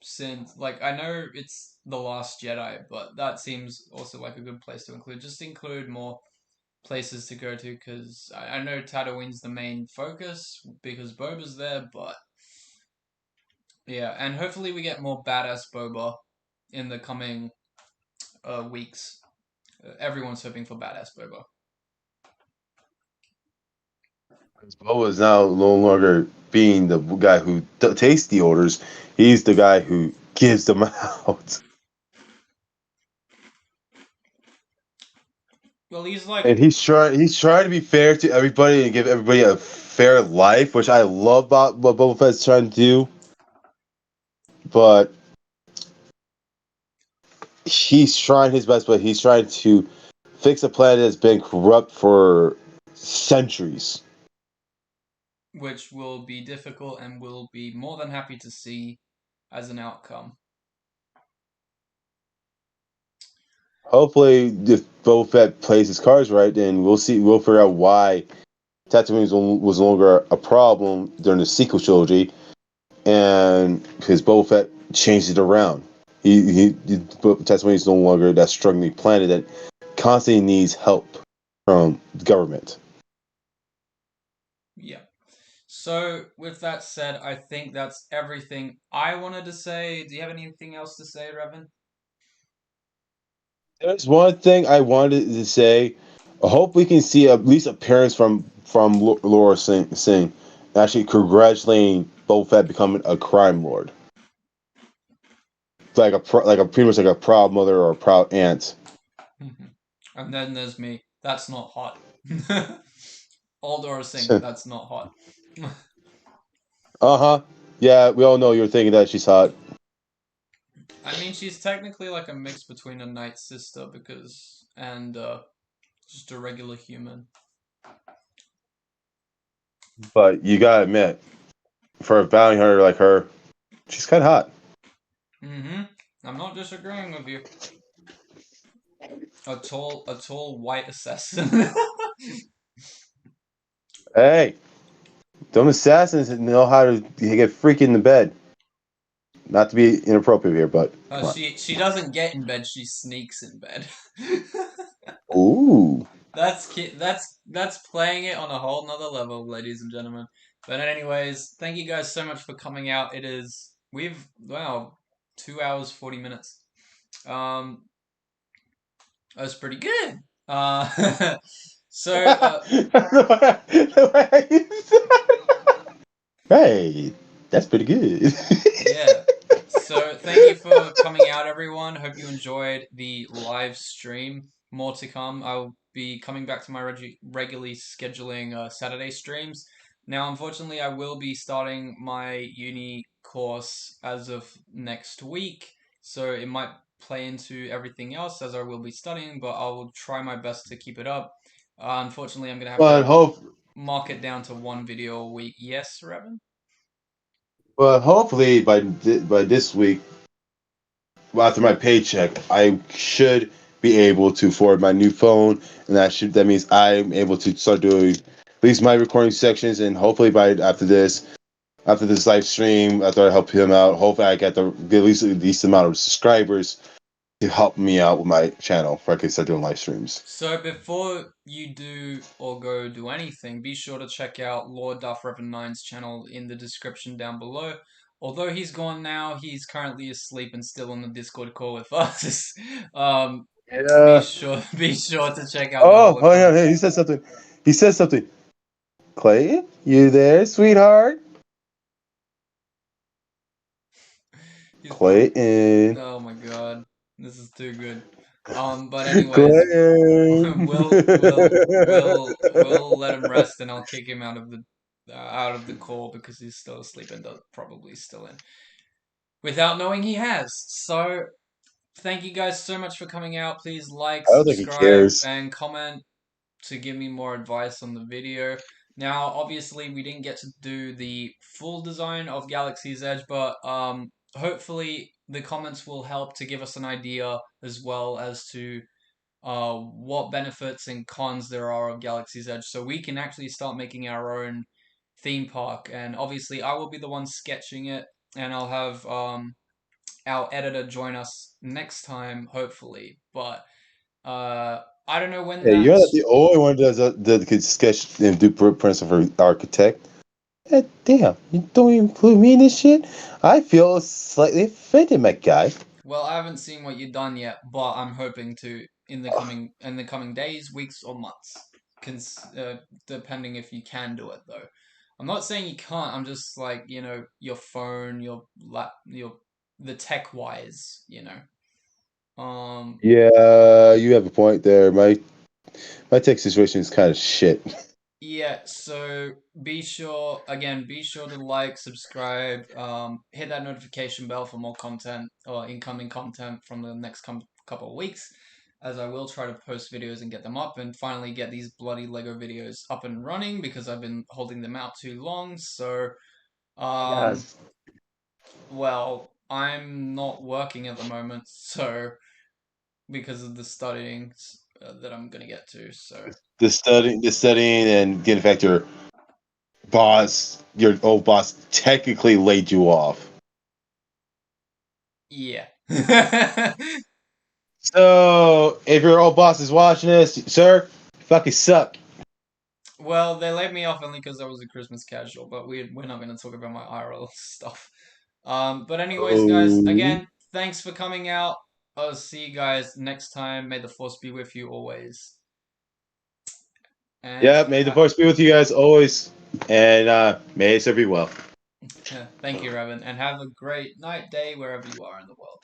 Since, like, I know it's The Last Jedi, but that seems also like a good place to include. Just include more places to go to because I know Tatooine's the main focus because Boba's there, but yeah, and hopefully we get more badass Boba in the coming weeks. Everyone's hoping for badass Boba. Boba is now no longer being the guy who takes the orders. He's the guy who gives them out. Well, he's like, And he's trying to be fair to everybody and give everybody a fair life, which I love about what Boba Fett's trying to do. But he's trying his best, but he's trying to fix a planet that's been corrupt for centuries. which will be difficult and will be more than happy to see as an outcome. Hopefully, if Boba Fett plays his cards right, then we'll see. We'll figure out why Tatooine was no longer a problem during the sequel trilogy, and because Boba Fett changed it around. Tatooine is no longer that struggling planet that constantly needs help from the government. Yeah. So, with that said, I think that's everything I wanted to say. Do you have anything else to say, Revan? There's one thing I wanted to say. I hope we can see at least appearance from Laura Singh actually congratulating Boba Fett becoming a crime lord, like a pretty much like a proud mother or a proud aunt. And then there's me. That's not hot. Aldora Singh, that's not hot. Uh-huh. Yeah, we all know you're thinking that she's hot, I mean, she's technically like a mix between a Night Sister and just a regular human. but you gotta admit, for a bounty hunter like her, she's kind of hot. Mm-hmm. I'm not disagreeing with you. A tall white assassin. Hey, them assassins know how to get freaky in the bed. Not to be inappropriate here, but come on. she doesn't get in bed. She sneaks in bed. Ooh. That's playing it on a whole nother level, ladies and gentlemen. But anyways, thank you guys so much for coming out. We've wow, 2 hours 40 minutes. Um, that's pretty good. So, Hey, that's pretty good. yeah. So, thank you for coming out, everyone. Hope you enjoyed the live stream. More to come. I'll be coming back to my regularly scheduling Saturday streams. Now, unfortunately, I will be starting my uni course as of next week, so it might play into everything else as I will be studying, but I will try my best to keep it up. Unfortunately, I'm gonna have but to hope, mark it down to one video a week. Yes, Revan? but hopefully by this week, after my paycheck, I should be able to afford my new phone, and that means I'm able to start doing at least my recording sections, and hopefully by after this live stream, after I help him out, hopefully I get at least a decent amount of subscribers to help me out with my channel, where I can start doing live streams. So before you do or go do anything, be sure to check out Lord Darth Revan 9's channel in the description down below. Although he's gone now, he's currently asleep and still on the Discord call with us. um, be Yeah. sure be sure to check out the Oh yeah, holocron. hey, he said something. He said something. Clay, you there, sweetheart? He's probably Clayton. oh my god, this is too good. But anyways, Clayton. we'll let him rest and I'll kick him out of the call because he's still asleep and probably still in without knowing he has. So thank you guys so much for coming out. Please like, I don't think he subscribe, cares. and comment to give me more advice on the video. Now, obviously, we didn't get to do the full design of Galaxy's Edge, but hopefully the comments will help to give us an idea as well as to what benefits and cons there are of Galaxy's Edge, so we can actually start making our own theme park. And obviously, I will be the one sketching it, and I'll have our editor join us next time, hopefully. But I don't know when Hey, you're not that's. the only one that could sketch and do blueprints for architect. God damn, you don't include me in this shit? I feel slightly offended, my guy. Well, I haven't seen what you've done yet, but I'm hoping to in the coming days, weeks, or months. Depending if you can do it though. I'm not saying you can't. I'm just like your phone, your the tech wise. Yeah, you have a point there. My tech situation is kind of shit. Yeah, so be sure to like, subscribe, hit that notification bell for more content or incoming content from the next couple of weeks, as I will try to post videos and get them up and finally get these bloody Lego videos up and running because I've been holding them out too long. So, um, Yes. well, I'm not working at the moment, so because of the studying that I'm gonna get to, so The studying, and getting back to your old boss, technically laid you off. yeah. So, if your old boss is watching this, sir, you fucking suck. Well, they laid me off only because I was a Christmas casual, but we're not going to talk about my IRL stuff. But anyways, guys, Oh. again, thanks for coming out. I'll see you guys next time. May the force be with you always. And Yeah, may the force be with you guys always, and may it serve you well. thank you, Revan, and have a great night, day, wherever you are in the world.